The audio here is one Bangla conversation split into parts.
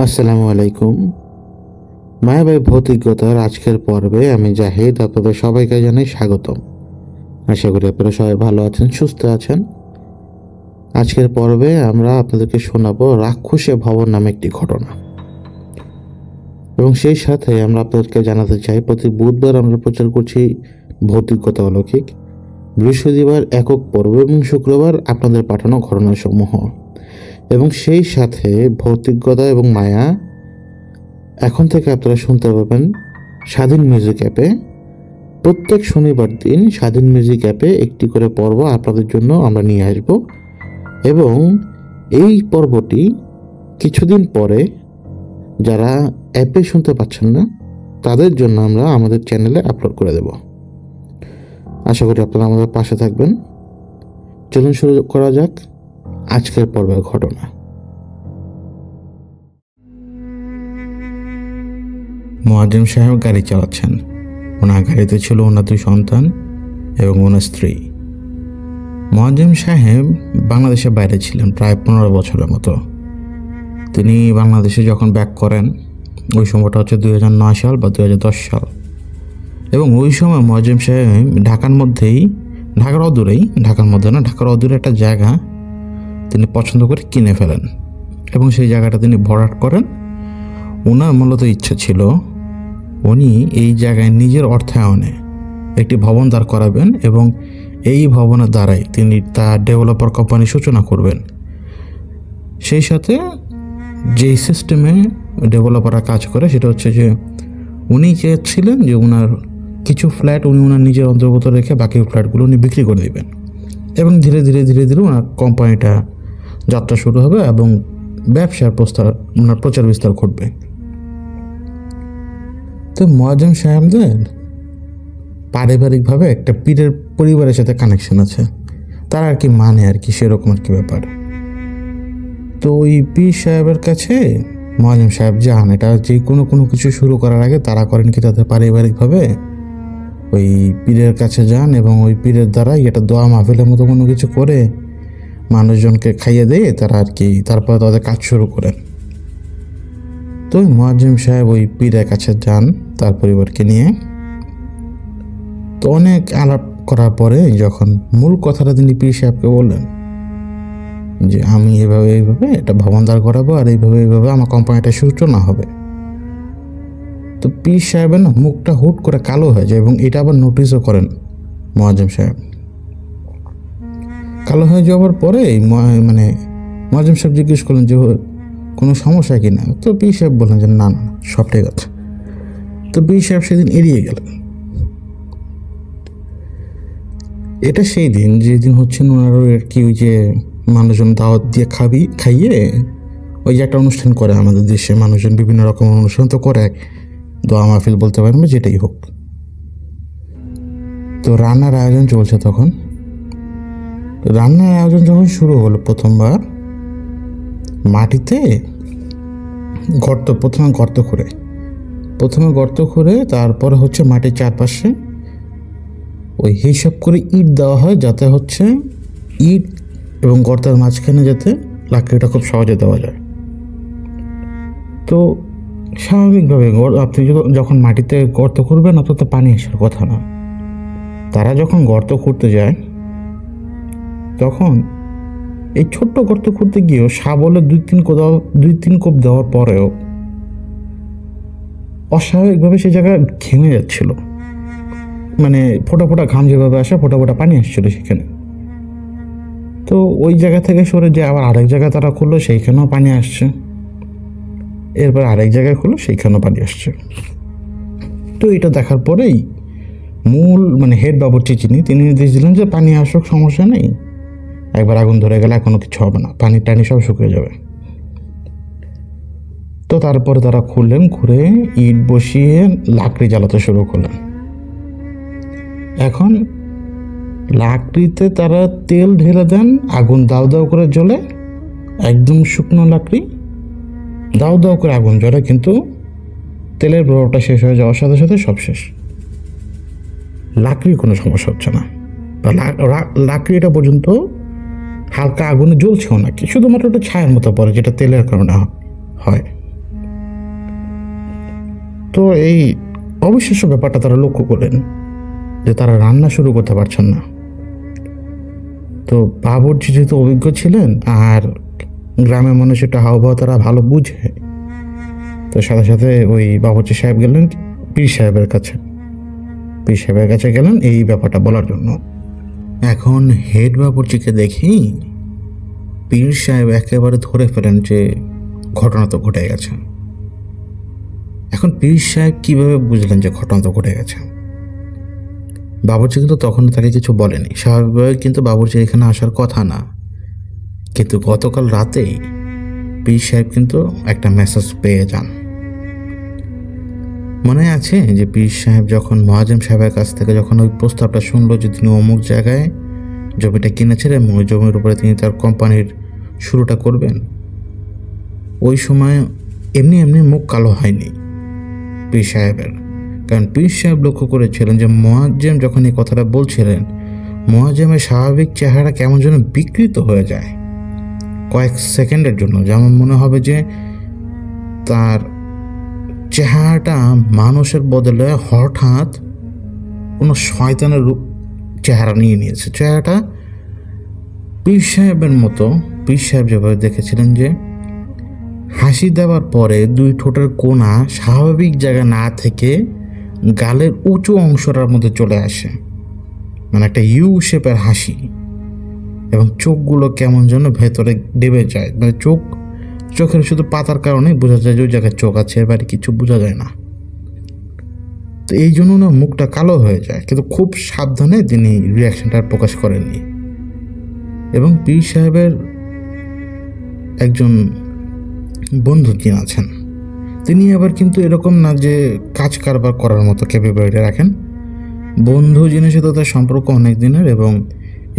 আসসালামু আলাইকুম। মায়াবাই ভৌতিকতার আজকের পর্বে আমি জাহিদ আপনাদের সবাইকে জানাই স্বাগতম। আশা করি আপনারা সবাই ভালো আছেন, সুস্থ আছেন। আজকের পর্বে আমরা আপনাদেরকে শোনাবো রাক্ষসে ভবন নামে একটি ঘটনা, এবং সেই সাথে আমরা আপনাদেরকে জানাতে চাই প্রতি বুধবার আমরা প্রচার করছি ভৌতিকতা অলৌকিক, বৃহস্পতিবার একক পর্ব এবং শুক্রবার আপনাদের পাঠানো ঘটনাসমূহ। এবং সেই সাথে ভৌতিকতা এবং মায়া এখন থেকে আপনারা শুনতে পাবেন স্বাধীন মিউজিক অ্যাপে। প্রত্যেক শনিবার দিন স্বাধীন মিউজিক অ্যাপে একটি করে পর্ব আপনাদের জন্য আমরা নিয়ে আসব, এবং এই পর্বটি কিছুদিন পরে যারা অ্যাপে শুনতে পাচ্ছেন না তাদের জন্য আমরা আমাদের চ্যানেলে আপলোড করে দেব। আশা করি আপনারা আমাদের পাশে থাকবেন। চলুন শুরু করা যাক আজকের পর্বের ঘটনা। মুয়াজ্জেম সাহেব গাড়ি চালাচ্ছেন। ওনার গাড়িতে ছিল ওনার 2 সন্তান এবং ওনার স্ত্রী। মুয়াজ্জেম সাহেব বাংলাদেশের বাইরে ছিলেন প্রায় 15 বছরের মতো। তিনি বাংলাদেশে যখন ব্যাক করেন ওই সময়টা হচ্ছে 2009 সাল বা 2010 সাল, এবং ওই সময় মুয়াজ্জেম সাহেব ঢাকার অদূরে একটা জায়গা তিনি পছন্দ করে কিনে ফেলেন, এবং সেই জায়গাটা তিনি ভরাট করেন। ওনার মূলত ইচ্ছা ছিল উনি এই জায়গায় নিজের অর্থায়নে একটি ভবন দাঁড় করাবেন, এবং এই ভবনের দ্বারাই তিনি তার ডেভেলপার কোম্পানির সূচনা করবেন। সেই সাথে যেই সিস্টেমে ডেভেলপাররা কাজ করে সেটা হচ্ছে যে উনি চেয়েছিলেন যে ওনার কিছু ফ্ল্যাট উনি ওনার নিজের অন্তর্গত রেখে বাকি ফ্ল্যাটগুলো উনি বিক্রি করে দেবেন, এবং ধীরে ধীরে ওনার কোম্পানিটা যাত্রা শুরু হবে এবং ব্যবসার প্রচার বিস্তার ঘটবে। তো মুয়াজ্জেম সাহেবদের পারিবারিকভাবে একটা পীরের পরিবারের সাথে কানেকশন আছে, তার আর কি মানে আর কি সেরকম আর কি ব্যাপার। তো ওই পীর সাহেবের কাছে মুয়াজ্জেম সাহেব যান। এটা যে কোনো কিছু শুরু করার আগে তারা করেন কি তাদের পারিবারিকভাবে ওই পীরের কাছে যান, এবং ওই পীরের দ্বারাই এটা দোয়া মাহফিলের মতো কোনো কিছু করে মানুষজনকে খাইয়ে দিয়ে তারা আর কি তারপরে তাদের কাজ শুরু করেন। তো মুয়াজ্জেম সাহেব ওই পীরের কাছে যান তার পরিবারকে নিয়ে। তো অনেক আলাপ করার পরে যখন মূল কথাটা তিনি পীর সাহেবকে বললেন যে আমি এইভাবে এটা ভবন দাঁড় করাবো, আর এইভাবে আমার কোম্পানিটা সূচনা হবে, তো পীর সাহেবের না মুখটা হুট করে কালো হয়ে যায়, এবং এটা আবার নোটিশও করেন মুয়াজ্জেম সাহেব। কালো হয়ে যাওয়ার পরে মুয়াজ্জেম সাহেব জিজ্ঞেস করলেন যে কোনো সমস্যা কি না। তো পীর সাহেব বললেন যে না সব ঠিক আছে। তো পীর সাহেব সেদিন এড়িয়ে গেলেন। এটা সেই দিন যেদিন হচ্ছে ওনারও আর কি ওই যে মানুষজন দাওয়াত দিয়ে খাইয়ে ওই যে একটা অনুষ্ঠান করে আমাদের দেশে মানুষজন বিভিন্ন রকম অনুষ্ঠান তো করে, দোয়া মাহফিল বলতে পারেন বা যেটাই হোক। তো রান্নার আয়োজন চলছে তখন। রান্নার আয়োজন যখন শুরু হলো প্রথমবার মাটিতে প্রথমে গর্ত করে তারপরে হচ্ছে মাটির চারপাশে ওই হিসাব করে ইট দেওয়া হয়, যাতে হচ্ছে ইট এবং গর্তের মাঝখানে যাতে লাকড়িটা খুব সহজে দেওয়া যায়। তো স্বাভাবিকভাবে আপনি যখন মাটিতে গর্ত করবেন অত তো পানি আসার কথা না। তারা যখন গর্ত খুঁড়তে যায় তখন এই ছোট্ট গর্ত খুঁড়তে গিয়েও শাবলে 2-3 কোপ দেওয়ার পরেও অস্বাভাবিকভাবে সেই জায়গায় ঘেমে যাচ্ছিল, মানে ফোটা ঘাম যেভাবে আসে ফোটা পানি আসছিল সেখানে। তো ওই জায়গা থেকে সরে যে আবার আরেক জায়গায় তারা খুললো, সেইখানেও পানি আসছে। এরপর আরেক জায়গায় খুললো, সেইখানেও পানি আসছে। তো এটা দেখার পরেই মূল হেড বাবুর্চি তিনি নির্দেশ দিলেন যে পানি আসুক, সমস্যা নেই, একবার আগুন ধরে গেলে কোনো কিছু হবে না, পানি টানি সব শুকিয়ে যাবে। তো তারপরে তারা খুললেন, ঘুরে ইট বসিয়ে লাকড়ি জ্বালাতে শুরু করলেন। এখন লাকড়িতে তারা তেল ঢেলে দেন, আগুন দাউ করে জ্বলে, একদম শুকনো লাকড়ি দাউ করে আগুন জ্বলে, কিন্তু তেলের প্রভাবটা শেষ হয়ে যাওয়ার সাথে সাথে সব শেষ। লাকড়ির কোনো সমস্যা হচ্ছে না, লাকড়িটা পর্যন্ত হালকা আগুনে জ্বলছেও নাকি, শুধুমাত্র একটা ছায়ার মতো পড়ে যেটা তেলের কারণে হয়। তো এই অবিশ্বাস্য ব্যাপারটা তারা লক্ষ্য করলেন যে তারা রান্না শুরু করতে পারছেন না। তো বাবুর্চি যেহেতু অভিজ্ঞ ছিলেন আর গ্রামের মানুষ একটা হাওভাও তারা ভালো বুঝে, তো সাথে সাথে ওই বাবুর্চি সাহেব গেলেন পীর সাহেবের কাছে। পীর সাহেবের কাছে গেলেন এই ব্যাপারটা বলার জন্য। এখন হেড বাবুর্চিকে দেখেই পীর সাহেব একেবারে ধরে ফেলেন যে ঘটনা তো ঘটে গেছে। এখন পীর সাহেব কীভাবে বুঝলেন যে ঘটনা তো ঘটে গেছে? বাবুর্চি কিন্তু তখন তাকে কিছু বলেনি। স্বাভাবিকভাবে কিন্তু বাবুর্চির এখানে আসার কথা না, কিন্তু গতকাল রাতেই পীর সাহেব কিন্তু একটা মেসেজ পেয়ে যান। মনে আছে যে পীর সাহেব যখন মুয়াজ্জেম সাহেবের কাছ থেকে যখন ওই প্রস্তাবটা শুনলো যে তিনি অমুক জায়গায় জমিটা কিনেছিলেন এবং ওই জমির উপরে তিনি তার কোম্পানির শুরুটা করবেন, ওই সময় এমনি এমনি মুখ কালো হয়নি পীর সাহেবের। কারণ পীর সাহেব লক্ষ্য করেছিলেন যে মুয়াজ্জেম যখন এই কথাটা বলছিলেন, মুয়াজ্জেমের স্বাভাবিক চেহারা কেমন যেন বিকৃত হয়ে যায় কয়েক সেকেন্ডের জন্য। যেমন মনে হবে যে তার চেহারাটা মানুষের বদলে হঠাৎ কোনো শয়তানের রূপ চেহারা নিয়ে নিয়েছে। চেহারাটা পীর সাহেবের মতো, পীর সাহেব যেভাবে দেখেছিলেন যে হাসি দেওয়ার পরে দুই ঠোঁটের কোণা স্বাভাবিক জায়গা না থেকে গালের উঁচু অংশটার মধ্যে চলে আসে, মানে একটা ইউ শেপের হাসি, এবং চোখগুলো কেমন যেন ভেতরে ডেবে যায়। মানে চোখের শুধু পাতার কারণেই বোঝা যায় যে ওই জায়গায় চোখ আছে, এর বাইরে কিছু বোঝা যায় না। তো এই জন্য না মুখটা কালো হয়ে যায়, কিন্তু খুব সাবধানে তিনি রিয়াকশনটা প্রকাশ করেননি। এবং পীর সাহেবের একজন বন্ধু যিনি আছেন, তিনি আবার কিন্তু এরকম না যে কাজ কারবার করার মতো ক্যাপাবিলিটি রাখেন। বন্ধু জিনিসের তো তার সম্পর্ক অনেক দিনের, এবং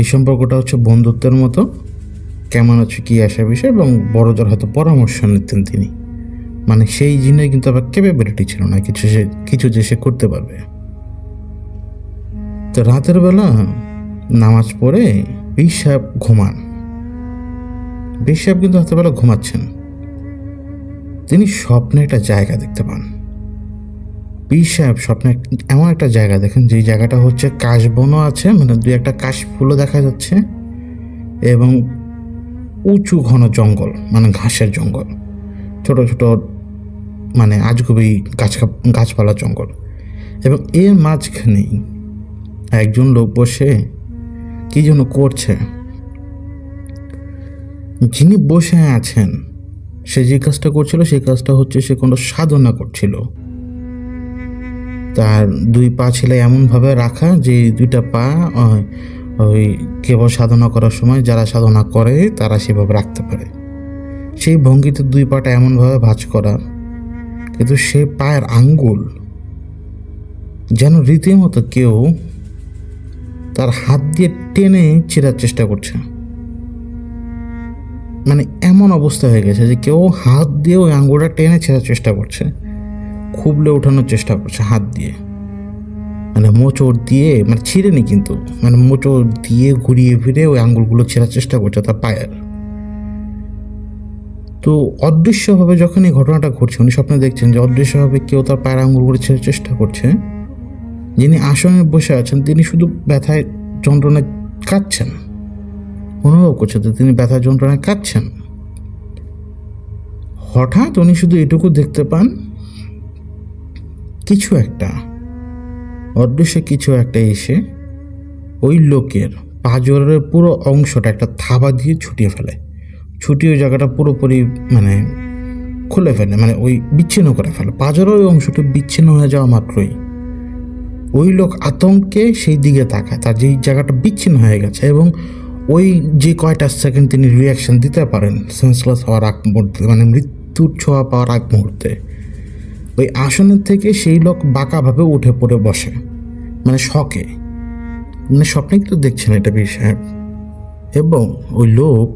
এই সম্পর্কটা হচ্ছে বন্ধুত্বের মতো, কেমন আছে কী আসা বিষয়, এবং বড়দের হয়তো পরামর্শ নিতেন তিনি। মানে সেই জিনিস কিন্তু আবার ক্যাপাবিলিটি ছিল না কিছু যে সে করতে পারবে। তো রাতের বেলা নামাজ পড়ে পীর সাহেব ঘুমান। পীর সাহেব কিন্তু রাতের বেলা ঘুমাচ্ছেন, তিনি স্বপ্নে একটা জায়গা দেখতে পান। পীর সাহেব স্বপ্নে এমন একটা জায়গা দেখেন যেই জায়গাটা হচ্ছে কাশবনও আছে, মানে দুই একটা কাশ ফুলও দেখা যাচ্ছে, এবং উঁচু ঘন জঙ্গল, মানে ঘাসের জঙ্গল, ছোট ছোট মানে আজগুবি গাছপালা জঙ্গল। এবং এর মাঝখানেই একজন লোক বসে কি যেন করছে। যিনি বসে আছেন সে যে কাজটা করছিল সেই কাজটা হচ্ছে সে কোনো সাধনা করছিল। তার দুই পা ছিল এমনভাবে রাখা যে দুইটা পা ওই কেবল সাধনা করার সময় যারা সাধনা করে তারা সেভাবে রাখতে পারে, সেই ভঙ্গিতে দুই পাটা এমনভাবে ভাঁজ করা, কিন্তু সে পায়ের আঙ্গুল যেন রীতিমতো কেউ তার হাত দিয়ে টেনে ছেঁড়ার চেষ্টা করছে। মানে এমন অবস্থা হয়ে গেছে যে কেউ হাত দিয়ে ওই আঙ্গুলটা টেনে ছেঁড়ার চেষ্টা করছে, খুবলে ওঠানোর চেষ্টা করছে হাত দিয়ে, মানে মোচড় দিয়ে, মানে ছিঁড়েনি কিন্তু, মানে মোচড় দিয়ে ঘুরিয়ে ফিরে ওই আঙ্গুলগুলো ছেঁড়ার চেষ্টা করছে তার পায়ের। তো অদৃশ্যভাবে যখন এই ঘটনাটা ঘটছে, উনি স্বপ্নে দেখছেন যে অদৃশ্যভাবে কেউ তার পায়ের আঙ্গুলগুলো ছেড়ার চেষ্টা করছে। যিনি আসনে বসে আছেন তিনি শুধু ব্যথায় যন্ত্রণায় কাঁদছেন, অনুভব করছে যে তিনি ব্যথা যন্ত্রণায় কাঁদছেন। হঠাৎ উনি শুধু এটুকু দেখতে পান, কিছু একটা অদৃশ্য কিছু একটা এসে ওই লোকের পাঁজরের পুরো অংশটা একটা থাবা দিয়ে ছুটিয়ে ফেলে, ছুটিয়ে ওই জায়গাটা পুরোপুরি মানে খুলে ফেলে, মানে ওই বিচ্ছিন্ন করে ফেলে। পাঁজরের ওই অংশটা বিচ্ছিন্ন হয়ে যাওয়া মাত্রই ওই লোক আতঙ্কে সেই দিকে তাকায়, তার যেই জায়গাটা বিচ্ছিন্ন হয়ে গেছে, এবং ওই যে কয়টা সেকেন্ড তিনি রিয়াকশন দিতে পারেন সেন্সলেস হওয়ার আগ মুহূর্তে, মানে মৃত্যুর ছোঁয়া পাওয়ার আগ মুহূর্তে, ওই আসনের থেকে সেই লোক বাঁকাভাবে উঠে পড়ে বসে, মানে শকে, মানে স্বপ্নে কিন্তু দেখছেন এটা পীর সাহেব। এবং ওই লোক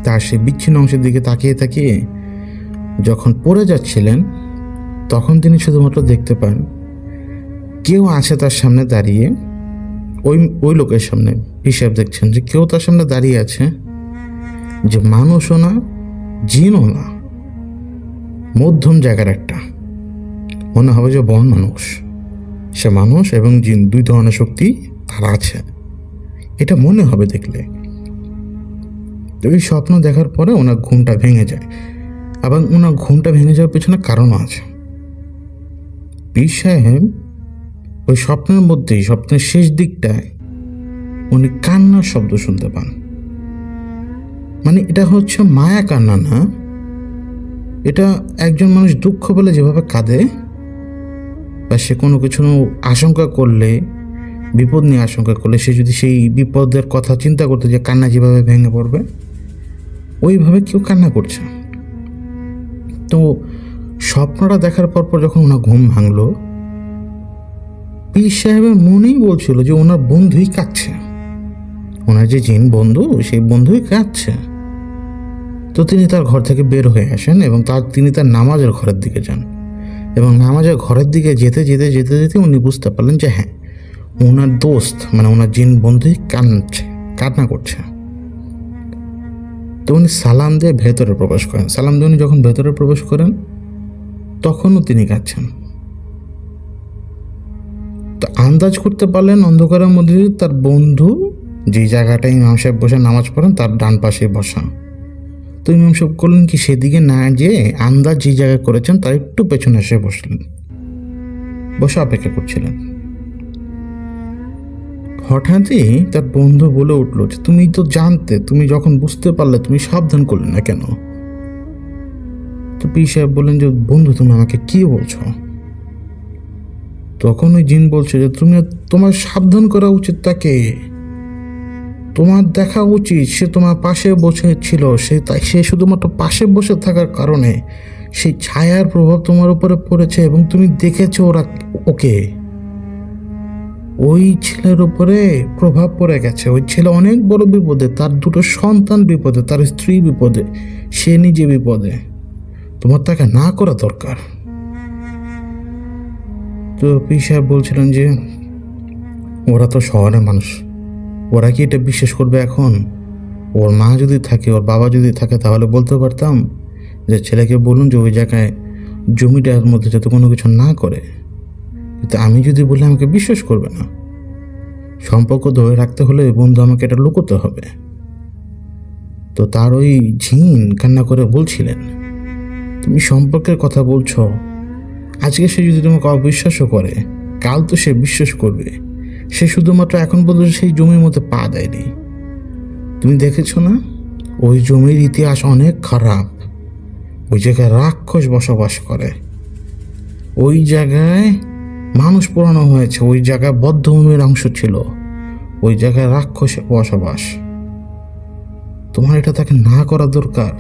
তার সেই বিচ্ছিন্ন অংশের দিকে তাকিয়ে তাকিয়ে যখন পড়ে যাচ্ছিলেন, তখন তিনি শুধুমাত্র দেখতে পান কেউ আছে তার সামনে দাঁড়িয়ে। ওই লোকের সামনে পীর সাহেব দেখছেন যে কেউ তার সামনে দাঁড়িয়ে আছে, যে মানুষও না জিনও না, মধ্যম জায়গার একটা, মনে হবে যে বন মানুষ, সে মানুষ এবং জিন দুই ধরনের শক্তি তার আছে, এটা মনে হবে দেখলে। তো এই স্বপ্ন দেখার পরে ওনার ঘুমটা ভেঙে যায়, এবং ওনার ঘুমটা ভেঙে যাওয়ার পেছনে কারণও আছে। পীর সাহেব ওই স্বপ্নের মধ্যেই, স্বপ্নের শেষ দিকটায় উনি কান্নার শব্দ শুনতে পান। মানে এটা হচ্ছে মায়া কান্না না, এটা একজন মানুষ দুঃখ পেলে যেভাবে কাঁদে, বা সে কোনো কিছু আশঙ্কা করলে, বিপদ নিয়ে আশঙ্কা করলে, সে যদি সেই বিপদের কথা চিন্তা করতে যে কান্না যেভাবে ভেঙে পড়বে, ওইভাবে কেউ কান্না করছে। তো স্বপ্নটা দেখার পর যখন ওনার ঘুম ভাঙলো, পীর সাহেবের মনেই বলছিল যে ওনার বন্ধুই কাঁদছে, ওনার যে জিন বন্ধু সেই বন্ধুই কাঁদছে। তো তিনি তার ঘর থেকে বের হয়ে আসেন এবং তিনি তার নামাজের ঘরের দিকে যান, এবং নামাজের ঘরের দিকে যেতে যেতে যেতে যেতে উনি বুঝতে পারলেন যে হ্যাঁ, ওনার দোস্ত মানে ওনার জিন বন্ধুই কান্না করছে। তো উনি সালাম দিয়ে ভেতরে প্রবেশ করেন। সালাম দিয়ে উনি যখন ভেতরে প্রবেশ করেন তখনও তিনি কাঁদছেন। তো আন্দাজ করতে পারলেন অন্ধকারের মধ্যে তার বন্ধু যে জায়গাটায় ইমাম সাহেব বসে নামাজ পড়েন তার ডান পাশে বসা। তো ইমাম সাহেব করলেন কি, সেদিকে না যেয়ে আন্দাজ যে জায়গায় করেছেন তার একটু পেছনে এসে বসলেন, বসে অপেক্ষা করছিলেন। হঠাৎই তার বন্ধু বলে উঠলো যে তুমি তো জানতে, তুমি যখন বুঝতে পারলে তুমি সাবধান করলে না কেন? তো পীর সাহেব বললেন যে বন্ধু তুমি আমাকে কি বলছো? তখন ওই জিন বলছে যে তোমার সাবধান করা উচিত তাকে, তোমার দেখা উচিত সে তোমার পাশে বসে ছিল, সে শুধুমাত্র পাশে বসে থাকার কারণে সেই ছায়ার প্রভাব তোমার উপরে পড়েছে এবং তুমি দেখেছো ওকে। ওই ছেলের উপরে প্রভাব পড়ে গেছে, ওই ছেলে অনেক বড় বিপদে, তার দুটো সন্তান বিপদে, তার স্ত্রী বিপদে, সে নিজে বিপদে, তোমার তাকে না করা দরকার। তো পীর সাহেব বলছিলেন যে ওরা তো শহরের মানুষ, ওরা কি এটা বিশ্বাস করবে এখন? ওর মা যদি থাকে, ওর বাবা যদি থাকে, তাহলে বলতে পারতাম যে ছেলেকে বলুন যে ওই জায়গায় জমিটার মধ্যে যাতে কোনো কিছু না করে। কিন্তু আমি যদি বলি আমাকে বিশ্বাস করবে না। সম্পর্ক ধরে রাখতে হলে বন্ধু আমাকে এটা লুকোতে হবে। তো তার ওই জিন কান্না করে বলছিলেন তুমি সম্পর্কের কথা বলছো, আজকে সে যদি তোমাকে অবিশ্বাসও করে, কাল তো সে বিশ্বাস করবে। সে শুধুমাত্র এখন পর্যন্ত সেই জমির মধ্যে পা দেয়নি। তুমি দেখেছো না, ওই জমির ইতিহাস অনেক খারাপ। ওই জায়গায় রাক্ষস বসবাস করে, ওই জায়গায় মানুষ পোড়ানো হয়েছে, ওই জায়গায় বদ্ধভূমির অংশ ছিল, ওই জায়গায় রাক্ষসের বসবাস। তোমার এটা তাকে না করা দরকার।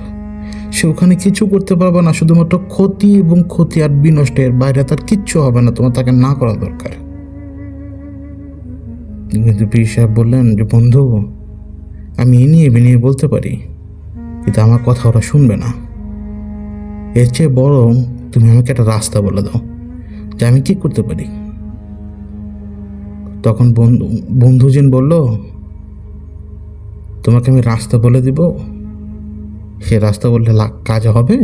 সে ওখানে কিছু করতে পারবে না, শুধুমাত্র ক্ষতি এবং ক্ষতি আর বিনষ্টের বাইরে তার কিচ্ছু হবে না, তোমার তাকে না করা দরকার। কিন্তু পীর সাহেব বললেন যে বন্ধু আমি এ নিয়ে বলতে পারি, কিন্তু আমার কথা ওরা শুনবে না। এর চেয়ে বরং তুমি আমাকে একটা রাস্তা বলে দাও যে আমি কি করতে পারি। তখন বন্ধুজন বলল তোমাকে আমি রাস্তা বলে দিব, সে রাস্তা বললে কাজ হবে?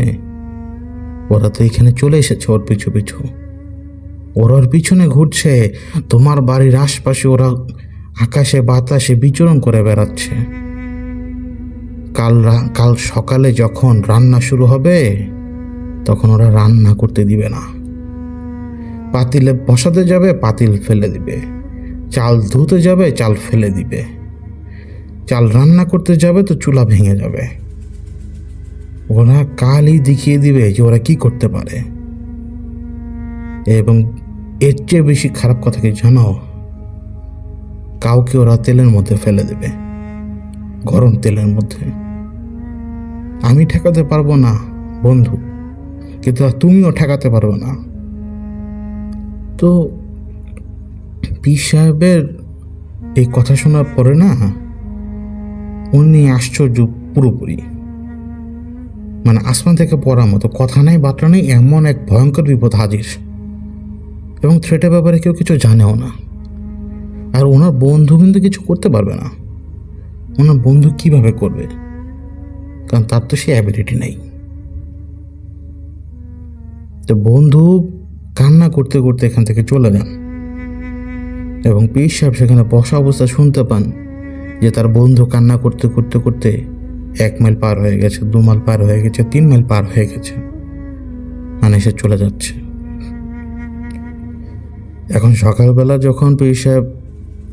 ওরা তো এখানে চলে এসেছে ওর পিছু পিছু, ওর পিছনে ঘুরছে, তোমার বাড়ির আশপাশে ওরা আকাশে বাতাসে বিচরণ করে বেড়াচ্ছে। কাল সকালে যখন রান্না শুরু হবে তখন ওরা রান্না করতে দিবে না। পাতিলে বসাতে যাবে, পাতিল ফেলে দিবে। চাল ধুতে যাবে, চাল ফেলে দিবে। চাল রান্না করতে যাবে তো চুলা ভেঙে যাবে। ওরা কালই দেখিয়ে দিবে যে ওরা কি করতে পারে। এবং এর চেয়ে বেশি খারাপ কথা কি জানো, কাউকে ওরা তেলের মধ্যে ফেলে দেবে, গরম তেলের মধ্যে। আমি ঠেকাতে পারবো না বন্ধু, কিন্তু তুমিও ঠেকাতে পারবে না। তো পীর সাহেবের এই কথা শোনার পরে না উনি আশ্চর্য পুরোপুরি, মানে আসমান থেকে পড়ার মতো, কথা নেই বার্তা নেই, এমন এক ভয়ঙ্কর বিপদ হাজির। এবং থ্রেটের ব্যাপারে কেউ কিছু জানেও না। আর ওনার বন্ধু কিন্তু কিছু করতে পারবে না। ওনার বন্ধু কিভাবে করবে, কারণ তার তো সে অ্যাবিলিটি নেই। তো বন্ধু কান্না করতে করতে এখান থেকে চলে যান এবং পীর সাহেব সেখানে বসা অবস্থা শুনতে পান যে তার বন্ধু কান্না করতে করতে করতে 1 মাইল পার হয়ে গেছে, 2 মাইল পার হয়ে গেছে, 3 মাইল পার হয়ে গেছে, মানে সে চলে যাচ্ছে। এখন সকালবেলা যখন পীর সাহেব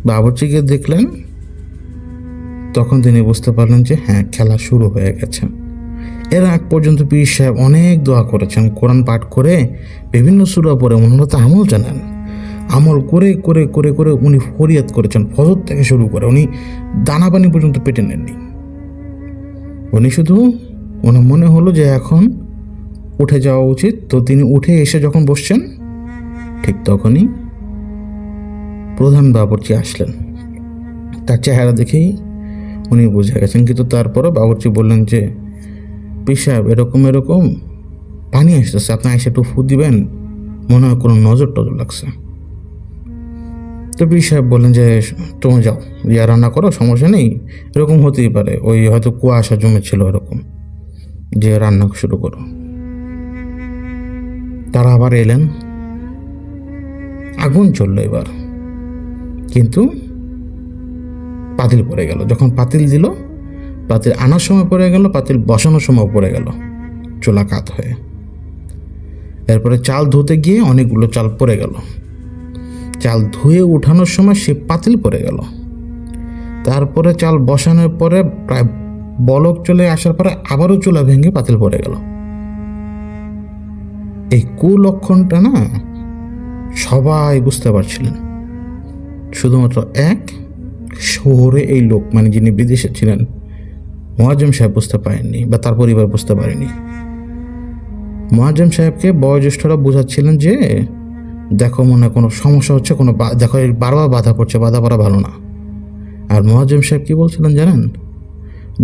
বাবুর্চিকে দেখলেন তখন তিনি বুঝতে পারলেন যে হ্যাঁ, খেলা শুরু হয়ে গেছে। এর আগ পর্যন্ত পীর সাহেব অনেক দোয়া করেছেন, কোরআন পাঠ করে বিভিন্ন সূরা পড়ে ওনারা তো আমল জানেন, আমল করে করে করে করে উনি ফরিয়াদ করেছেন ফজর থেকে শুরু করে, উনি দানা পানি পর্যন্ত পেটে নেননি। উনি শুধু ওনার মনে হলো যে এখন উঠে যাওয়া উচিত। তো তিনি উঠে এসে যখন বসছেন ঠিক তখনই প্রধান বাবুর্চি আসলেন। তার চেহারা দেখেই উনি বুঝে গেছেন, কিন্তু তারপরও বাবুর্চি বললেন যে পীর সাহেব এরকম এরকম পানি আসতেছে, আপনি এসে একটু ফু দিবেন, মনে হয় কোনো নজর টজর লাগছে। তো পীর সাহেব বললেন যে তুমি যাও, রান্না করো, সমস্যা নেই, এরকম হতেই পারে, ওই হয়তো কুয়াশা জমেছিল এরকম, যে রান্না শুরু করো। তারা আবার এলেন, আগুন চললো এবার, কিন্তু পাতিল পড়ে গেল। যখন পাতিল দিল, পাতিল আনার সময় পড়ে গেল, পাতিল বসানোর সময় পড়ে গেল, চুলা কাত হয়ে। এরপরে চাল ধুতে গিয়ে অনেকগুলো চাল পড়ে গেল, চাল ধুয়ে উঠানোর সময় সে পাতিল পড়ে গেল। তারপরে চাল বসানোর পরে প্রায় বলক চলে আসার পরে আবারও চুলা ভেঙে পাতিল পড়ে গেল। এই কুলক্ষণটা না সবাই বুঝতে পারছিলেন, শুধুমাত্র এক শহরে এই লোক, মানে যিনি বিদেশে ছিলেন মোয়াজ্জেম সাহেব বুঝতে পারেননি, বা তার পরিবার বুঝতে পারেনি। মোয়াজ্জেম সাহেবকে বয়োজ্যেষ্ঠরা বোঝাচ্ছিলেন যে দেখো মনে হয় কোনো সমস্যা হচ্ছে, কোনো দেখো বারবার বাধা পড়ছে, বাধা পড়া ভালো না। আর মোয়াজ্জেম সাহেব কি বলছিলেন জানেন?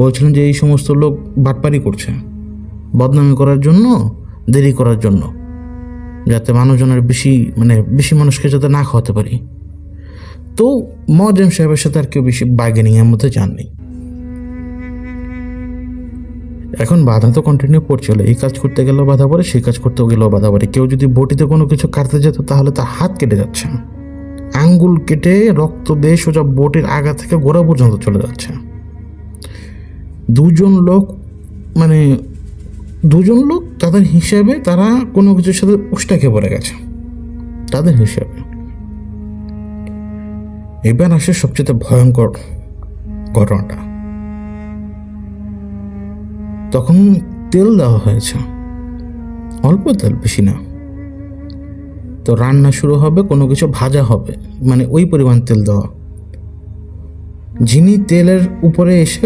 বলছিলেন যে এই সমস্ত লোক বাটপারি করছে বদনামি করার জন্য, দেরি করার জন্য, যাতে মানুষজনের বেশি মানুষকে যাতে না খাওয়াতে পারি। তো মোয়াজ্জেম সাহেবের সাথে আর কেউ বেশি বার্গেনিংয়ের মধ্যে যাননি। এখন বাধা তো কন্টিনিউ পড়ছিল, এই কাজ করতে গেলেও বাধা পড়ে, সেই কাজ করতে গেলেও বাধা পড়ে। কেউ যদি বটিতে কোনো কিছু কাটতে যেত তাহলে তার হাত কেটে যাচ্ছে, আঙ্গুল কেটে রক্ত বেয়ে সোজা বটির আগা থেকে গোড়া পর্যন্ত চলে যাচ্ছে। দুজন লোক তাদের হিসাবে তারা কোনো কিছুর সাথে উষ্টা খেয়ে পড়ে গেছে তাদের হিসাবে। এবার আসে সবচেয়ে ভয়ঙ্কর ঘটনাটা। তখন তেল দেওয়া হয়েছে, অল্প তেল, বেশি না। তো রান্না শুরু হবে, কোনো কিছু ভাজা হবে, মানে ওই পরিমাণ তেল দেওয়া। যিনি তেলের উপরে এসে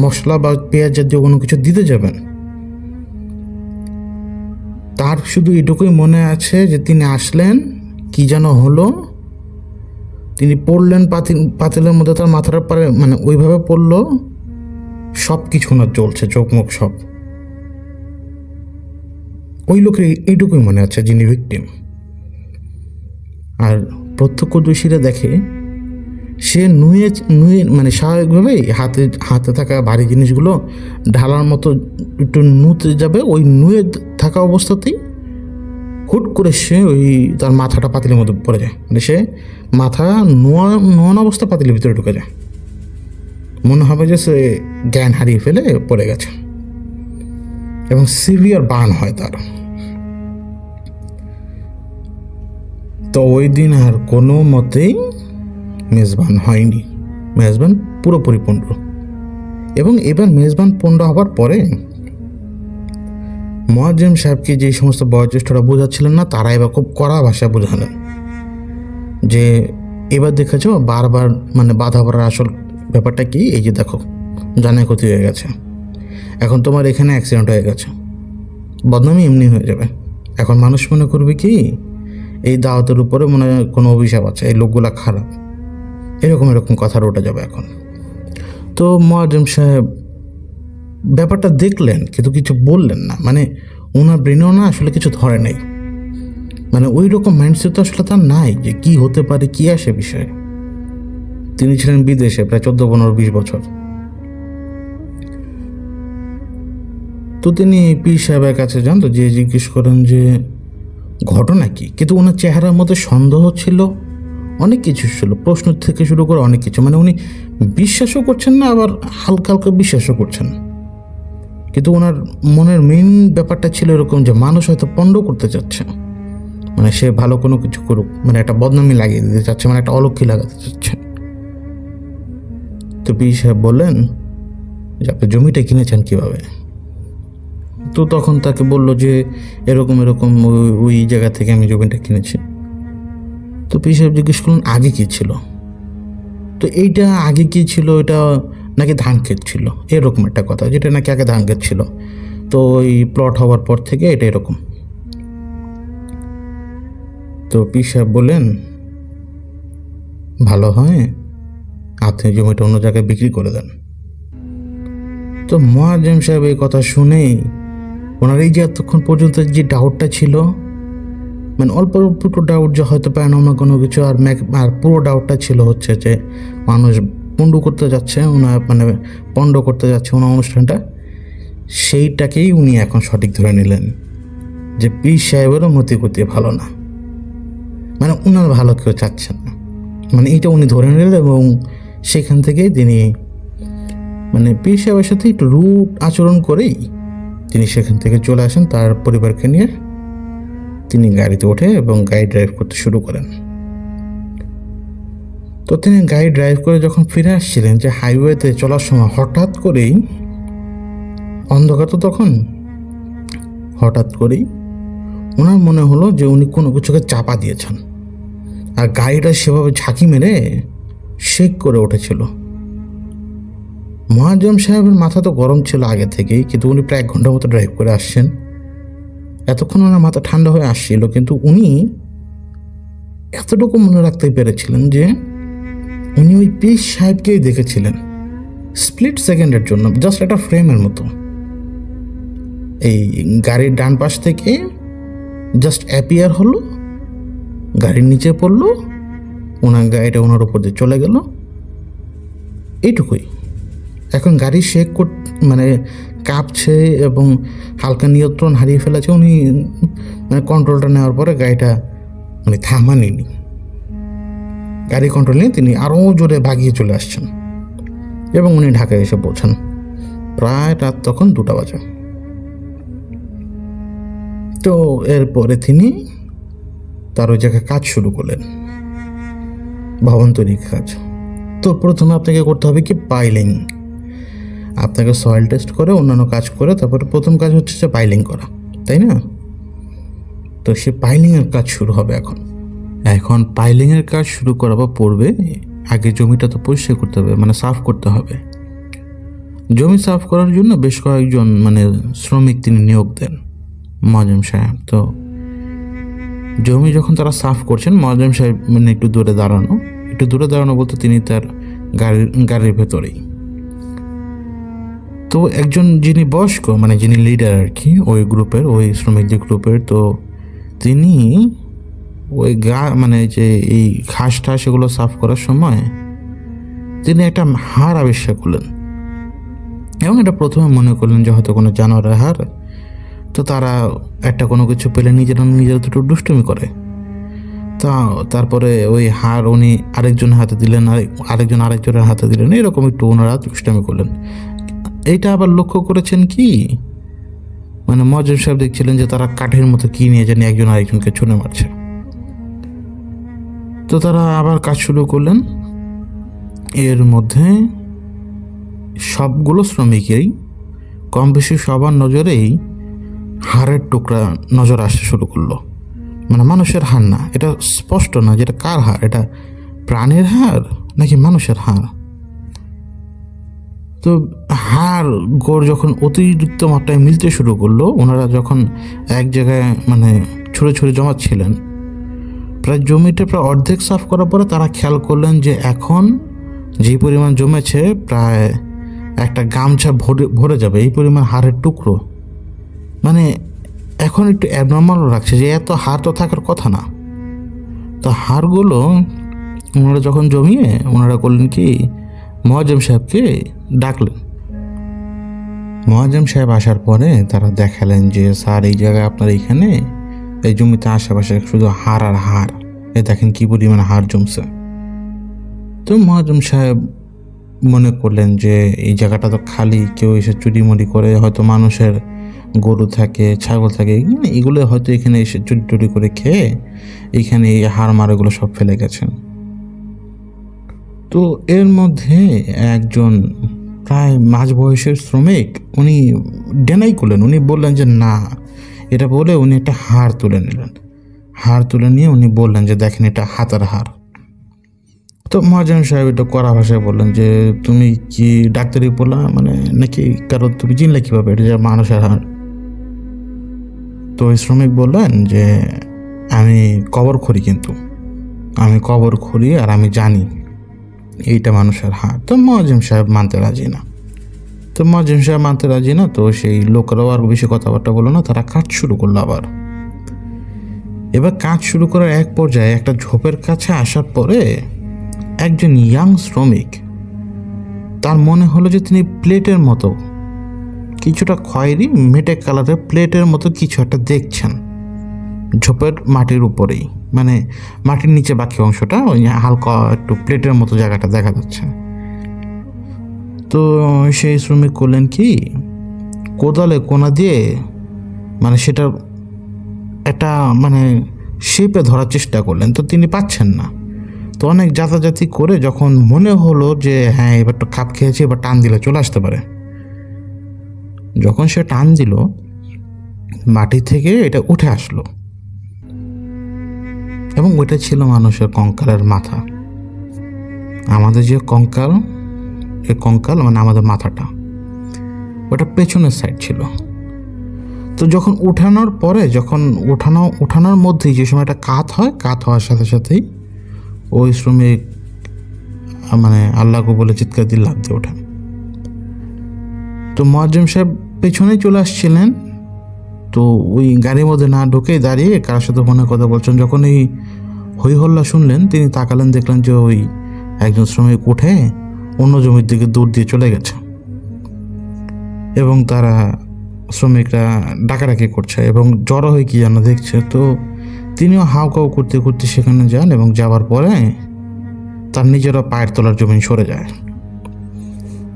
মশলা বা পেঁয়াজ জাতীয় কোনো কিছু দিতে যাবেন, তার শুধু এটুকুই মনে আছে যে তিনি আসলেন, কি যেন হলো, তিনি পড়লেন পাতিলের মধ্যে, তার মাথার পারে ওইভাবে পড়লো, সব কিছু না চলছে, চোখ মুখ সব। ওই লোকের এইটুকুই মনে আছে যিনি ভিকটিম। আর প্রত্যক্ষদর্শীরা দেখে সে নুয়ে স্বাভাবিকভাবেই হাতে থাকা ভারী জিনিসগুলো ঢালার মতো একটু নুতে যাবে, ওই নুয়ে থাকা অবস্থাতেই হুট করে সে তার মাথাটা পাতিলের মধ্যে পড়ে যায়, সে মাথা নোয়ান অবস্থা পাতিলের ভিতরে ঢুকে যায়। মনে হবে যে সে জ্ঞান হারিয়ে ফেলে পড়ে গেছে, এবং সিভিয়ার বার্ন হয় তার। তো ওই দিন আর কোনো মতেই মেজবান হয়নি, মেজবান পুরোপুরি পণ্ড। এবং এবার মেজবান পণ্ড হবার পরে মোয়াজ্জেম সাহেবকে যে সমস্ত বয়োজ্যেষ্ঠরা বোঝাচ্ছিলেন না, তারা এবার খুব কড়া ভাষায় বোঝালেন যে এবার দেখেছ বারবার বাধা পড়ার আসল ব্যাপারটা কি, এই যে দেখো জানে ক্ষতি হয়ে গেছে, এখন তোমার এখানে অ্যাক্সিডেন্ট হয়ে গেছে, বদনামি এমনি হয়ে যাবে। এখন মানুষ মনে করবে কি এই দাওয়াতের উপরে মনে হয় কোনো অভিশাপ আছে, এই লোকগুলা খারাপ, এরকম কথা রটে যাবে এখন। তো মোয়াজ্জেম সাহেব ব্যাপারটা দেখলেন কিন্তু কিছু বললেন না, ওনার ব্রেনেও না আসলে কিছু ধরে নাই, ওই রকম মাইন্ডসেট তো আসলে তার নাই যে কি হতে পারে, কি আসে বিষয়ে। তিনি ছিলেন বিদেশে প্রায় 14-15-20 বছর। তো তিনি পীর সাহেবের কাছে যান, তো যে জিজ্ঞেস করেন যে ঘটনা কি, কিন্তু ওনার চেহারার মধ্যে সন্দেহ ছিল, অনেক কিছু ছিল, প্রশ্ন থেকে শুরু করে অনেক কিছু। মানে উনি বিশ্বাসও করছেন না, আবার হালকা হালকা বিশ্বাসও করছেন। কিন্তু ওনার মনের মেইন ব্যাপারটা ছিল এরকম যে মানুষ হয়তো পণ্ড করতে চাচ্ছে, মানে সে ভালো কোনো কিছু করুক, মানে একটা বদনামি লাগিয়ে দিতে চাচ্ছে, মানে একটা অলক্ষী লাগাতে চাচ্ছে। তো পীর সাহেব বললেন যে আপনি জমিটা কিনেছেন কিভাবে? তো তখন তাকে বলল যে এরকম এরকম ওই জায়গা থেকে আমি জমিটা কিনেছি। তো পীর সাহেব জিজ্ঞেস করলেন আগে কি ছিল? তো এইটা আগে কি ছিল, এটা নাকি ধান ক্ষেত ছিল, এরকম একটা কথা, যেটা নাকি আগে ধান ক্ষেত ছিল, তো ওই প্লট হওয়ার পর থেকে এটা এরকম। তো পীর সাহেব বললেন ভালো হয় আপনি জমিটা অন্য জায়গায় বিক্রি করে দেন। তো মোয়াজ্জেম সাহেব এই কথা শুনেই ওনার এই যে এতক্ষণ পর্যন্ত যে ডাউটটা ছিল, মানে অল্প অল্প ডাউট যে হয়তো প্যারানর্মাল কোনো কিছু, আর পুরো ডাউটটা ছিল হচ্ছে যে মানুষ পণ্ড করতে যাচ্ছে, ওনার মানে পণ্ড করতে যাচ্ছে ওনার অনুষ্ঠানটা, সেইটাকেই উনি এখন সঠিক ধরে নিলেন যে পীর সাহেবেরও মতিগতি ভালো না, মানে ওনার ভালো কেউ চাচ্ছেন না, মানে এইটা উনি ধরে নিলেন। এবং সেখান থেকেই তিনি মানে পীর সাহেবের সাথে একটু রুট আচরণ করেই তিনি সেখান থেকে চলে আসেন তার পরিবারকে নিয়ে। তিনি গাড়িতে ওঠে এবং গাড়ি ড্রাইভ করতে শুরু করেন। তো তিনি গাড়ি ড্রাইভ করে যখন ফিরে আসছিলেন যে হাইওয়েতে চলার সময় হঠাৎ করেই, অন্ধকার তো তখন, হঠাৎ করেই ওনার মনে হলো যে উনি কোনো কিছুকে চাপা দিয়েছেন, আর গাড়িটা সেভাবে ঝাঁকি মেরে শেক করে উঠেছিল। মোয়াজ্জেম সাহেবের মাথা তো গরম ছিল আগে থেকেই, কিন্তু উনি প্রায় 1 ঘন্টার মতো ড্রাইভ করে আসছেন, এতক্ষণ ওনার মাথা ঠান্ডা হয়ে আসছিল, কিন্তু উনি এতটুকু মনে রাখতে পেরেছিলেন যে উনি ওই পীর সাহেবকেই দেখেছিলেন স্প্লিট সেকেন্ডের জন্য, জাস্ট একটা ফ্রেমের মতো। এই গাড়ির ডান পাশ থেকে জাস্ট অ্যাপিয়ার হলো, গাড়ির নিচে পড়লো, ওনার গাড়িটা ওনার উপর দিয়ে চলে গেল, এইটুকুই। এখন গাড়ি শেক মানে কাঁপছে এবং হালকা নিয়ন্ত্রণ হারিয়ে ফেলেছে। উনি মানে কন্ট্রোলটা নেওয়ার পরে গাড়িটা মানে থামাননি, গাড়ি কন্ট্রোল নিয়ে তিনি আরও জোরে ভাগিয়ে চলে আসছেন এবং উনি ঢাকায় এসে পৌঁছান প্রায় রাত তখন 2টা বাজে। তো এরপরে তিনি তার ওই জায়গায় কাজ শুরু করলেন, ভবন তৈরির কাজ। তো প্রথমে আপনাকে করতে হবে কি পাইলিং, আপনাকে সয়েল টেস্ট করে অন্যান্য কাজ করে তারপরে প্রথম কাজ হচ্ছে যে পাইলিং করা, তাই না? তো সে পাইলিংয়ের কাজ শুরু হবে এখন পাইলিংয়ের কাজ শুরু করার পূর্বে আগে জমিটা তো পরিষ্কার করতে হবে, মানে সাফ করতে হবে। জমি সাফ করার জন্য বেশ কয়েকজন মানে শ্রমিক তিনি নিয়োগ দেন মোয়াজ্জেম সাহেব। তো জমি যখন তারা সাফ করছেন, মোয়াজ্জেম সাহেব মানে একটু দূরে দাঁড়ানো বলতে তিনি তার গাড়ির ভেতরেই। তো একজন যিনি বয়স্ক, মানে যিনি লিডার আর কি ওই গ্রুপের, ওই শ্রমিকদের গ্রুপের, তো তিনি ওই মানে যে এই ঘাস ঠাস এগুলো সাফ করার সময় তিনি একটা হাড় আবিষ্কার করলেন এবং এটা প্রথমে মনে করলেন যে হয়তো কোনো জানোয়ারের হাড়। তো তারা একটা কোনো কিছু পেলে নিজেরা একটু দুষ্টুমি করে। তা তারপরে ওই হাড় উনি আরেকজনের হাতে দিলেন, আরেকজনের হাতে দিলেন, এরকম একটু ওনারা দুষ্টুমি করলেন। এইটা আবার লক্ষ্য করেছেন কি, মানে মোয়াজ্জেম সাহেব দেখছিলেন যে তারা কাঠের মতো কি নিয়ে জানি একজন আরেকজনকে ছুঁড়ে মারছে। তো তারা আবার কাজ শুরু করলেন। এর মধ্যে সবগুলো শ্রমিকেরই কম বেশি সবার নজরেই হাড়ের টুকরা নজর আসতে শুরু করলো, মানে মানুষের হাড় না, এটা স্পষ্ট না যেটা কার হাড়, এটা প্রাণীর হাড় নাকি মানুষের হাড়। তো হাড় গোড় যখন অতিরিক্ত মাত্রায় মিলতে শুরু করলো, ওনারা যখন এক জায়গায় মানে ছুঁড়ে ছুঁড়ে জমাচ্ছিলেন, প্রায় জমিটা প্রায় অর্ধেক সাফ করার পরে তারা খেয়াল করলেন যে এখন যে পরিমাণ জমেছে প্রায় একটা গামছা ভরে যাবে এই পরিমাণ হাড়ের টুকরো। মানে এখন একটু অ্যাবনর্মাল লাগছে যে এত হাড় তো থাকার কথা না। তো হাড়গুলো ওনারা যখন জমিয়ে ওনারা করলেন কি, মোয়াজ্জেম সাহেবকে ডাকলেন। মোয়াজ্জেম সাহেব আসার পরে তারা দেখালেন যে স্যার এই জায়গায় আপনার এইখানে এই জমিতে আশেপাশে শুধু হাড় আর হাড়, এই দেখেন কি পরিমাণে হাড় জমছে। তো মহাজন সাহেব মনে করলেন যে এই জায়গাটা তো খালি, কেউ এসে চুরিমুরি করে, হয়তো মানুষের গরু থাকে, ছাগল থাকে, এগুলো হয়তো এখানে এসে চুরি টুরি করে খেয়ে এখানে এই হাড় মারগুলো সব ফেলে গেছেন। তো এর মধ্যে একজন প্রায় মাঝ বয়সের শ্রমিক উনি ডেনাই করলেন, উনি বললেন যে না, এটা বলে উনি একটা হাড় তুলে নিলেন। হাড় তুলে নিয়ে উনি বললেন যে দেখেন এটা হাতের হাড়। তো মহাজন সাহেব একটু কড়া ভাষায় বললেন যে তুমি কি ডাক্তারি বলা মানে নাকি, কারণ তুমি চিনলে কীভাবে এটা যে মানুষের হাড়? তো ওই শ্রমিক বললেন যে আমি কবর খড়ি, কিন্তু আমি কবর খড়ি আর আমি জানি এইটা মানুষের হাড়। তো মহাজন সাহেব মানতে রাজি না। তো সেই লোকেরাও আর বেশি কথাবার্তা বললো না, তারা কাজ শুরু করলো আবার। এবার কাজ শুরু করার এক পর্যায়ে একটা ঝোপের কাছে আসার পরে একজন ইয়াং শ্রমিক, তার মনে হলো যে তিনি প্লেটের মতো কিছুটা খয়েরি মেটে কালারের প্লেটের মতো কিছু একটা দেখছেন ঝোপের মাটির উপরেই, মানে মাটির নিচে বাকি অংশটা ওই হালকা একটু প্লেটের মতো জায়গাটা দেখা যাচ্ছে। তো সেই শ্রমিক করলেন কি, কোদালে কোনা দিয়ে মানে সেটা একটা মানে শেপে ধরার চেষ্টা করলেন। তো তিনি পাচ্ছেন না। তো অনেক যাতাযাতি করে যখন মনে হলো যে হ্যাঁ এবার তো খাপ খেয়েছে, এবার টান দিলে চলে আসতে পারে, যখন সে টান দিল মাটি থেকে এটা উঠে আসলো এবং ওইটা ছিল মানুষের কঙ্কালের মাথা। আমাদের যে কঙ্কাল, এই কঙ্কাল মানে আমাদের মাথাটা, ওটা পেছনের সাইড ছিল। তো যখন উঠানোর পরে, যখন উঠানোর মধ্যেই যে সময় একটা কাত হওয়ার সাথে সাথেই ওই শ্রমিক মানে আল্লাহকে বলে চিৎকার দিয়ে লাফ দিয়ে ওঠেন। তো মুয়াজ্জিম সাহেব পেছনেই চলে আসছিলেন। তো ওই গাড়ির মধ্যে না ঢুকেই দাঁড়িয়ে কার সাথে ফোনে কথা বলছেন, যখন এই হই হল্লা শুনলেন তিনি তাকালেন, দেখলেন যে ওই একজন শ্রমিক উঠে অন্য জমির দিকে দৌড় দিয়ে চলে গেছে এবং তারা শ্রমিকরা ডাকাডাকি করছে এবং জড়ো হয়ে কি যেন দেখছে। তো তিনিও হাউ কাউ করতে করতে সেখানে যান এবং যাওয়ার পরে তার নিজেরও পায়ের তলার জমিন সরে যায়,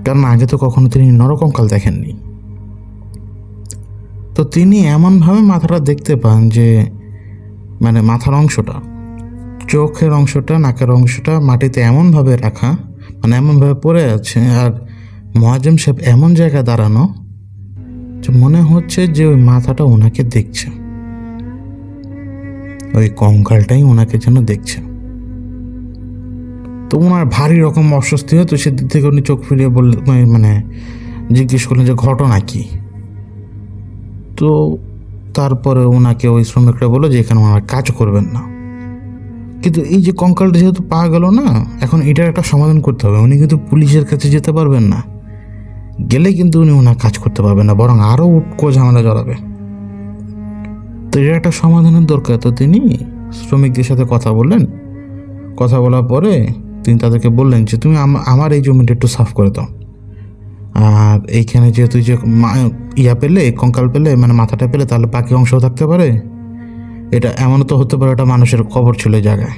কারণ আগে তো কখনো তিনি নরকঙ্কাল দেখেননি। তো তিনি এমনভাবে মাথাটা দেখতে পান যে মানে মাথার অংশটা, চোখের অংশটা, নাকের অংশটা মাটিতে এমনভাবে রাখা, মানে এমনভাবে পড়ে আছে, আর মুয়াজ্জিম সাহেব এমন জায়গায় দাঁড়ানো যে মনে হচ্ছে যে ওই মাথাটা ওনাকে দেখছে, ওই কঙ্কালটাই ওনাকে যেন দেখছে। তো ওনার ভারী রকম অস্বস্তি হয়। তো সেদিক থেকে উনি চোখ ফিরিয়ে বললেন, মানে জিজ্ঞেস করলেন যে ঘটনা কি। তো তারপরে ওনাকে ওই শ্রমিকরা বললো যে এখানে ওনারা কাজ করবেন না। কিন্তু এই যে কঙ্কালটা যেহেতু পাওয়া গেল না, এখন এটার একটা সমাধান করতে হবে। উনি কিন্তু পুলিশের কাছে যেতে পারবেন না, গেলে কিন্তু উনি ওনার কাজ করতে পারবেন না, বরং আরও উটকো ঝামেলা জড়াবে। তো এর একটা সমাধানের দরকার। তো তিনি শ্রমিকদের সাথে কথা বললেন। কথা বলার পরে তিনি তাদেরকে বললেন যে তুমি আমার এই জমিটা একটু সাফ করে দাও, আর এইখানে যেহেতু যে ইয়া পেলে, কঙ্কাল পেলে, মানে মাথাটা পেলে, তাহলে বাকি অংশও থাকতে পারে। এটা এমনও তো হতে পারে এটা মানুষের কবর ছিল এই জায়গায়।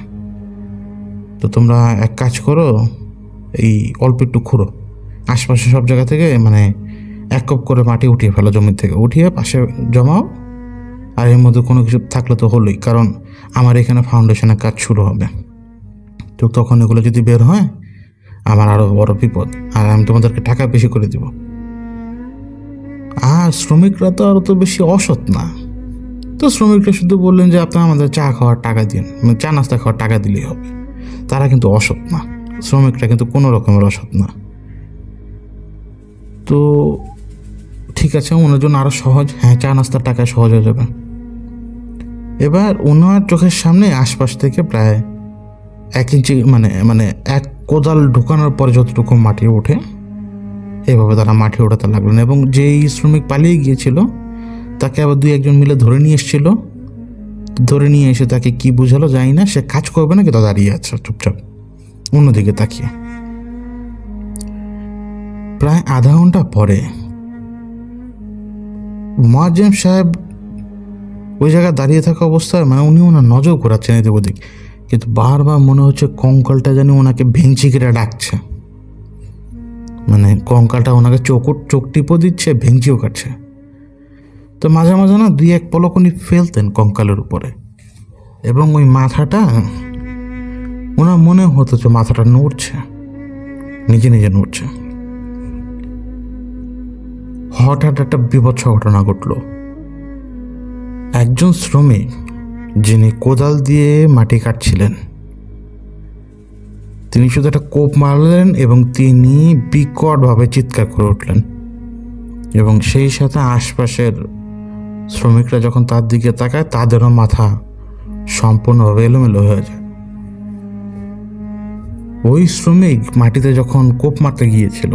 তো তোমরা এক কাজ করো, এই অল্প একটু খুঁড়ো, আশপাশে সব জায়গা থেকে মানে এক কপ করে মাটি উঠিয়ে ফেলো, জমি থেকে উঠিয়ে পাশে জমাও। আর এর মধ্যে কোনো কিছু থাকলে তো হলোই, কারণ আমার এখানে ফাউন্ডেশনের কাজ শুরু হবে। তো তখন এগুলো যদি বের হয় আমার আরও বড় বিপদ, আর আমি তোমাদেরকে টাকা বেশি করে দিব। আর শ্রমিকরা তো আরও তো বেশি অসৎ না। তো শ্রমিকরা শুধু বললেন যে আপনারা আমাদের চা খাওয়ার টাকা দিন, মানে চা নাস্তা খাওয়ার টাকা দিলেই হবে। তারা কিন্তু অসৎ না, শ্রমিকরা কিন্তু কোনো রকমের অসৎ না। তো ঠিক আছে, ওনার জন্য আরও সহজ, হ্যাঁ চা নাস্তার টাকা সহজ হয়ে যাবে। এবার ওনার চোখের সামনে আশপাশ থেকে প্রায় 1 ইঞ্চি মানে এক কোদাল ঢোকানোর পরে যতটুকু মাটি ওঠে, এভাবে তারা মাটি ওঠাতে লাগলেন। এবং যেই শ্রমিক পালিয়ে গিয়েছিল তাকে আবার 2-1 মিলে ধরে নিয়ে এসেছিল। ধরে নিয়ে এসে তাকে কি বুঝালো জানি না, সে কাজ করবে না, কিন্তু দাঁড়িয়ে আছে চুপচাপ অন্যদিকে তাকিয়ে। প্রায় আধা ঘন্টা পরে মুয়াজ্জিম সাহেব ওই জায়গায় দাঁড়িয়ে থাকা অবস্থায় মানে উনি ওনার নজর ঘোরাচ্ছেন এদিক ওদিক, কিন্তু বারবার মনে হচ্ছে কঙ্কালটা যেন ওনাকে ভেঙচি কেটে ডাকছে, মানে কঙ্কালটা ওনাকে চোখ টিপও দিচ্ছে, ভেঙচিও কাটছে। তো মাঝে মাঝে না 2-1 পলক উনি ফেলতেন কঙ্কালের উপরে, এবং ওই মাথাটা ওনার মনে হতো যে মাথাটা নড়ছে, নিজে নিজে নড়ছে। হঠাৎ একটা বিভৎস ঘটনা ঘটল। একজন শ্রমিক যিনি কোদাল দিয়ে মাটি কাটছিলেন, তিনি শুধু একটা কোপ মারলেন এবং তিনি বিকটভাবে চিৎকার করে উঠলেন, এবং সেই সাথে আশপাশের শ্রমিকরা যখন তার দিকে তাকায় তাদেরও মাথা সম্পূর্ণভাবে এলোমেলো হয়ে যায়। ওই শ্রমিক মাটিতে যখন কোপ মারতে গিয়েছিল,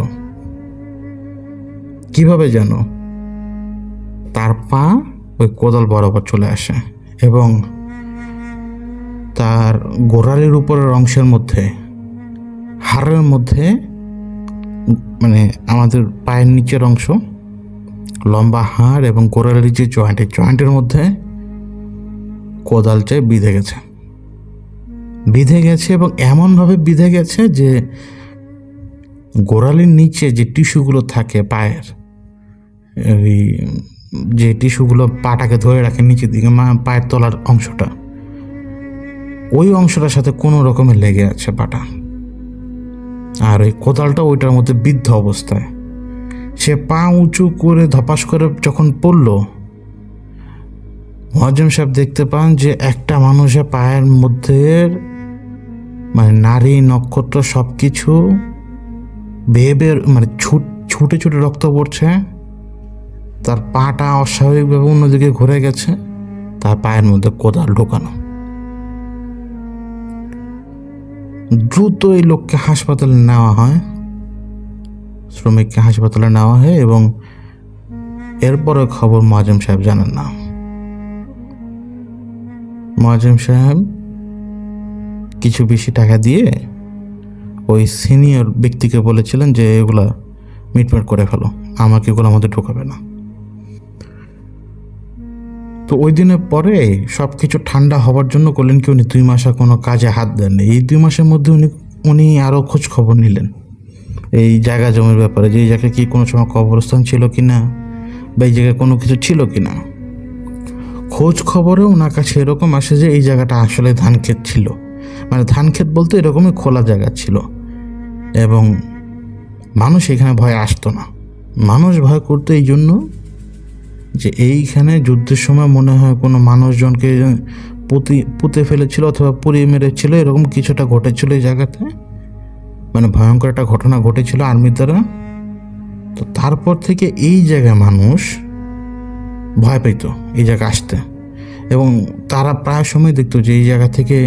কিভাবে যেন তার পা ওই কোদাল বরাবর চলে আসে এবং তার গোড়ালির উপরের অংশের মধ্যে, হাড়ের মধ্যে, মানে আমাদের পায়ের নিচের অংশ, লম্বা হাড় এবং গোড়ালির যে জয়েন্টের মধ্যে কোদালটা বিঁধে গেছে এবং এমনভাবে বিঁধে গেছে যে গোড়ালির নিচে যে টিস্যুগুলো থাকে পায়ের, এই যে টিস্যুগুলো পাটাকে ধরে রাখে নিচের দিকে, পায়ের তলার অংশটা, ওই অংশটার সাথে কোনো রকমে লেগে আছে পাটা, আর ওই কোদালটা ওইটার মধ্যে বিদ্ধ অবস্থায়। সে পা উঁচু করে ধপাস করে যখন পড়ল, মুয়াজ্জেম সাহেব দেখতে পান যে একটা মানুষের পায়ের মধ্যে মানে নারী নক্ষত্র সব কিছু বেয়ে মানে ছুটে ছুটে রক্ত পড়ছে, তার পাটা অস্বাভাবিকভাবে অন্যদিকে ঘুরে গেছে, তার পায়ের মধ্যে কোদাল ঢোকানো। দ্রুত এই লোককে হাসপাতালে নেওয়া হয়, শ্রমিককে হাসপাতালে নেওয়া হয়, এবং এরপরে খবর মুয়াজ্জেম সাহেব জানেন না। মুয়াজ্জেম সাহেব কিছু বেশি টাকা দিয়ে ওই সিনিয়র ব্যক্তিকে বলেছিলেন যে এগুলা মিটমাট করে ফেলো, আমাকে এগুলো আমাদের ঢোকাবে না। তো ওই দিনের পরে সব কিছু ঠান্ডা হওয়ার জন্য করলেন কি, উনি 2 মাসে কোনো কাজে হাত দেননি। এই 2 মাসের মধ্যে উনি আরও খোঁজ খবর নিলেন এই জায়গা জমির ব্যাপারে, যে এই জায়গায় কি কোনো সময় কবরস্থান ছিল কিনা, বা এই জায়গায় কোনো কিছু ছিল কিনা। খোঁজ খবরে ওনার কাছে এরকম আসে যে এই জায়গাটা আসলে ধান ক্ষেত ছিল, মানে ধান ক্ষেত বলতে এরকমই খোলা জায়গা ছিল, এবং মানুষ এখানে ভয় আসতো না। মানুষ ভয় করতো এই জন্য যে এইখানে যুদ্ধের সময় মনে হয় কোনো মানুষজনকে পুঁতে ফেলেছিল অথবা পুড়িয়ে মেরেছিল, এরকম কিছুটা ঘটেছিল এই জায়গাতে, মানে ভয়ঙ্কর একটা ঘটনা ঘটেছিল আর্মির দ্বারা। তো তারপর থেকে এই জায়গায় মানুষ ভয় পেত এই জায়গায় আসতে, এবং তারা প্রায় সময় দেখতো যে এই জায়গা থেকে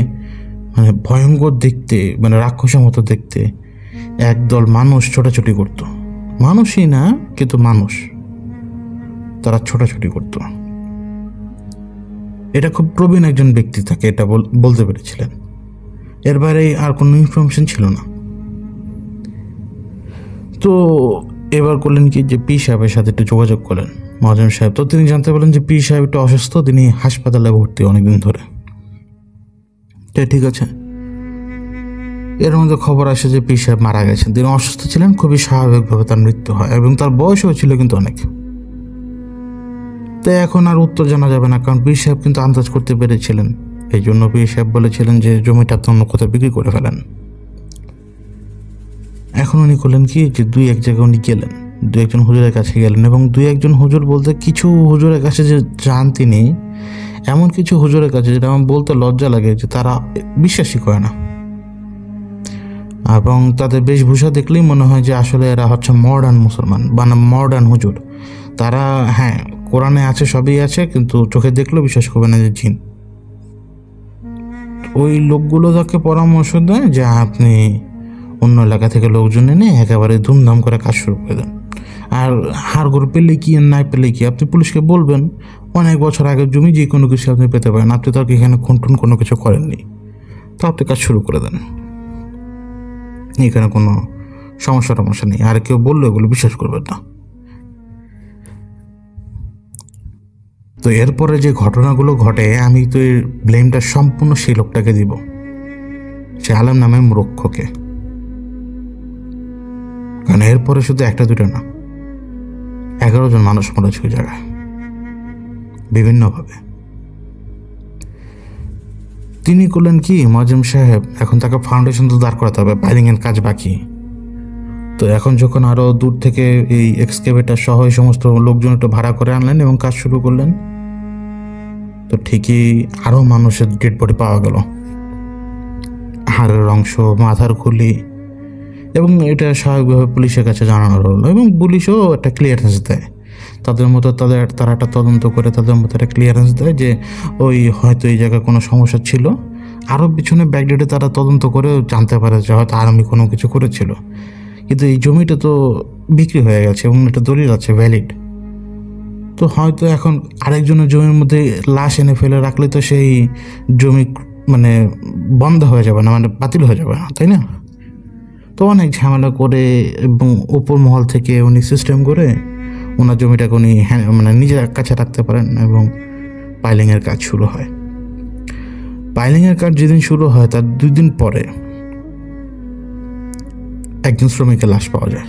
মানে ভয়ঙ্কর দেখতে, মানে রাক্ষসের মতো দেখতে একদল মানুষ ছোটাছুটি করতো। মানুষই না, কিন্তু মানুষ, তারা ছোটাছুটি করতো। এটা খুব প্রবীণ একজন ব্যক্তি তাকে এটা বলতে পেরেছিলেন, এর বাইরে আর কোনো ইনফরমেশন ছিল না। তো এবার করলেন কি, যে পীর সাহেবের সাথে একটু যোগাযোগ করলেন মুয়াজ্জেম সাহেব। তো তিনি জানতে পারলেন যে পীর সাহেব একটু অসুস্থ, তিনি হাসপাতালে ভর্তি অনেকদিন ধরে। ঠিক আছে, এর মধ্যে খবর আসে যে পীর সাহেব মারা গেছেন। তিনি অসুস্থ ছিলেন, খুবই স্বাভাবিকভাবে তার মৃত্যু হয়, এবং তার বয়সও ছিল কিন্তু অনেক। তো এখন আর উত্তর জানা যাবে না, কারণ পীর সাহেব কিন্তু আন্দাজ করতে পেরেছিলেন। এই জন্য পীর সাহেব বলেছিলেন যে জমিটা তো অন্য কোথাও বিক্রি করে ফেলেন। এখন উনি করলেন কি, যে 2-1 জায়গায় উনি গেলেন, 2-1 হুজুরের কাছে গেলেন, এবং 2-1 হুজুর বলতে কিছু হুজুরের কাছে যে যান তিনি, এমন কিছু হুজুরের কাছে যেটা আমার বলতে লজ্জা লাগে, যে তারা বিশ্বাসই করে না, এবং তাদের বেশভূষা দেখলেই মনে হয় যে আসলে এরা হচ্ছে মডার্ন মুসলমান বা মডার্ন হুজুর। তারা হ্যাঁ কোরআনে আছে, সবই আছে, কিন্তু চোখে দেখলেও বিশ্বাস করবে না যে জিন। ওই লোকগুলো তাকে পরামর্শ দেয় যে আপনি অন্য এলাকা থেকে লোকজন এনে একেবারে ধুমধাম করে কাজ শুরু করে দেন, আর হাড়গোড় পেলে কি আর নাই পেলে কি, আপনি পুলিশকে বলবেন অনেক বছর আগের জমি, যে কোনো কিছু আপনি পেতে পারেন, আপনি তো আর এখানে খুনটুন কোনো কিছু করেননি, তো আপনি কাজ শুরু করে দেন, এখানে কোনো সমস্যা নেই। আর কেউ বললে ওগুলো বিশ্বাস করবেন না। তো এরপরে যে ঘটনাগুলো ঘটে আমি তো এর ব্লেমটা সম্পূর্ণ সেই লোকটাকে দিব, সে আলম নামে মূর্খকে। কারণ এরপরে শুধু একটা দুটো না, 11 জন মানুষ মরেছে ওই জায়গায় বিভিন্নভাবে। তিনি করলেন কি, মোয়াজ্জেম সাহেব এখন তাকে ফাউন্ডেশন তো দাঁড় করাতে হবে, পাইলিংয়ের কাজ বাকি। তো এখন যখন আরও দূর থেকে এই এক্সকেভেটার সহ এই সমস্ত লোকজন একটু ভাড়া করে আনলেন এবং কাজ শুরু করলেন, তো ঠিকই আরও মানুষের ডেড বডি পাওয়া গেল, হাড়ের অংশ, মাথার খুলি। এবং এটা স্বাভাবিকভাবে পুলিশের কাছে জানানো হলো এবং পুলিশও একটা ক্লিয়ারেন্স দেয়, তাদের মতো তারা একটা তদন্ত করে তাদের মতো একটা ক্লিয়ারেন্স দেয় যে ওই হয়তো এই জায়গায় কোনো সমস্যা ছিল। আরও পিছনে ব্যাকডেটে তারা তদন্ত করে জানতে পারে যে হয়তো আর্মি কোনো কিছু করেছিল, কিন্তু এই জমিটা তো বিক্রি হয়ে গেছে এবং একটা দলিল আছে ভ্যালিড। তো হয়তো এখন আরেকজনের জমির মধ্যে লাশ এনে ফেলে রাখলে তো সেই জমি মানে বন্ধ হয়ে যাবে না, মানে বাতিল হয়ে যাবে না, তাই না? তো অনেক ঝামেলা করে এবং উপর মহল থেকে উনি সিস্টেম করে ওনার জমিটাকে উনি মানে নিজের কাছে রাখতে পারেন এবং পাইলিংয়ের কাজ শুরু হয়। পাইলিংয়ের কাজ যেদিন শুরু হয় তার 2 দিন পরে একজন শ্রমিকের লাশ পাওয়া যায়।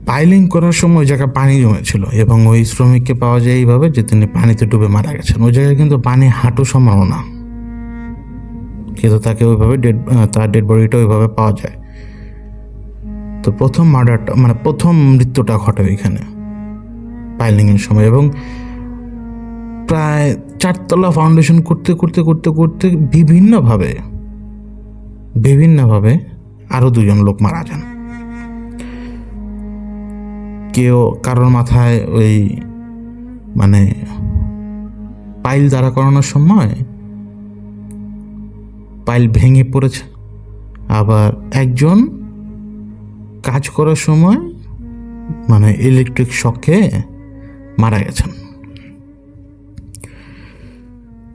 পাইলিং করার সময় ওই জায়গায় পানি জমেছিল এবং ওই শ্রমিককে পাওয়া যায় এইভাবে যে তিনি পানিতে ডুবে মারা গেছেন। ওই জায়গায় কিন্তু পানি হাঁটু সমানো না, কিন্তু তাকে ওইভাবে তার ডেড বডিটা ওইভাবে পাওয়া যায়। তো প্রথম মার্ডারটা মানে প্রথম মৃত্যুটা ঘটে ওইখানে পাইলিংয়ের সময়। এবং প্রায় 4 তলা ফাউন্ডেশন করতে করতে করতে করতে বিভিন্নভাবে আরও 2 জন লোক মারা যান। কেউ কারোর মাথায় ওই মানে পাইল দাঁড়া করানোর সময় পাইল ভেঙে পড়েছে, আবার একজন কাজ করার সময় মানে ইলেকট্রিক শকে মারা গেছেন।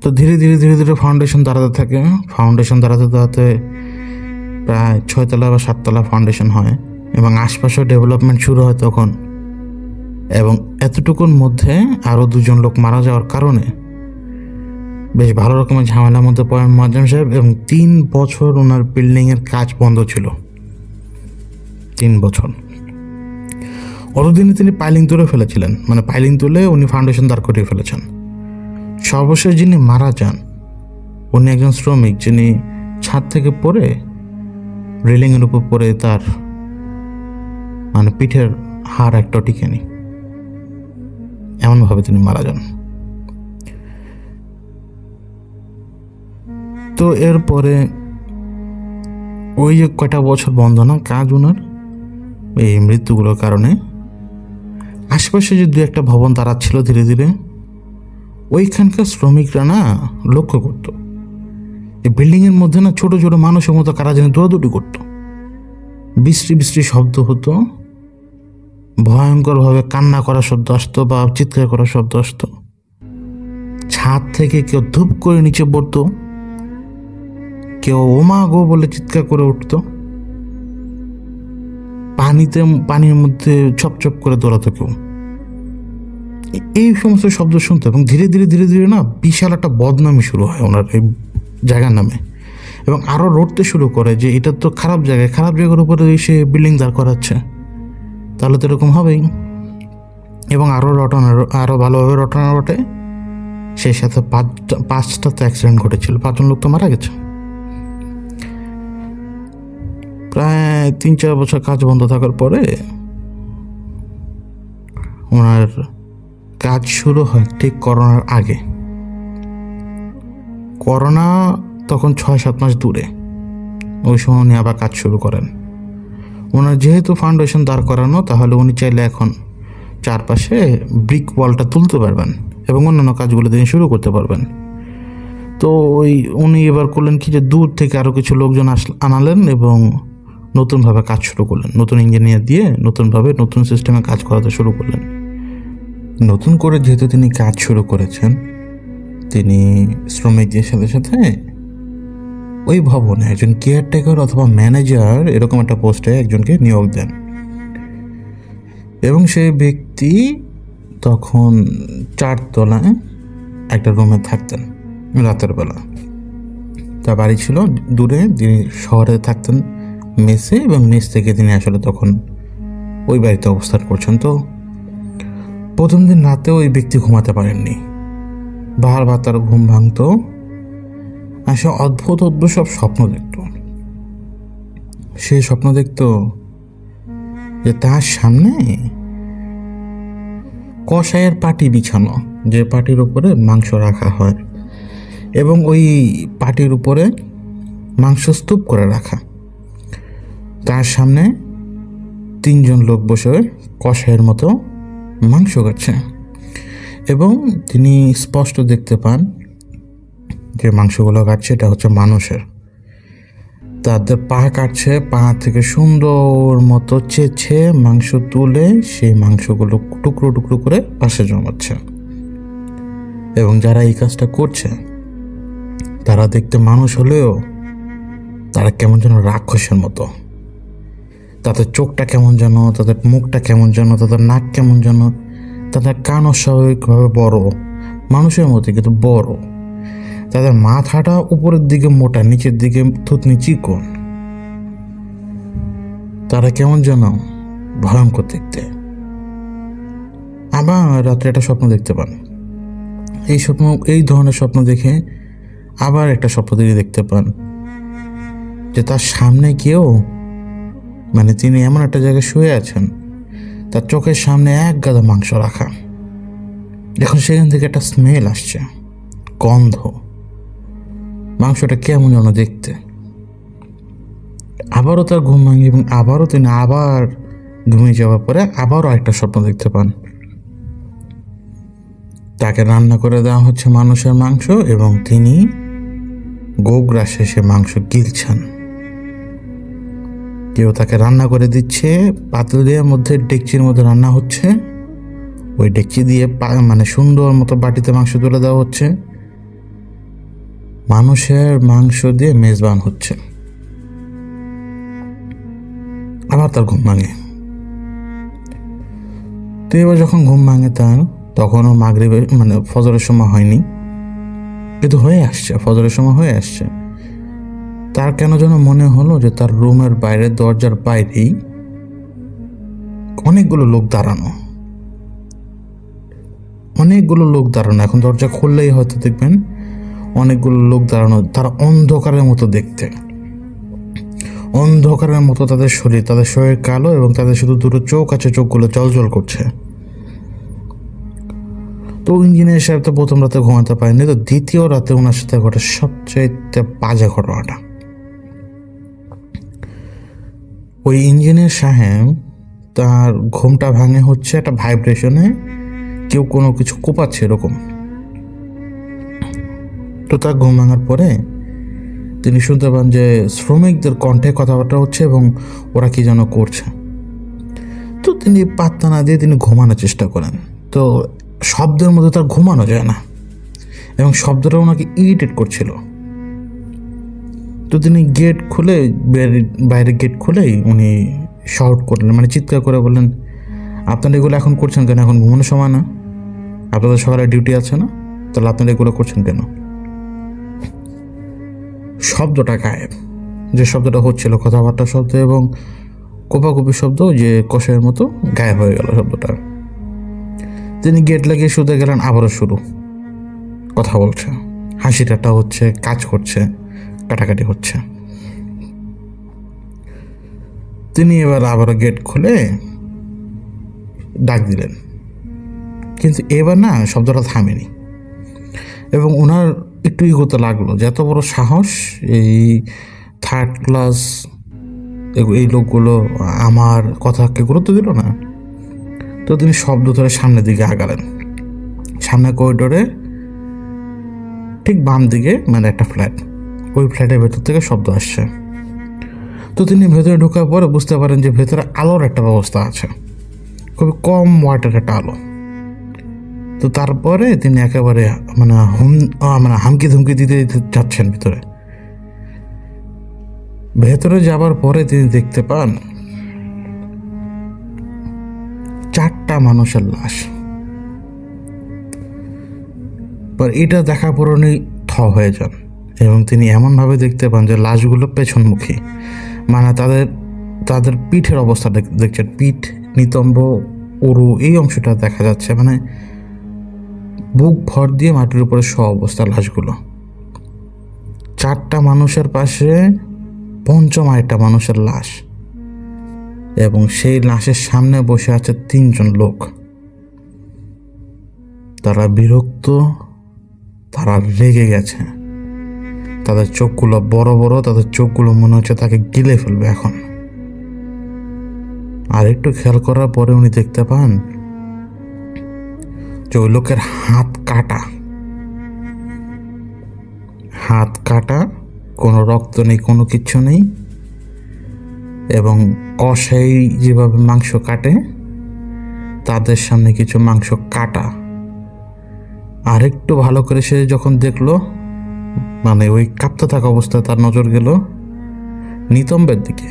তো ধীরে ধীরে ধীরে ধীরে ফাউন্ডেশন দাঁড়াতে থাকে। ফাউন্ডেশন দাঁড়াতে দাঁড়াতে প্রায় 6 তলা বা 7 তলা ফাউন্ডেশন হয় এবং আশপাশেও ডেভেলপমেন্ট শুরু হয় তখন। এবং এতটুকুর মধ্যে আরও 2 জন লোক মারা যাওয়ার কারণে বেশ ভালো রকমের ঝামেলার মধ্যে পড়েন মোয়াজ্জেম সাহেব এবং 3 বছর ওনার বিল্ডিংয়ের কাজ বন্ধ ছিল। 3 বছর অতদিনে তিনি পাইলিং তুলে ফেলেছিলেন, মানে পাইলিং তুলে উনি ফাউন্ডেশন দাঁড় করিয়ে ফেলেছেন। সর্বশেষ যিনি মারা যান উনি একজন শ্রমিক, যিনি ছাদ থেকে পড়ে রেলিংয়ের উপর পড়ে তার মানে পিঠের হাড় একটা টিকেনি, এমনভাবে তিনি মারা যান। তো এরপরে ওই যে কয়টা বছর বন্ধ না কাজ ওনার এই মৃত্যুগুলোর কারণে, আশেপাশে যে 2-1টা ভবন দাঁড়াচ্ছিল ধীরে ধীরে, ওইখানকার শ্রমিকরা না লক্ষ্য করতো এই বিল্ডিংয়ের মধ্যে না ছোট ছোট মানুষের মতো কারা যেন দৌড়াদৌড়ি করতো, বৃষ্টি বৃষ্টি শব্দ হতো, ভয়ঙ্করভাবে কান্না করার শব্দ আসতো বা চিৎকার করার শব্দ আসতো। ছাদ থেকে কেউ ধূপ করে নিচে পড়তো, কেউ ওমা গো বলে চিৎকার করে উঠতো, পানির মধ্যে ছপছপ করে দৌড়াতো কেউ। এই সমস্ত শব্দ শুনতো এবং ধীরে ধীরে ধীরে ধীরে না বিশাল একটা বদনামি শুরু হয় ওনার এই জায়গার নামে এবং আরও রটতে শুরু করে যে এটা তো খারাপ জায়গার উপরে সে বিল্ডিং দাঁড় করাচ্ছে, তাহলে তো এরকম হবেই। এবং আরও ভালোভাবে রটনা রটে। সেই সাথে 5টা তো অ্যাক্সিডেন্ট ঘটেছিল, 5 জন লোক তো মারা গেছে। প্রায় 3-4 বছর কাজ বন্ধ থাকার পরে ওনার কাজ শুরু হয় ঠিক করোনার আগে। করোনা তখন 6-7 মাস দূরে, ওই সময় উনি আবার কাজ শুরু করেন। ওনার যেহেতু ফাউন্ডেশন দাঁড় করানো, তাহলে উনি চাইলে এখন চারপাশে ব্রিক ওয়ালটা তুলতে পারবেন এবং অন্যান্য কাজগুলো তিনি শুরু করতে পারবেন। তো উনি এবার করলেন কি যে দূর থেকে আরও কিছু লোকজন আনালেন এবং নতুনভাবে কাজ শুরু করলেন, নতুন ইঞ্জিনিয়ার দিয়ে নতুনভাবে নতুন সিস্টেমে কাজ করাতে শুরু করলেন। নতুন করে যেহেতু তিনি কাজ শুরু করেছেন, তিনি শ্রমিকদের সাথে সাথে ওই ভবনে একজন কেয়ারটেকার অথবা ম্যানেজার এরকম একটা পোস্টে একজনকে নিয়োগ দেন এবং সেই ব্যক্তি তখন 4 তলায় একটা রুমে থাকতেন রাতের বেলা। তার বাড়ি ছিল দূরে, তিনি শহরে থাকতেন মেসে, এবং মেস থেকে তিনি আসলে তখন ওই বাড়িতে অবস্থান করছেন। তো প্রথম দিন রাতে ওই ব্যক্তি ঘুমাতে পারেননি, বারবার তার ঘুম ভাঙতো, আর সে অদ্ভুত অদ্ভুত সব স্বপ্ন দেখত। সে স্বপ্ন দেখত যে তার সামনে কষায়ের পাটি বিছানো, যে পাটির উপরে মাংস রাখা হয়, এবং ওই পাটির উপরে মাংস স্তূপ করে রাখা। তার সামনে 3 জন লোক বসে কষায়ের মতো মাংস কাটছে, এবং তিনি স্পষ্ট দেখতে পান যে মাংসগুলো কাটছে এটা হচ্ছে মানুষের। তাদের পা কাটছে, পা থেকে সুন্দর মতো চেঁচে মাংস তুলে সেই মাংসগুলো টুকরো টুকরো করে পাশে জমাচ্ছে। এবং যারা এই কাজটা করছে তারা দেখতে মানুষ হলেও তারা কেমন যেন রাক্ষসের মতো। তাদের চোখটা কেমন যেন, তাদের মুখটা কেমন যেন, তাদের নাক কেমন যেন, তাদের কান অস্বাভাবিকভাবে বড়, মানুষের মতো কিন্তু বড়। তাদের মাথাটা উপরের দিকে মোটা, নিচের দিকে থুতনি চিকন। তারা কেমন যেন ভয়ঙ্কর দেখতে। আবার রাত্রে একটা স্বপ্ন দেখতে পান। এই ধরনের স্বপ্ন দেখে আবার একটা স্বপ্ন দেখতে পান যে তার সামনে কেউ, মানে তিনি এমন একটা জায়গায় শুয়ে আছেন, তার চোখের সামনে এক গাদা মাংস রাখা। এখন সেখান থেকে একটা স্মেল আসছে, গন্ধ, মাংসটা কেমন যেন দেখতে। আবারও তার ঘুম ভাঙে, এবং আবারও তিনি আবার ঘুমিয়ে যাওয়ার পরে আবারও একটা স্বপ্ন দেখতে পান। তাকে রান্না করে দেওয়া হচ্ছে মানুষের মাংস, এবং তিনি গোগ্রাসে সে মাংস গিলছেন। কেউ তাকে রান্না করে দিচ্ছে, পাতিলের মধ্যে, ডেকচির মধ্যে রান্না হচ্ছে। ওই ডেকচি দিয়ে মানে সুন্দর মতো বাটিতে মাংস তুলে দেওয়া হচ্ছে। মানুষের মাংস দিয়ে মেজবান হচ্ছে। আবার তার ঘুম ভাঙে। তো এবার যখন ঘুম ভাঙে তার, তখনও মাগরিবের মানে ফজরের সময় হয়নি, কিন্তু হয়ে আসছে, ফজরের সময় হয়ে আসছে। তার কেন যেন মনে হলো যে তার রুমের বাইরে, দরজার বাইরেই অনেকগুলো লোক দাঁড়ানো। এখন দরজা খুললেই হয়তো দেখবেন অনেকগুলো লোক দাঁড়ানো। তারা অন্ধকারের মতো দেখতে, অন্ধকারের মতো তাদের শরীর কালো, এবং তাদের শুধু দুটো চোখ আছে, চোখগুলো জলজল করছে। তো ইঞ্জিনিয়ার সাহেব তো প্রথম রাতে ঘুমাতে পারেনি, তো দ্বিতীয় রাতে ওনার সাথে ঘটে সবচেয়ে বাজে ঘটনাটা। ওই ইঞ্জিনিয়ার সাহেব, তার ঘুমটা ভাঙে হচ্ছে একটা ভাইব্রেশনে, কেউ কোনো কিছু কোপাচ্ছে এরকম। তো তার ঘুম ভাঙার পরে তিনি শুনতে পান যে শ্রমিকদের কণ্ঠে কথাবার্তা হচ্ছে, এবং ওরা কি যেন করছে। তো তিনি পাত্তা না দিয়ে তিনি ঘুমানোর চেষ্টা করেন। তো শব্দের মধ্যে তার ঘুমানো যায় না, এবং শব্দটা ওনাকে ইরিটেট করছিল। তো তিনি গেট খুলে, বাইরে গেট খুলেই উনি শাউট করলেন, মানে চিৎকার করে বললেন, আপনারা এগুলো এখন করছেন কেন? এখন ঘুমানোর সময় না, আপনাদের সকালে ডিউটি আছে না, তাহলে আপনারা এগুলো করছেন কেন? শব্দটা গায়েব, যে শব্দটা হচ্ছিল কথাবার্তা শব্দ এবং কোপাকুপি শব্দ, যে কষায়ের মতো গায়েব হয়ে গেল শব্দটা। তিনি গেট লাগিয়ে শুতে গেলেন, আবারও শুরু, কথা বলছে, হাসি ঠাট্টা হচ্ছে, কাজ করছে, কাটাকাটি হচ্ছে। তিনি এবার আবারও গেট খুলে ডাক দিলেন, কিন্তু এবার না শব্দটা থামেনি, এবং ওনার একটু ইগোতে লাগলো যে এত বড় সাহস, এই 3rd ক্লাস এই লোকগুলো আমার কথাকে গুরুত্ব দিল না। তো তিনি শব্দ ধরে সামনের দিকে আগালেন। সামনে করিডোরে ঠিক বাম দিকে মানে একটা ফ্ল্যাট, ওই ফ্ল্যাটের ভেতর থেকে শব্দ আসছে। তো তিনি ভেতরে ঢোকার পরে বুঝতে পারেন যে ভেতরে আলোর একটা ব্যবস্থা আছে, খুবই কম ওয়াটের একটা আলো। তো তারপরে তিনি একেবারে মানে হামকি ধুমকি দিতে যাচ্ছেন ভিতরে। ভেতরে যাবার পরে তিনি দেখতে পান 4টা মানুষের লাশ, এটা দেখার পর উনি হয়ে যান এবং তিনি এমনভাবে দেখতে পান যে লাশগুলো পেছনমুখী, মানে তাদের তাদের পিঠের অবস্থা দেখছেন, পিঠ, নিতম্ব, উরু এই অংশটা দেখা যাচ্ছে, মানে বুক ভর দিয়ে মাটির উপরে শোয়া অবস্থা লাশগুলো। 4টা মানুষের পাশে পঞ্চম আরেকটা মানুষের লাশ, এবং সেই লাশের সামনে বসে আছে 3জন লোক। তারা বিরক্ত, তারা রেগে গেছে, তাদের চোখগুলো বড় বড়, তাদের চোখগুলো মনে হচ্ছে তাকে গিলে ফেলবে এখন। আর একটু খেয়াল করার পরে উনি দেখতে পান যে ওই লোকের হাত কাটা, কোনো রক্ত নেই, কোনো কিচ্ছু নেই, এবং কষাই যেভাবে মাংস কাটে তাদের সামনে কিছু মাংস কাটা। আর একটু ভালো করে সে যখন দেখলো, মানে ওই কাঁপতে থাকা অবস্থায় তার নজর গেল নিতম্বের দিকে।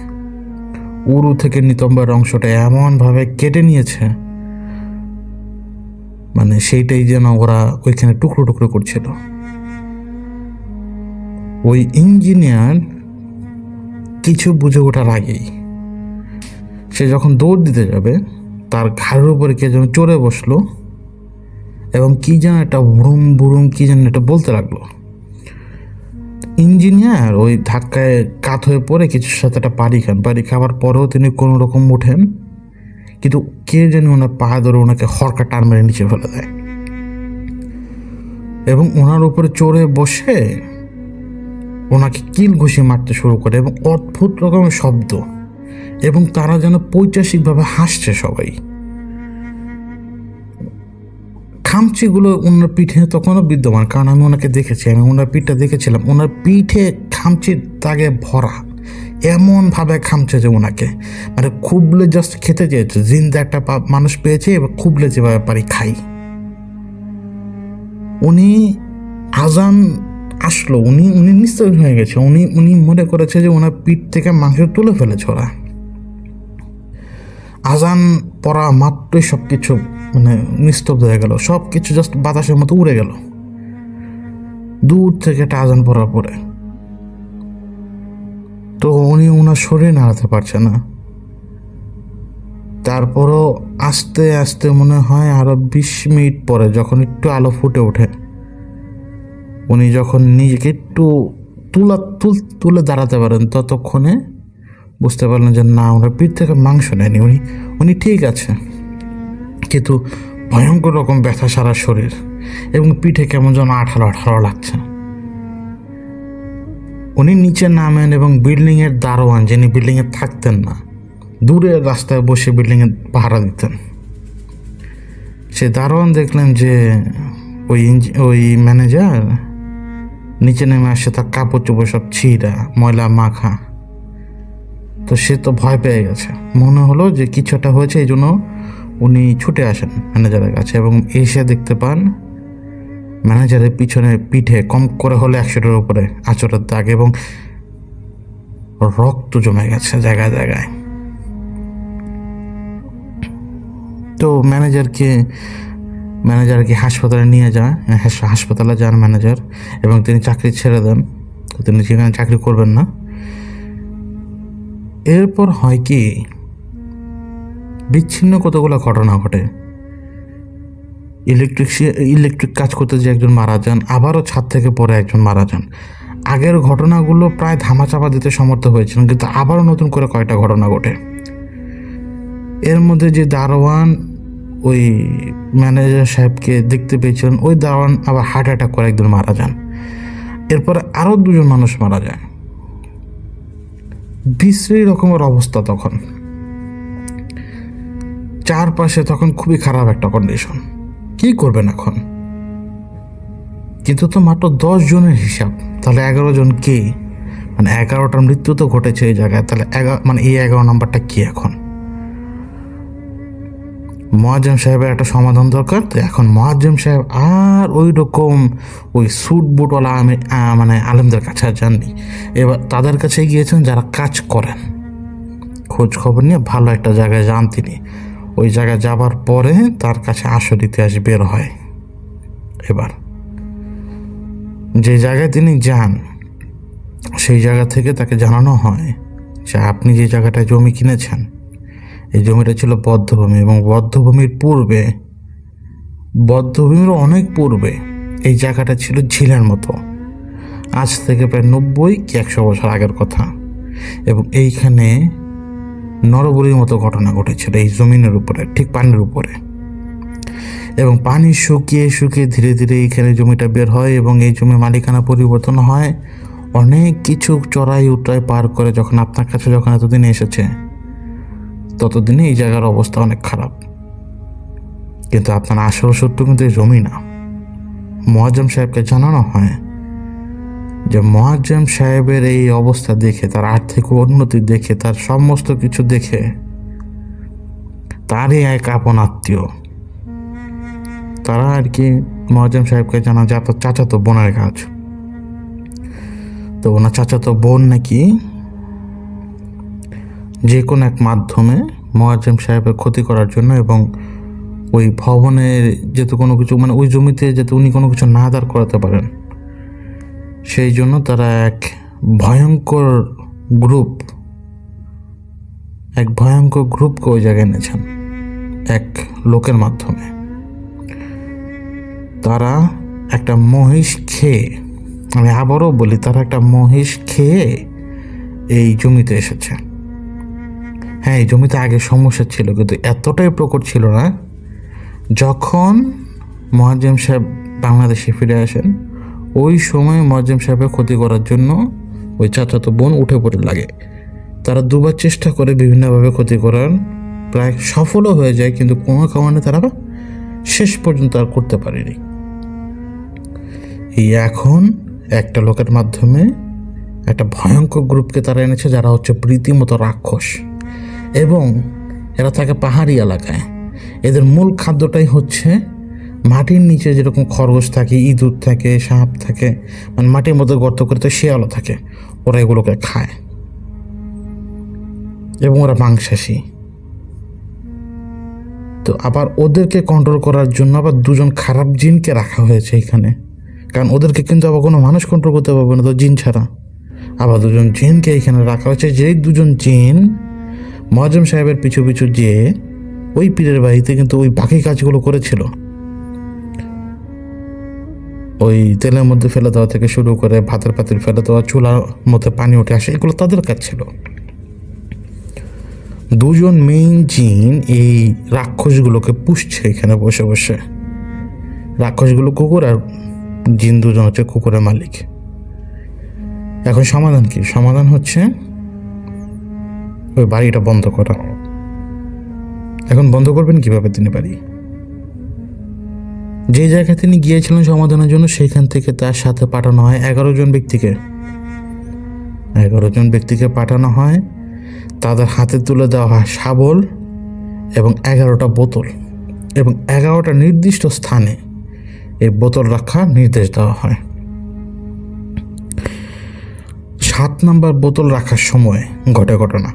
উরু থেকে নিতম্বের অংশটা এমনভাবে কেটে নিয়েছে, মানে সেইটাই যেন ওরা ওইখানে টুকরো টুকরো করছিল। ওই ইঞ্জিনিয়ার কিছু বুঝে ওঠার আগেই সে যখন দৌড় দিতে যাবে, তার ঘাড়ের উপরে কে যেন চড়ে বসলো এবং কি যেন একটা বুড়ুম বুড়ুম কি যেন এটা বলতে লাগলো। ইঞ্জিনিয়ার ওই ধাক্কায় কাত হয়ে পড়ে কিছুর সাথে একটা পানি খাওয়ার পরেও তিনি কোনো রকম ওঠেন, কিন্তু কে যেন ওনার পা ধরে ওনাকে হরকা টান মেরে নিচে ফেলে দেয় এবং ওনার উপরে চড়ে বসে ওনাকে কিল ঘুষি মারতে শুরু করে এবং অদ্ভুত রকমের শব্দ, এবং তারা যেন পৈশাসিকভাবে হাসছে সবাই। খামচিগুলো ওনার পিঠে তখনও বিদ্যমান, কারণ আমি ওনাকে দেখেছি, আমি ওনার পিঠটা দেখেছিলাম। ওনার পিঠে খামচির দাগে ভরা, এমনভাবে খামছে যে ওনাকে মানে খুবলে জাস্ট খেতে চেয়েছে। জিন্দা একটা মানুষ পেয়েছে, এবার খুবলে যেভাবে পারি খাই। উনি আজান আসলো, উনি নিস্তেজ হয়ে গেছে, উনি মনে করেছে যে ওনার পিঠ থেকে মাংস তুলে ফেলেছে ওরা। আজান পড়া মাত্রই সব কিছু মানে নিস্তব্ধ হয়ে গেল, সব কিছু জাস্ট বাতাসের মতো উড়ে গেল দূর থেকে একটা আজান পড়ার পরে। তো উনি ওনার শরীর নাড়াতে পারছে না। তারপরও আস্তে আস্তে মনে হয় আরো 20 মিনিট পরে যখন একটু আলো ফুটে ওঠে, উনি যখন নিজেকে একটু তুলে দাঁড়াতে পারেন, ততক্ষণে বুঝতে পারলেন যে না, ওনার পিঠ থেকে মাংস নেয়নি, উনি ঠিক আছে, কিন্তু ভয়ঙ্কর রকম ব্যথা সারা শরীর এবং পিঠে কেমন যেন আঠালো আঠালো লাগছে। উনি নিচে নামেন এবং বিল্ডিংয়ের দারোয়ান, যিনি বিল্ডিংয়ে থাকতেন না, দূরের রাস্তায় বসে বিল্ডিংয়ে পাহারা দিতেন, সে দারোয়ান দেখলেন যে ওই ম্যানেজার নিচে নেমে আসছে, তার কাপড় চোপড় সব ছিঁড়া, ময়লা মাখা। তো সে তো ভয় পেয়ে গেছে, মনে হলো যে কিছু একটা হয়েছে, এই জন্য উনি ছুটে আসেন ম্যানেজারের কাছে এবং এসে দেখতে পান ম্যানেজারের পিঠে কম করে হলে 100টার উপরে আঁচড়ের দাগ এবং রক্ত জমে গেছে জায়গায় জায়গায়। তো ম্যানেজারকে হাসপাতালে নিয়ে যায়, হাসপাতালে যান ম্যানেজার, এবং তিনি চাকরি ছেড়ে দেন, তিনি সেখানে চাকরি করবেন না। এরপর হয় কি, বিচ্ছিন্ন কতগুলো ঘটনা ঘটে। ইলেকট্রিক কাজ করতে যে একজন মারা যান, আবারও ছাদ থেকে পড়ে একজন মারা যান। আগের ঘটনাগুলো প্রায় ধামাচাপা দিতে সমর্থ হয়েছিলেন, কিন্তু আবারও নতুন করে কয়েকটা ঘটনা ঘটে। এর মধ্যে যে দারোয়ান ওই ম্যানেজার সাহেবকে দেখতে পেয়েছিলেন, ওই দারোয়ান আবার হার্ট অ্যাটাক করে একজন মারা যান। এরপরে আরও 2জন মানুষ মারা যায়। বিশ্রী রকমের অবস্থা তখন, চারপাশে তখন খুবই খারাপ একটা কন্ডিশন। কি করবেন এখন? কিন্তু তো মাত্র 10 জনের হিসাব, তাহলে 11 জন কে? মানে 11টা মৃত্যু তো ঘটেছে এই জায়গায়, তাহলে এই 11 নাম্বারটা কি এখন? মোয়াজ্জেম সাহেবের একটা সমাধান দরকার। তো এখন মোয়াজ্জেম সাহেব আর ওই রকম ওই স্যুট বুটওয়ালা মানে আলেমদের কাছে আর যাননি, এবার তাদের কাছে গিয়েছেন যারা কাজ করেন। খোঁজ খবর নিয়ে ভালো একটা জায়গায় যান তিনি। ওই জায়গায় যাবার পরে তার কাছে আসল ইতিহাস বের হয়। এবার যে জায়গায় তিনি যান সেই জায়গা থেকে তাকে জানানো হয় যে আপনি যে জায়গাটায় জমি কিনেছেন এই জমিটা ছিল বদ্ধভূমি, এবং বদ্ধভূমির অনেক পূর্বে এই জায়গাটা ছিল ঝিলের মতো। আজ থেকে প্রায় 90 কি 100 বছর আগের কথা। এবং এইখানে নরবলির মতো ঘটনা ঘটেছিল এই জমিনের উপরে, ঠিক পানির উপরে। এবং পানি শুকিয়ে শুকিয়ে ধীরে ধীরে এইখানে জমিটা বের হয় এবং এই জমির মালিকানা পরিবর্তন হয়। অনেক কিছু চড়াই উতরাই পার করে যখন আপনার কাছে এতদিন এসেছে, ততদিনে এই জায়গার অবস্থা অনেক খারাপ। কিন্তু আপনার আসল সত্য কিন্তু এই জমি না। মোয়াজ্জেম সাহেবকে জানানো হয় যে মোয়াজ্জেম সাহেবের এই অবস্থা দেখে, তার আর্থিক উন্নতি দেখে, তার সমস্ত কিছু দেখে তারই এক আপন আত্মীয় তারা আর কি মোয়াজ্জেম সাহেবকে জানা যে আপনার চাচাতো বোনের কাজ। তো ওনার চাচাতো বোন নাকি যে কোনো এক মাধ্যমে মোয়াজ্জেম সাহেবের ক্ষতি করার জন্য এবং ওই ভবনের যেহেতু কোনো কিছু ওই জমিতে যাতে উনি কোনো কিছু না দাঁড় করাতে পারেন, সেই জন্য তারা এক ভয়ঙ্কর গ্রুপকে ওই জায়গায় এনেছেন এক লোকের মাধ্যমে। তারা একটা মহিষ খেয়ে, আমি আবারও বলি, তারা একটা মহিষ খেয়ে এই জমিতে এসেছে। হ্যাঁ, এই জমিতে আগে সমস্যা ছিল, কিন্তু এতটাই প্রকট ছিল না। যখন মোয়াজ্জেম সাহেব বাংলাদেশে ফিরে আসেন, ওই সময় মোয়াজ্জেম সাহেবের ক্ষতি করার জন্য ওই চাচাতো বোন উঠে পড়ে লাগে। তারা দুবার চেষ্টা করে বিভিন্নভাবে ক্ষতি করার, প্রায় সফলও হয়ে যায়, কিন্তু কোনো কারণে তারা শেষ পর্যন্ত আর করতে পারেনি। এই এখন একটা লোকের মাধ্যমে একটা ভয়ঙ্কর গ্রুপকে তারা এনেছে, যারা হচ্ছে রীতিমতো রাক্ষস, এবং এরা থাকে পাহাড়ি এলাকায়। এদের মূল খাদ্যটাই হচ্ছে মাটির নিচে যেরকম খরগোশ থাকে, ইঁদুর থাকে, সাপ থাকে, মানে মাটির মধ্যে গর্ত করতে শিয়ালও থাকে, ওরা এগুলোকে খায় এবং ওরা মাংসাশী। তো আবার ওদেরকে কন্ট্রোল করার জন্য আবার দুজন খারাপ জিনকে রাখা হয়েছে এখানে, কারণ ওদেরকে কিন্তু আবার কোনো মানুষ কন্ট্রোল করতে পারবে না তো জিন ছাড়া। আবার দুজন জিনকে এখানে রাখা হয়েছে, যেই দুজন জিন মোয়াজ্জেম সাহেবের পিছু পিছু যে ওই পীরের বাড়িতে কিন্তু ওই বাকি কাজগুলো করেছিল, ওই তেলের মধ্যে ফেলে দেওয়া থেকে শুরু করে ভাতের পাতিল ফেলে দেওয়া, চুলার মধ্যে পানি উঠে আসে, এগুলো তাদের কাজ ছিল। দুজন মেইন জিন এই রাক্ষসগুলোকে পুষছে এখানে বসে বসে। রাক্ষসগুলো কুকুর, আর জিন দুজন হচ্ছে কুকুরের মালিক। এখন সমাধান কি? সমাধান হচ্ছে ওই বাড়িটা বন্ধ করা। এখন বন্ধ করবেন কিভাবে তিনি বাড়ি? যে জায়গায় তিনি গিয়েছিলেন সমাধানের জন্য, সেইখান থেকে তার সাথে পাঠানো হয় 11 জন ব্যক্তিকে পাঠানো হয়। তাদের হাতে তুলে দেওয়া হয় শাবল এবং 11টা বোতল, এবং 11টা নির্দিষ্ট স্থানে এই বোতল রাখার নির্দেশ দেওয়া হয়। 7 নম্বর বোতল রাখার সময় ঘটে ঘটনা।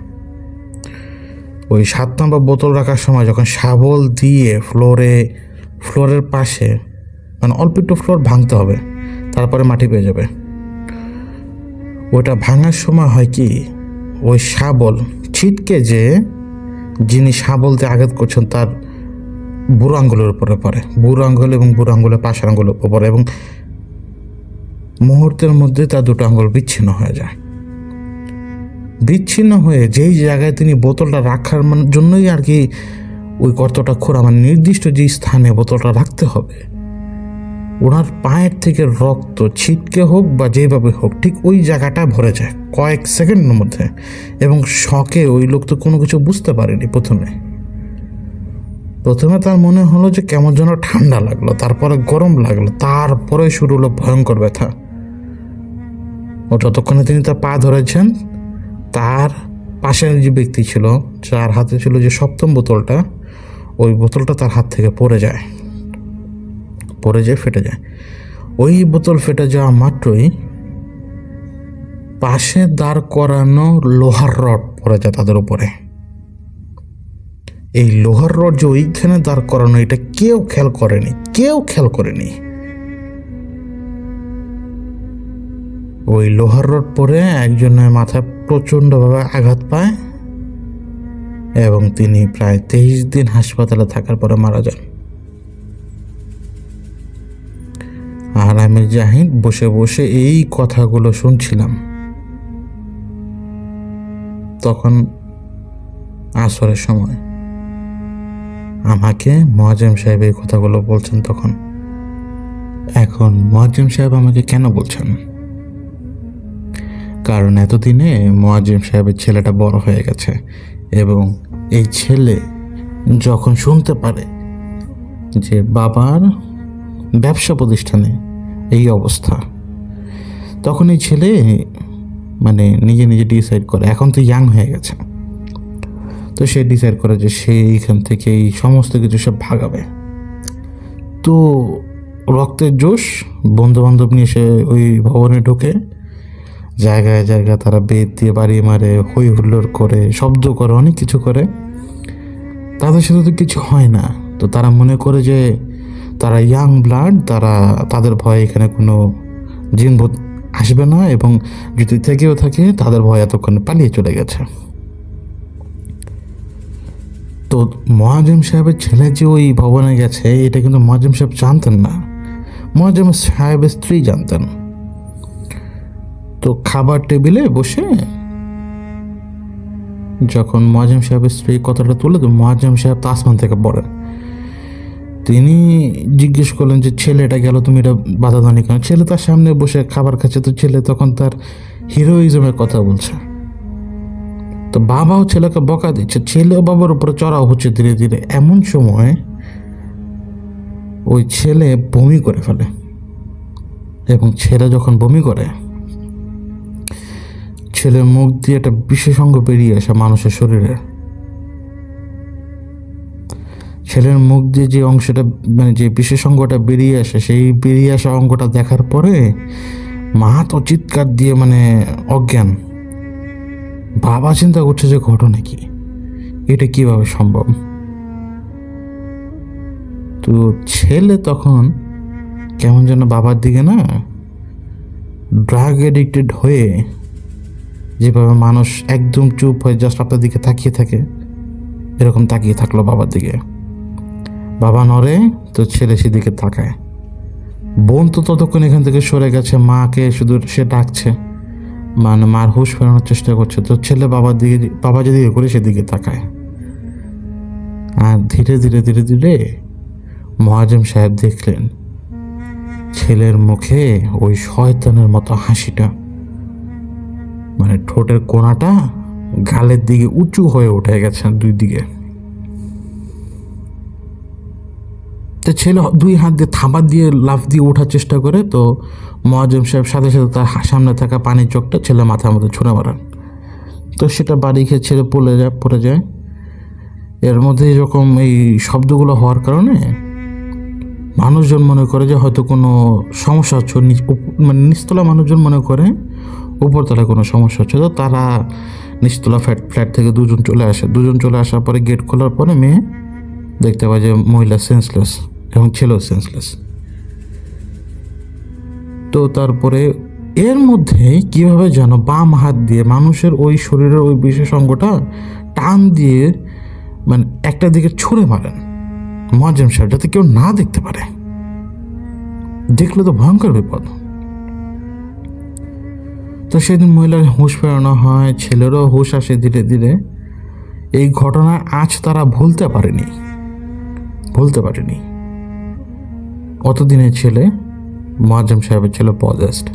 ওই 7 নম্বর বোতল রাখার সময় যখন শাবল দিয়ে ফ্লোরের পাশে, মানে অল্প একটু ফ্লোর ভাঙতে হবে, তারপরে মাটি পেয়ে যাবে। ওটা ভাঙার সময় হয় কি, ওই শাবল ছিটকে যে যিনি শাবল দিয়ে আঘাত করছেন তার বুড়ো আঙ্গুলের উপরে পড়ে, বুড়ো আঙ্গুল এবং বুড়ো আঙ্গুলের পাশের আঙ্গুলের উপর পড়ে, এবং মুহূর্তের মধ্যে তার দুটো আঙ্গুল বিচ্ছিন্ন হয়ে যায়। বিচ্ছিন্ন হয়ে যেই জায়গায় তিনি বোতলটা রাখার জন্যই আর কি ওই গর্তটা খোঁড়া, মানে নির্দিষ্ট যে স্থানে বোতলটা রাখতে হবে, ওনার পায়ের থেকে রক্ত ছিটকে হোক বা যেভাবে হোক ঠিক ওই জায়গাটা ভরে যায় কয়েক সেকেন্ডের মধ্যে। এবং শকে ওই লোক তো কোনো কিছু বুঝতে পারেনি। প্রথমে তার মনে হলো যে কেমন যেন ঠান্ডা লাগলো, তারপরে গরম লাগলো, তারপরে শুরু হলো ভয়ঙ্কর ব্যথা। ও যতক্ষণে তিনি তার পা ধরেছেন, তার পাশের যে ব্যক্তি ছিল, যার হাতে ছিল যে 7ম বোতলটা, ওই বোতলটা তার হাত থেকে পড়ে যায়, ফেটে যায়। ওই বোতল ফেটে যাওয়া মাত্রই পাশে দাঁড় করানো লোহার রড পড়ে যায় তাদের উপরে। এই লোহার রড যে ওইখানে দাঁড় করানো, এটা কেউ খেয়াল করেনি। ওই লোহার রড পরে একজনের মাথায় প্রচণ্ডভাবে আঘাত পায় এবং তিনি প্রায় 23 দিন হাসপাতালে থাকার পরে মারা যান। আর আমি জাহিদ বসে বসে এই কথাগুলো শুনছিলাম। তখন আসরের সময় আমাকে মুয়াজ্জেম সাহেব এই কথাগুলো বলছেন। তখন এখন মুয়াজ্জেম সাহেব আমাকে কেন বলছেন? কারণ এতদিনে মুয়াজ্জেম সাহেবের ছেলেটা বড় হয়ে গেছে এবং এই ছেলে যখন শুনতে পারে যে বাবার ব্যবসা প্রতিষ্ঠানে এই অবস্থা, তখন এই ছেলে মানে নিজে নিজে ডিসাইড করে, এখন তো ইয়াং হয়ে গেছে, তো সে ডিসাইড করে যে সে এইখান থেকে এই সমস্ত কিছু সব ভাগাবে। তো রক্তের জোশ, বন্ধু বান্ধব নিয়ে সে ওই ভবনে ঢোকে, জায়গায় জায়গায় তারা বেত দিয়ে বাড়ি মারে, হই হুল্লোড় করে, শব্দ করে, অনেক কিছু করে। তাদের সাথে তো কিছু হয় না, তো তারা মনে করে যে তারা ইয়াং ব্লাড, তাদের ভয়ে এখানে কোনো জিনভূত আসবে না, এবং যদি থেকেও থাকে তাদের ভয় এতক্ষণে পালিয়ে চলে গেছে। তো মুয়াজ্জেম সাহেবের ছেলে যে ওই ভবনে গেছে এটা কিন্তু মুয়াজ্জেম সাহেব জানতেন না, মুয়াজ্জেম সাহেবের স্ত্রী জানতেন। তো খাবার টেবিলে বসে যখন মুয়াজ্জেম সাহেবের স্ত্রী কথাটা তুলে, তো মুয়াজ্জেম সাহেব তো আসমান থেকে পড়েন। তিনি জিজ্ঞেস করলেন যে ছেলেটা গেল, তুমি এটা বাধা দাওনি কেন? ছেলে তার সামনে বসে খাবার খাচ্ছে, তো ছেলে তখন তার হিরোইজমের কথা বলছে। তো বাবাও ছেলেকে বকা দিচ্ছে, ছেলেও বাবার উপরে চড়াও হচ্ছে ধীরে ধীরে। এমন সময় ওই ছেলে বমি করে ফেলে, এবং ছেলে যখন বমি করে, ছেলের মুখ দিয়ে একটা বিশেষ অঙ্গ বেরিয়ে আসে মানুষের শরীরে। ছেলের মুখ দিয়ে যে অংশটা, মানে যে বিশেষ অঙ্গটা বেরিয়ে আসে, সেই বেরিয়ে আসা অঙ্গটা দেখার পরে মা তো চিৎকার দিয়ে মানে অজ্ঞান। বাবা চিন্তা করছে যে ঘটনা কি, এটা কিভাবে সম্ভব। তো ছেলে তখন কেমন যেন বাবার দিকে না, ড্রাগ এডিক্টেড হয়ে যেভাবে মানুষ একদম চুপ হয়ে জাস্ট আপনার দিকে তাকিয়ে থাকে, এরকম তাকিয়ে থাকলো বাবার দিকে। বাবা নড়ে, তো ছেলে সেদিকে তাকায়। বোন তো ততক্ষণ এখান থেকে সরে গেছে, মাকে শুধু সে ডাকছে, মানে মার হুঁশ ফেরানোর চেষ্টা করছে। তো ছেলে বাবা যেদিকে করে সেদিকে তাকায়। আর ধীরে ধীরে ধীরে ধীরে মুয়াজ্জেম সাহেব দেখলেন ছেলের মুখে ওই শয়তানের মতো হাসিটা, মানে ঠোঁটের কোণাটা গালের দিকে উঁচু হয়ে উঠে গেছে দুই দিকে। তো ছেলে দুই হাত দিয়ে থাবা দিয়ে লাফ দিয়ে ওঠার চেষ্টা করে, তো মুয়াজ্জেম সাহেব সাথে সাথে তার সামনে থাকা পানির চোখটা ছেলে মাথার মধ্যে ছুঁড়ে মারেন। তো সেটা বাড়ি খেয়ে ছেলে পড়ে যায়। এর মধ্যে এরকম এই শব্দগুলো হওয়ার কারণে মানুষজন মনে করে যে হয়তো কোনো সমস্যা হচ্ছে, মানে নিচতলা মানুষজন মনে করে উপরতলায় কোনো সমস্যা হচ্ছে। তো তারা নিচতলা ফ্ল্যাট থেকে দুজন চলে আসার পরে গেট খোলার পরে মেয়ে দেখতে পায় যে মহিলা সেন্সলেস এবং ছেলেও সেন্সলেস। তো তারপরে এর মধ্যে কিভাবে যেন বাম হাত দিয়ে মানুষের ওই শরীরের ওই বিশেষ অঙ্গটা টান দিয়ে মানে একটা দিকে ছুঁড়ে মারেন মুয়াজ্জেম সাহেব, যাতে কেউ না দেখতে পারে। দেখলে তো ভয়ঙ্কর বিপদ। তো সেদিন মহিলার হুঁশ ফেরানো হয়, ছেলেরও হুঁশ আসে ধীরে ধীরে। এই ঘটনা আজ তারা ভুলতে পারেনি। অতদিনের ছেলে মুয়াজ্জেম সাহেবের ছেলে পজেসড।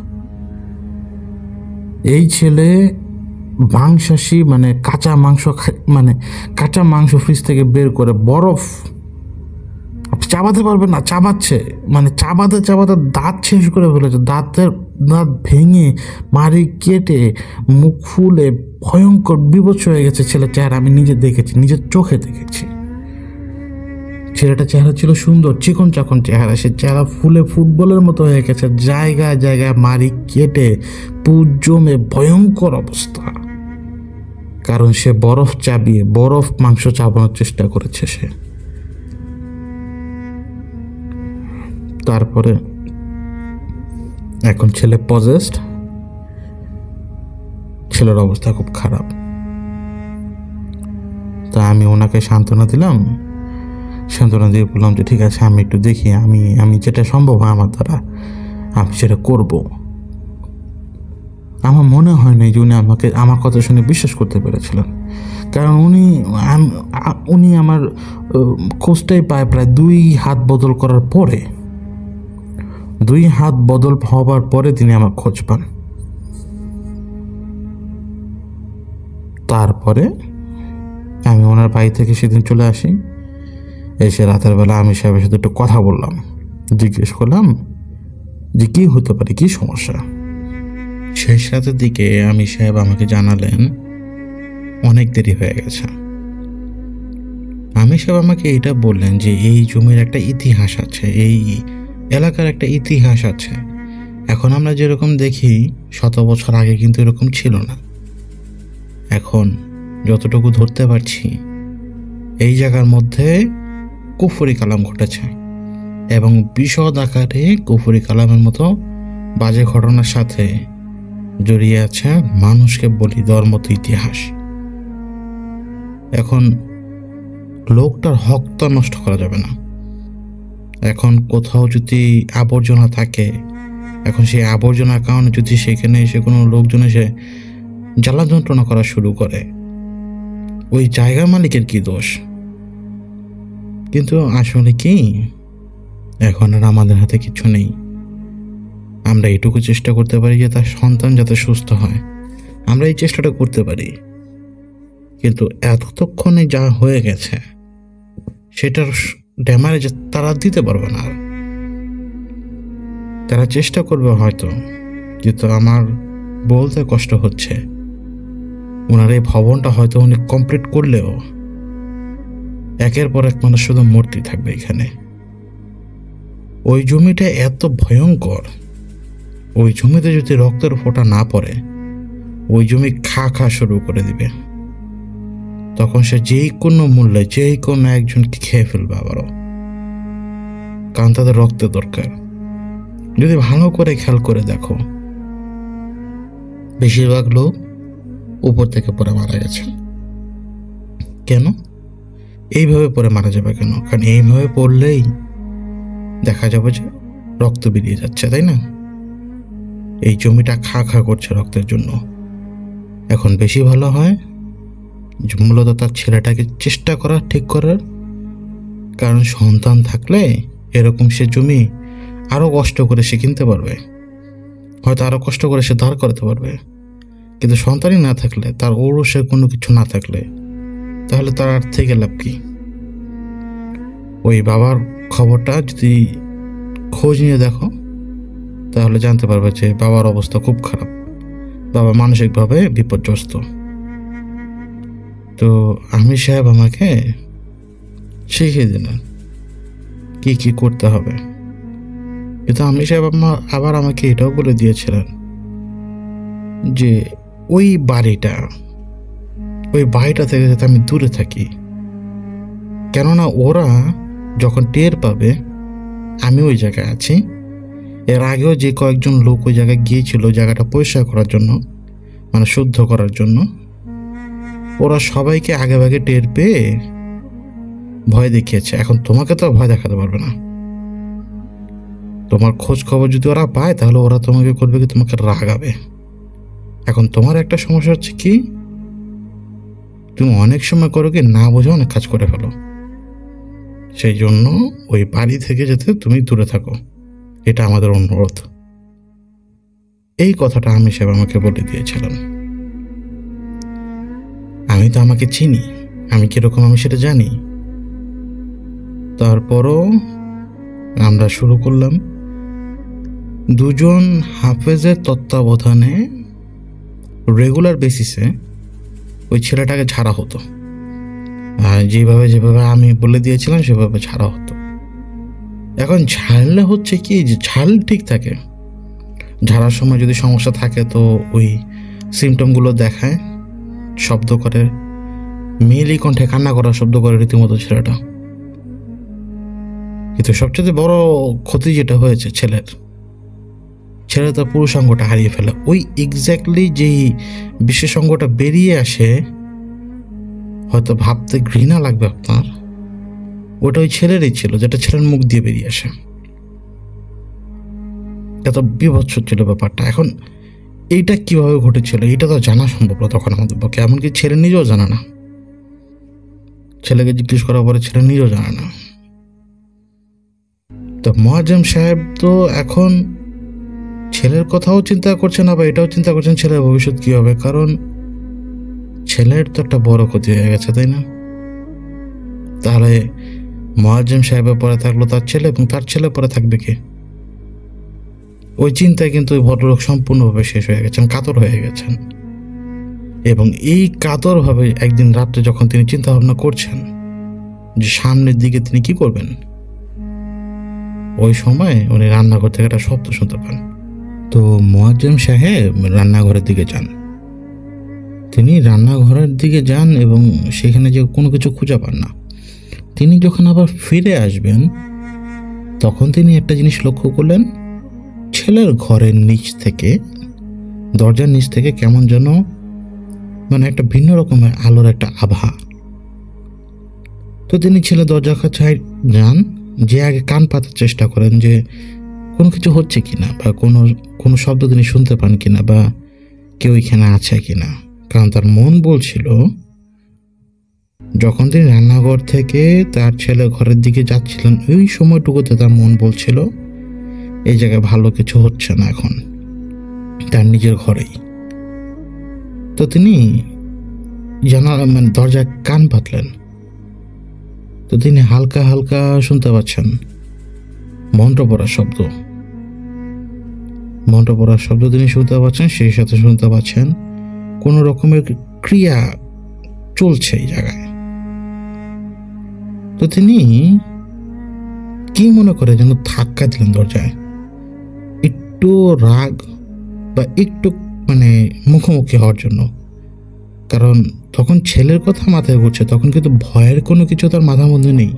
এই ছেলে মাংসাশী, মানে কাঁচা মাংস ফ্রিজ থেকে বের করে বরফ চাবাতে পারবে না, চাবাচ্ছে, মানে চাবাতে দাঁত শেষ করে ফেলেছে। দাঁত ভেঙে মারি কেটে মুখ ফুলে ভয়ঙ্কর বিভৎস হয়ে গেছে ছেলের চেহারা। আমি নিজের চোখে দেখেছি। ছেলেটার চেহারা ছিল সুন্দর, চিকন চাকন চেহারা, সে চেহারা ফুলে ফুটবলের মতো হয়ে গেছে। জায়গায় জায়গায় মারি কেটে পুজ জমে ভয়ঙ্কর অবস্থা। কারণ সে বরফ মাংস চাবানোর চেষ্টা করেছে সে। তারপরে এখন ছেলে পজেসড ছেলের অবস্থা খুব খারাপ। তা আমি ওনাকে সান্ত্বনা দিলাম, সান্ত্বনা দিয়ে বললাম যে ঠিক আছে, আমি একটু দেখি, আমি যেটা সম্ভব হয় আমার দ্বারা আমি সেটা করব। আমার মনে হয় না যে উনি আমাকে আমার কথা শুনে বিশ্বাস করতে পেরেছিলেন, কারণ উনি আমার খোঁজটাই পায় প্রায় 2 হাত বদল করার পরে। 2 হাত বদল হবার পরে তিনি আমার খোঁজ পান। তারপরে আমি ওনার বাড়ি থেকে সেদিন চলে আসি। এসে রাতের বেলা আমি সাহেবের সাথে একটু কথা বললাম, জিজ্ঞেস করলাম যে কী হতে পারে, কী সমস্যা। শেষ রাতের দিকে আমি সাহেব আমাকে জানালেন অনেক দেরি হয়ে গেছে। আমি সাহেব আমাকে এটা বললেন যে এই জমির একটা ইতিহাস আছে, এই এলাকার একটা ইতিহাস আছে। এখন আমরা যেরকম দেখি 100 বছর আগে কিন্তু এরকম ছিল না। এখন যতটুকু ধরতে পারছি এই জায়গার মধ্যে কুফরি কালাম ঘটেছে, এবং বিশদ আকারে কুফরি কালামের মতো বাজে ঘটনার সাথে জড়িয়ে আছে মানুষকে বলি দেওয়ার মতো ইতিহাস। এখন লোকটার হক তো নষ্ট করা যাবে না। এখন কোথাও যদি আবর্জনা থাকে, এখন সেই আবর্জনার কারণে যদি সেখানে এসে কোনো লোকজন এসে জ্বালা যন্ত্রণা করা শুরু করে, ওই জায়গার মালিকের কি দোষ? কিন্তু আসলে কি, এখন আর আমাদের হাতে কিছু নেই। আমরা এটুকু চেষ্টা করতে পারি যে তার সন্তান যাতে সুস্থ হয়, আমরা এই চেষ্টাটা করতে পারি। কিন্তু এতক্ষণে যা হয়ে গেছে সেটার ড্যামারেজ তারা দিতে পারবে না। তারা চেষ্টা করবে হয়তো, কিন্তু আমার বলতে কষ্ট হচ্ছে ওনার এই ভবনটা হয়তো উনি কমপ্লিট করলেও একের পর এক মানুষ শুধু মূর্তি থাকবে এখানে। ওই জমিটা এত ভয়ঙ্কর, ওই জমিতে যদি রক্তের ফোঁটা না পড়ে ওই জমি খা শুরু করে দিবে। তখন সে যেই কোনো মূল্যে যেই কোনো একজনকে খেয়ে ফেলবে আবারও, কারণ তাদের রক্তের দরকার। যদি ভালো করে খেয়াল করে দেখো, বেশিরভাগ লোক উপর থেকে পড়ে মারা গেছে। কেন এইভাবে পড়ে মারা যাবে কেন? কারণ এইভাবে পড়লেই দেখা যাবে যে রক্ত বেরিয়ে যাচ্ছে, তাই না? এই জমিটা খা করছে রক্তের জন্য। এখন বেশি ভালো হয় মূলত তার ছেলেটাকে চেষ্টা করা ঠিক করার, কারণ সন্তান থাকলে এরকম সে জমি আরো কষ্ট করে সে কিনতে পারবে, হয়তো আরো কষ্ট করে সে ধার করতে পারবে। কিন্তু সন্তানই না থাকলে, তার ঔরসে কোনো কিছু না থাকলে, তাহলে তার আর থেকে লাভ কি? ওই বাবার খবরটা যদি খোঁজ নিয়ে দেখো তাহলে জানতে পারবে যে বাবার অবস্থা খুব খারাপ, বাবা মানসিকভাবে বিপর্যস্ত। তো আমি সাহেব আমাকে শিখিয়ে দিলেন কি কি করতে হবে। কিন্তু আমি সাহেব আবার আমাকে এটাও বলে দিয়েছিলেন যে ওই বাড়িটা থেকে যাতে আমি দূরে থাকি, কেননা ওরা যখন টের পাবে আমি ওই জায়গায় আছি, এর আগেও যে কয়েকজন লোক ওই জায়গায় গিয়েছিল জায়গাটা পরিষ্কার করার জন্য, মানে শুদ্ধ করার জন্য, ওরা সবাইকে আগে ভাগে টের পেয়ে ভয় দেখিয়েছে। এখন তোমাকে তো ভয় দেখাতে পারবে না। তোমার খোঁজ খবর যদি ওরা পায় তাহলে ওরা তোমাকে করবে কি, তোমাকে রাগাবে। এখন তোমার একটা সমস্যা হচ্ছে কি, তুমি অনেক সময় করো কি না বুঝে অনেক কাজ করে ফেলো। সেই জন্য ওই বাড়ি থেকে যাতে তুমি দূরে থাকো, এটা আমাদের অনুরোধ। এই কথাটা আমি সাহেব আমাকে বলে দিয়েছিলেন। আমি তো আমাকে চিনি, আমি কিরকম আমি সেটা জানি। তারপরও আমরা শুরু করলাম 2 হাফেজের তত্ত্বাবধানে রেগুলার বেসিসে ওই ছেলেটাকে ছাড়া হতো, আর যেভাবে আমি বলে দিয়েছিলাম সেভাবে ছাড়া হতো। এখন ছাড়লে হচ্ছে কি, যে ছাড় ঠিক থাকে, ঝাড়ার সময় যদি সমস্যা থাকে তো ওই সিমটমগুলো দেখায়, শব্দ করে, মেয়েলি কণ্ঠে কান্না করার শব্দ করে রীতিমতো ছেলেটা। কিন্তু সবচেয়ে বড় ক্ষতি যেটা হয়েছে ছেলে তার পুরুষাঙ্গটা হারিয়ে ফেলে। ওই এক্স্যাক্টলি যেই বিশেষাঙ্গটা বেরিয়ে আসে, হয়তো ভাবতে ঘৃণা লাগবে আপনার, ওটা ওই ছেলেরই ছিল, যেটা ছেলের মুখ দিয়ে বেরিয়ে আসে। এত বিভৎস ছিল ব্যাপারটা। এখন এইটা কিভাবে ঘটেছিল এটা তো জানা সম্ভব না তখন আমাদের পক্ষে, এমনকি ছেলে নিজেও জানে না। ছেলেকে জিজ্ঞেস করার পরে ছেলে নিজেও জানে না। তো মোয়াজ্জেম সাহেব তো এখন ছেলের কথাও চিন্তা করছেন, আবার এটাও চিন্তা করছেন ছেলের ভবিষ্যৎ কি হবে, কারণ ছেলের তো একটা বড় ক্ষতি হয়ে গেছে, তাই না? তাহলে মোয়াজ্জেম সাহেবের পরে থাকলো তার ছেলে, এবং তার ছেলে পরে থাকবে কে? ওই চিন্তায় কিন্তু ওই ভদ্রলোক সম্পূর্ণভাবে শেষ হয়ে গেছেন, কাতর হয়ে গেছেন। এবং এই কাতরভাবে একদিন রাত্রে যখন তিনি চিন্তা ভাবনা করছেন যে সামনের দিকে তিনি কি করবেন, ওই সময় উনি রান্নাঘর থেকে একটা শব্দ শুনতে পান। তো মোয়াজ্জেম সাহেব রান্নাঘরের দিকে যান। তিনি রান্নাঘরের দিকে যান এবং সেখানে যে কোনো কিছু খুঁজে পান না। তিনি যখন আবার ফিরে আসবেন তখন তিনি একটা জিনিস লক্ষ্য করলেন, ছেলের ঘরের নিচ থেকে, দরজার নিচ থেকে কেমন যেন মানে একটা ভিন্ন রকমের আলোর একটা আভা। তো তিনি ছেলে দরজার কাছে যান, যে আগে কান পাতার চেষ্টা করেন যে কোনো কিছু হচ্ছে কিনা, বা কোনো শব্দ তিনি শুনতে পান কিনা, বা কেউ এখানে আছে কিনা। কারণ তার মন বলছিল, যখন তিনি রান্নাঘর থেকে তার ছেলে ঘরের দিকে যাচ্ছিলেন ওই সময়টুকুতে তার মন বলছিল এই জায়গায় ভালো কিছু হচ্ছে না এখন, তার নিজের ঘরেই। তো তিনি মানে দরজায় কান পাতলেন। তো তিনি হালকা হালকা শুনতে পাচ্ছেন মন্ত্র পড়ার শব্দ। মন্ত্র পড়ার শব্দ তিনি শুনতে পাচ্ছেন, সেই সাথে শুনতে পাচ্ছেন কোনো রকমের ক্রিয়া চলছে এই জায়গায়। তো তিনি কি মনে করে যেন ধাক্কা দিলেন দরজায়, একটু রাগ বা একটু মানে মুখোমুখি হওয়ার জন্য। কারণ তখন ছেলের কথা মাথায় ঘুরছে, তখন কিন্তু ভয়ের কোনো কিছু তার মাথার মধ্যে নেই।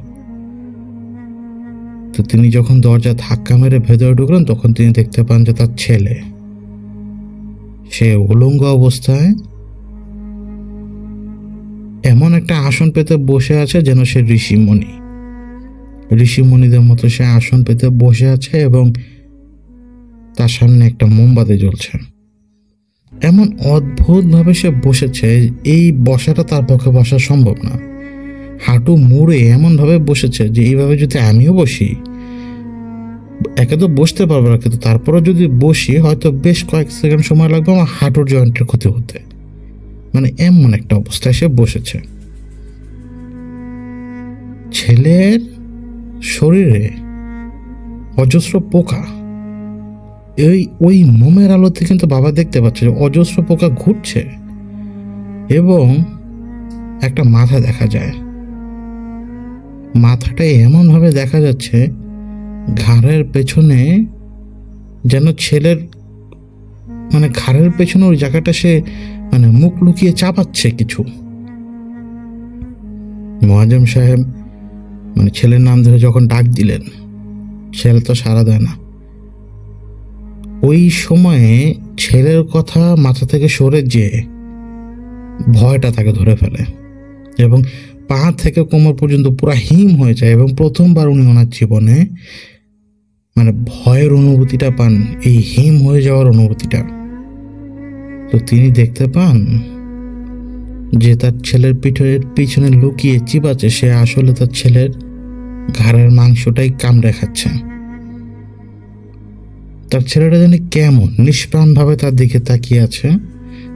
তো তিনি যখন দরজা ধাক্কা মেরে ভেতরে ঢুকলেন তখন তিনি দেখতে পান যে তার ছেলে, সে উলঙ্গ অবস্থায় এমন একটা আসন পেতে বসে আছে যেন সে ঋষিমণিদের মতো সে আসন পেতে বসে আছে, এবং তার সামনে একটা মোমবাতি জ্বলছে। এমন অদ্ভুত ভাবে সে বসেছে, এই বসাটা তার পক্ষে বসা সম্ভব না। হাঁটু মুড়ে এমন ভাবে বসেছে যে এইভাবে যদি আমিও বসি, একে তো বসতে পারবো না, কিন্তু তারপরে যদি বসি হয়তো বেশ কয়েক সেকেন্ড সময় লাগবে আমার হাঁটুর জয়েন্টের ক্ষতি হতে। মানে এমন একটা অবস্থায় সে বসেছে। ছেলের শরীরে অজস্র পোকা, ওই মোমের আলোতে কিন্তু বাবা দেখতে পাচ্ছে যে অজস্র পোকা ঘুরছে, এবং একটা মাথা দেখা যায়। মাথাটা এমন ভাবে দেখা যাচ্ছে ঘাড়ের পেছনে, যেন ছেলের মানে ঘাড়ের পেছনে ওই জায়গাটা সে মানে মুখ লুকিয়ে চাপাচ্ছে কিছু। মোয়াজ্জেম সাহেব মানে ছেলের নাম ধরে যখন ডাক দিলেন, ছেলে তো সাড়া দেয় না। ওই সময়ে ছেলের কথা মাথা থেকে সরে যেয়ে ভয়টা তাকে ধরে ফেলে, এবং পা থেকে কোমর পর্যন্ত পুরো হিম হয়ে যায়, এবং প্রথমবার উনি ওনার জীবনে মানে ভয়ের অনুভূতিটা পান, এই হিম হয়ে যাওয়ার অনুভূতিটা। তো তিনি দেখতে পান যে তার ছেলের পিছনে লুকিয়ে চিবাচ্ছে, সে আসলে তার ছেলের ঘাড়ের মাংসটাই কামড়ে খাচ্ছে। তার ছেলেটা জানি কেমন নিষ্প্রাণভাবে তার দিকে তাকিয়ে আছে,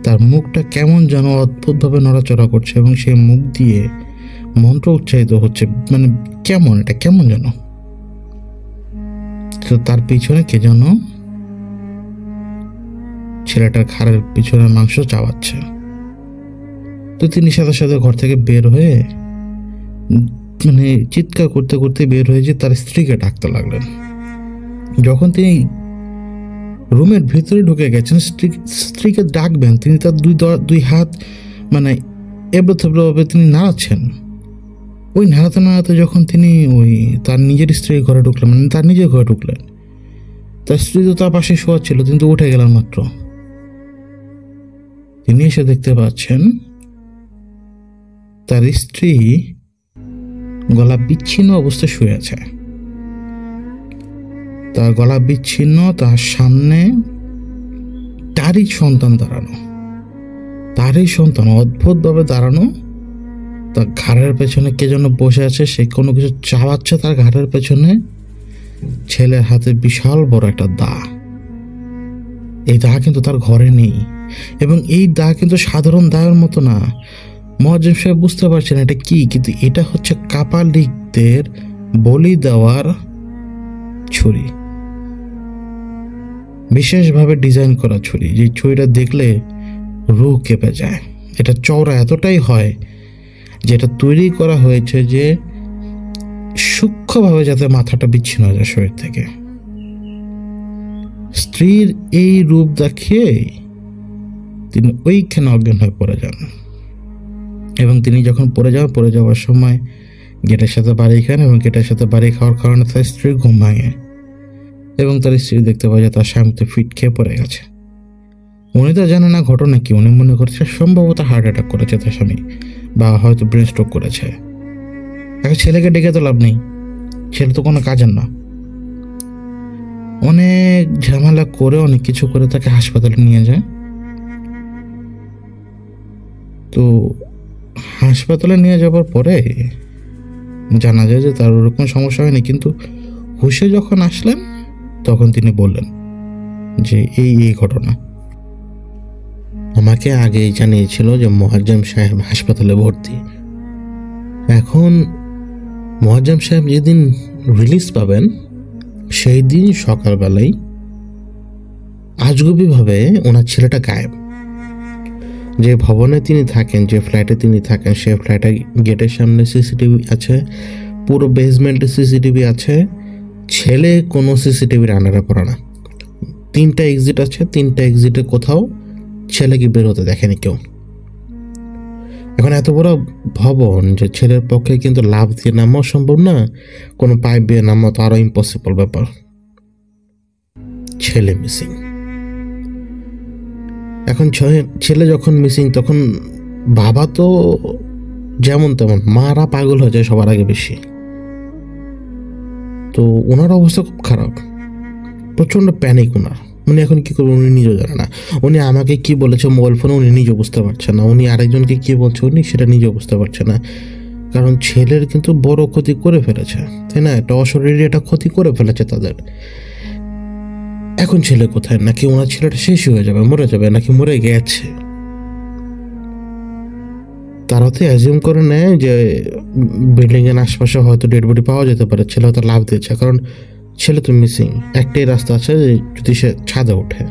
তার মুখটা কেমন যেন অদ্ভুতভাবে নড়াচড়া করছে, এবং সেই মুখ দিয়ে মন্ত্র উচ্চারিত হচ্ছে, মানে কেমন এটা কেমন যেন। তো তার পিছনে কে যেন ছেলেটার ঘাড়ের পিছনে মাংস চাবাচ্ছে। তো তিনি সাথে সাথে ঘর থেকে বের হয়ে মানে চিৎকার করতে করতে বের হয়ে যে তার স্ত্রীকে ডাকতে লাগলেন। যখন তিনি রুমের ভিতরে ঢুকে গেছেন স্ত্রীকে ডাকবেন, তিনি তার দুই হাত মানে এবড়ো থেবড়োভাবে তিনি নাড়াচ্ছেন। ওই নাড়াতে নাড়াতে যখন তিনি ওই তার নিজের স্ত্রীর ঘরে ঢুকলেন, মানে তার নিজের ঘরে ঢুকলেন, তার স্ত্রী তো তার পাশে শোয়া ছিল, কিন্তু উঠে গেলেন মাত্র। তিনি এসে দেখতে পাচ্ছেন তার স্ত্রী গলা বিচ্ছিন্ন অবস্থায় শুয়ে আছে। তার গলা বিচ্ছিন্ন, তার সামনে তারই সন্তান দাঁড়ানো, তারই সন্তান অদ্ভুতভাবে দাঁড়ানো। তার ঘাড়ের পেছনে কে যেন বসে আছে, সে কোনো কিছু চালাচ্ছে তার ঘাড়ের পেছনে। ছেলের হাতে বিশাল বড় একটা দা। এই দা কিন্তু তার ঘরে নেই, এবং এই দা কিন্তু সাধারণ দায়ের মতো না। মুয়াজ্জেম সাহেব বুঝতে পারছেন এটা কি, কিন্তু এটা হচ্ছে কাপালিকদের বলি দেওয়ার ছুরি, বিশেষভাবে ডিজাইন করা ছুরি। যে ছুরিটা দেখলে রুহ কেঁপে যায়। এটা চওড়া এতটাই হয় যে এটা তৈরি করা হয়েছে যে সূক্ষ্মভাবে যাতে মাথাটা বিচ্ছিন্ন হয়ে যায় শরীর থেকে। স্ত্রীর এই রূপ দেখিয়ে তিনি ওইখানে অজ্ঞান হয়ে পড়ে যান, এবং তিনি যখন পড়ে যাওয়ার সময় গেটের সাথে বাড়ি খান, এবং গেটের সাথে বাড়ি খাওয়ার কারণে তার স্ত্রীর ঘুম ভাঙে, এবং তার স্ত্রী দেখতে পায় যে তার স্বামী তো ফিট খেয়ে পড়ে গেছে। উনি তো জানে না ঘটনা কি, উনি মনে করছে সম্ভবত হার্ট অ্যাটাক করেছে তার স্বামী, বা হয়তো ব্রেন স্ট্রোক করেছে। এখন ছেলেকে ডেকে তো লাভ নেই, ছেলে তো কোনো কাজের না। অনেক ঝামেলা করে, অনেক কিছু করে তাকে হাসপাতালে নিয়ে যায়। তো হাসপাতালে নিয়ে যাবার পরে জানা যায় যে তার ওরকম সমস্যা হয়নি, কিন্তু হুশে যখন আসলেন তখন তিনি বললেন যে এই ঘটনা। আমাকে আগেই জানিয়েছিল যে মুয়াজ্জেম সাহেব হাসপাতালে ভর্তি। এখন মুয়াজ্জেম সাহেব যেদিন রিলিজ পাবেন সেই দিন সকালবেলায় আজগুবিভাবে ওনার ছেলেটা গায়েব। যে ভবনে তিনি থাকেন, যে ফ্ল্যাটে তিনি থাকেন, সেই ফ্ল্যাটে গেটের সামনে সিসিটিভি আছে, পুরো বেসমেন্টে সিসিটিভি আছে। ছেলে কোনো সিসিটিভির আন্ডারে পড়ে না। 3টা এক্সিট আছে, 3টা এক্সিটে কোথাও ছেলেকে বের হতে দেখেনি কেউ। এখন এত বড় ভবন যে ছেলের পক্ষে কিন্তু লাভ দিয়ে নামাও সম্ভব না, কোনো পাইপ দিয়ে নামাও তো আরো ইম্পসিবল ব্যাপার। ছেলে মিসিং। এখন ছেলে যখন মিসিং, তখন বাবা তো যেমন তেমন, মারা পাগল হয়ে যায় সবার আগে বেশি। তো ওনার অবস্থা খুব খারাপ, প্রচন্ড প্যানিক ওনার। উনি এখন কি করবেন উনি নিজেও জানে না। উনি আমাকে কি বলেছে মোবাইল ফোনে উনি নিজেও বুঝতে পারছেন না, উনি আরেকজনকে কি বলছে উনি সেটা নিজেও বুঝতে পারছে না। কারণ ছেলের কিন্তু বড় ক্ষতি করে ফেলেছে, তাই না? একটা অশরীরী একটা ক্ষতি করে ফেলেছে তাদের। এখন ছেলে কোথায়? নাকি ওনার ছেলেটা শেষ হয়ে যাবে, মরে যাবে, নাকি মরে গেছে? তারা তো অ্যাজিউম করে নেয় যে বিল্ডিং এর আশপাশে হয়তো ডেড বডি পাওয়া যেতে পারে, ছেলে হয়তো লাভ দিয়েছে, কারণ ছেলে তো মিসিং। একটাই রাস্তা আছে, যদি সে ছাদে ওঠে।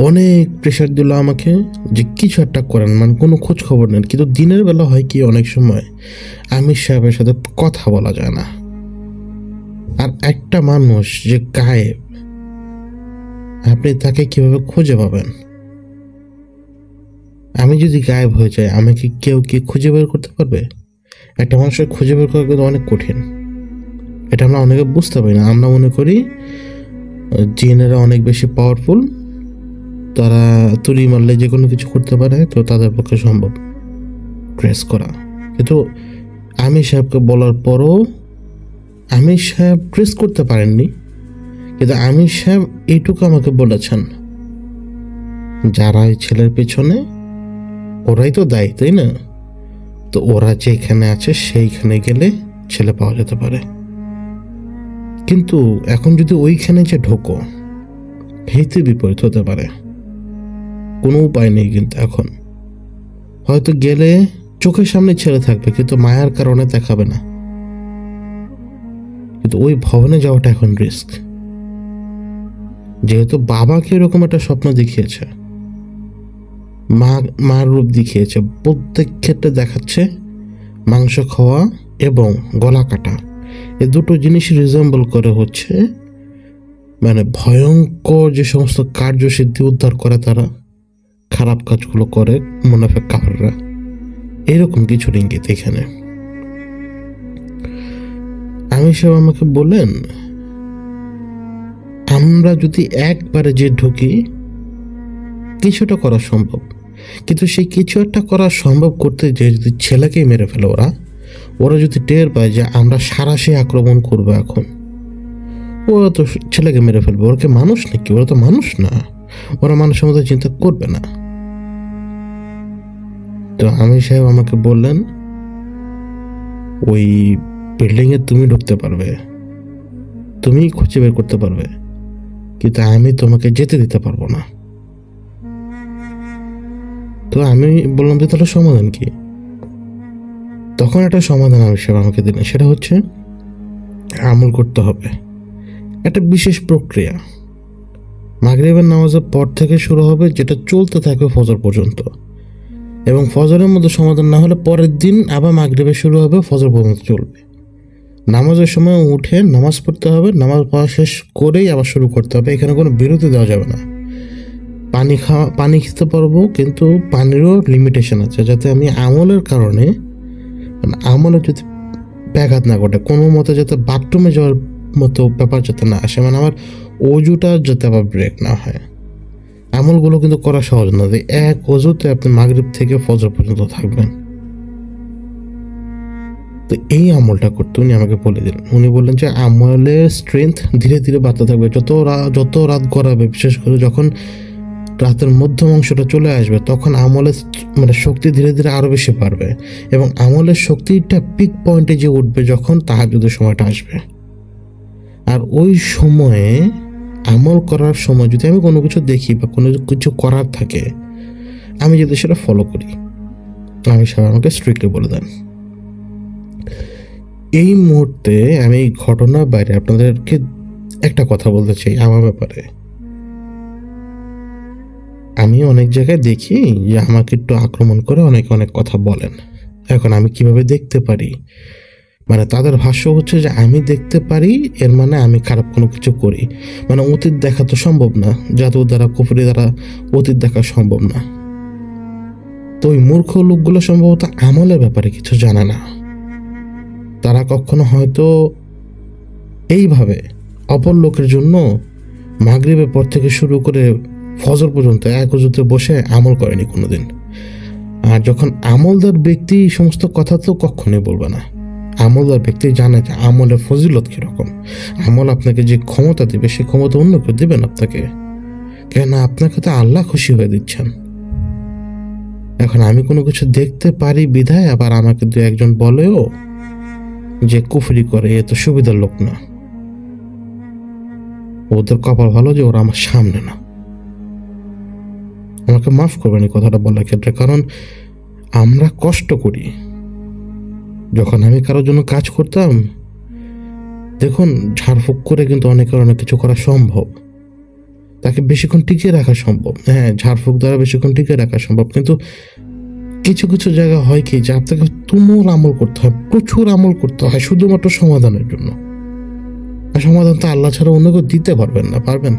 অনেক প্রেশার দিল আমাকে যে কিছু একটা করেন, মানে কোনো খোঁজ খবর নেন। কিন্তু দিনের বেলা হয় কি, অনেক সময় আমির সাহেবের সাথে কথা বলা যায় না। আর একটা মানুষ যে গায়েব, আপনি তাকে কিভাবে খুঁজে পাবেন? আমি যদি গায়েব হয়ে যাই, আমাকে কেউ কি খুঁজে বের করতে পারবে? একটা মানুষের খুঁজে বের করা কিন্তু অনেক কঠিন। এটা আমরা অনেকে বুঝতে পারি না। আমরা মনে করি জিনেরা অনেক বেশি পাওয়ারফুল, তারা তুলি মারলে যে কোনো কিছু করতে পারে, তো তাদের পক্ষে সম্ভব ট্রেস করা। কিন্তু আমির সাহেবকে বলার পরও আমির সাহেব ট্রেস করতে পারেননি। কিন্তু আমির সাহেব এইটুকু আমাকে বলেছেন, যারা এই ছেলের পেছনে, ওরাই তো দায়ী, তাই না? তো ওরা যেখানে আছে সেইখানে গেলে ছেলে পাওয়া যেতে পারে। কিন্তু এখন যদি ওইখানে যে ঢোকো, হিতে বিপরীত হতে পারে। কোনো উপায় নেই। কিন্তু এখন হয়তো গেলে চোখের সামনে ছেলে থাকবে, কিন্তু মায়ার কারণে দেখাবে না। কিন্তু ওই ভবনে যাওয়াটা এখন রিস্ক। যেহেতু বাবাকে এরকম একটা স্বপ্ন দেখিয়েছে, মার রূপ দেখিয়েছে, প্রত্যেক ক্ষেত্রে দেখাচ্ছে মাংস খাওয়া এবং গলা কাটা। এই দুটো জিনিস রিজেম্বল করে হচ্ছে মানে ভয়ঙ্কর যে সমস্ত কার্যসিদ্ধি উদ্ধার করে, তারা খারাপ কাজগুলো করে মুনাফিক কাফেররা, এরকম কিছু ইঙ্গিত এখানে। আমির সাহেব আমাকে বললেন আমরা যদি একবারে যে ঢুকি কিছুটা করা সম্ভব, কিন্তু সেই কিছু একটা করা সম্ভব করতে যে যদি ছেলেকেই মেরে ফেলে ওরা ওরা যদি টের পায় যে আমরা সারাশি আক্রমণ করবো এখন, ওরা তো ছেলেকে মেরে ফেলবে। ওরা কি মানুষ নাকি? ওরা তো মানুষ না, ওরা মানুষের মতো চিন্তা করবে না। তো আমির সাহেব আমাকে বললেন, ওই বিল্ডিংয়ে তুমি ঢুকতে পারবে, তুমি খুঁজে বের করতে পারবে, কিন্তু আমি তোমাকে যেতে দিতে পারবো না। তো আমি বললাম যে তাহলে সমাধান কি? তখন একটা সমাধান আমির সাহেব আমাকে দিলেন, সেটা হচ্ছে আমল করতে হবে একটা বিশেষ প্রক্রিয়া। মাগরিবের নামাজের পর থেকে শুরু হবে, যেটা চলতে থাকবে ফজর পর্যন্ত, এবং ফজরের মধ্যে সমাধান না হলে পরের দিন আবার মাগরিবে শুরু হবে, ফজর পর্যন্ত চলবে। নামাজের সময় উঠে নামাজ পড়তে হবে, নামাজ পড়া শেষ করেই আবার শুরু করতে হবে, এখানে কোনো বিরতি দেওয়া যাবে না। পানি খেতে পারবো, কিন্তু পানিরও লিমিটেশন আছে, যাতে আমি আমলের কারণে আমলের যদি ব্যাঘাত না ঘটে, কোনো মতে যাতে বাথরুমে যাওয়ার মতো ব্যাপার যাতে না আসে, মানে আমার অজুটা যাতে আবার ব্রেক না হয়। আমলগুলো কিন্তু করা সহজ না, যে এক অজুতে আপনি মাগরিব থেকে ফজর পর্যন্ত থাকবেন। তো এই আমলটা করতে উনি আমাকে বলে দিলেন। উনি বললেন যে আমলের স্ট্রেংথ ধীরে ধীরে বাড়তে থাকবে, যত রাত গড়াবে, বিশেষ করে যখন রাতের মধ্যম অংশটা চলে আসবে, তখন আমলের মানে শক্তি ধীরে ধীরে আরো বেশি বাড়বে, এবং আমলের শক্তিটা পিক পয়েন্টে যে উঠবে যখন তাহাজ্জুদের সময়টা আসবে। আর ওই সময়ে আমল করার সময় যদি আমি কোনো কিছু দেখি বা কোনো কিছু করার থাকে, আমি যদি সেটা ফলো করি, আমি সবাই আমাকে স্ট্রিক্টলি বলে দেন। এই মুহূর্তে আমি এই ঘটনার বাইরে আপনাদেরকে একটা কথা বলতে চাই আমার ব্যাপারে। আমি অনেক জায়গায় দেখি যে আমাকে একটু আক্রমণ করে অনেকে অনেক কথা বলেন। এখন আমি কিভাবে দেখতে পারি, মানে তাদের ভাষ্য হচ্ছে যে আমি দেখতে পারি, এর মানে আমি খারাপ কোনো কিছু করি। মানে অতীত দেখা তো সম্ভব না, জাদুর দ্বারা কুফরি দ্বারা অতীত দেখা সম্ভব না। তো ওই মূর্খ লোকগুলো সম্ভবত আমলের ব্যাপারে কিছু জানে না। তারা কখনো হয়তো এইভাবে অপর লোকের জন্য মাগরিবের পর থেকে শুরু করে ফজর পর্যন্ত এক অজুতে বসে আমল করেনি কোনোদিন। আর যখন আমলদার ব্যক্তি সমস্ত কথা তো কখনোই বলবে না। আমলদার ব্যক্তি জানে যে আমলের ফজিলত কিরকম, আমল আপনাকে যে ক্ষমতা দিবে সে ক্ষমতা অন্য কেউ দিবেন আপনাকে, কেন আপনাকে তো আল্লাহ খুশি হয়ে দিচ্ছেন। এখন আমি কোনো কিছু দেখতে পারি বিধায় আবার আমাকে দু একজন বলেও যে কুফরি করে, এ তো সুবিধার লোক না, ওদের কপাল ভালো যে ওরা আমার সামনে না। আমাকে মাফ করবেন এই কথাটা বলার ক্ষেত্রে, কারণ আমরা কষ্ট করি। যখন আমি কারোর জন্য কাজ করতাম, দেখুন ঝাড়ফুঁক করে কিন্তু অনেকের অনেক কিছু করা সম্ভব, তাকে বেশিক্ষণ টিকিয়ে রাখা সম্ভব। হ্যাঁ, ঝাড়ফুঁক দ্বারা বেশিক্ষণ টিকিয়ে রাখা সম্ভব, কিন্তু কিছু কিছু জায়গা হয় কি যে আপনাকে তুমুল আমল করতে হয়, প্রচুর আমল করতে হয় শুধুমাত্র সমাধানের জন্য। আর সমাধান তো আল্লাহ ছাড়া অন্য কেউ দিতে পারবেন না, পারবেন?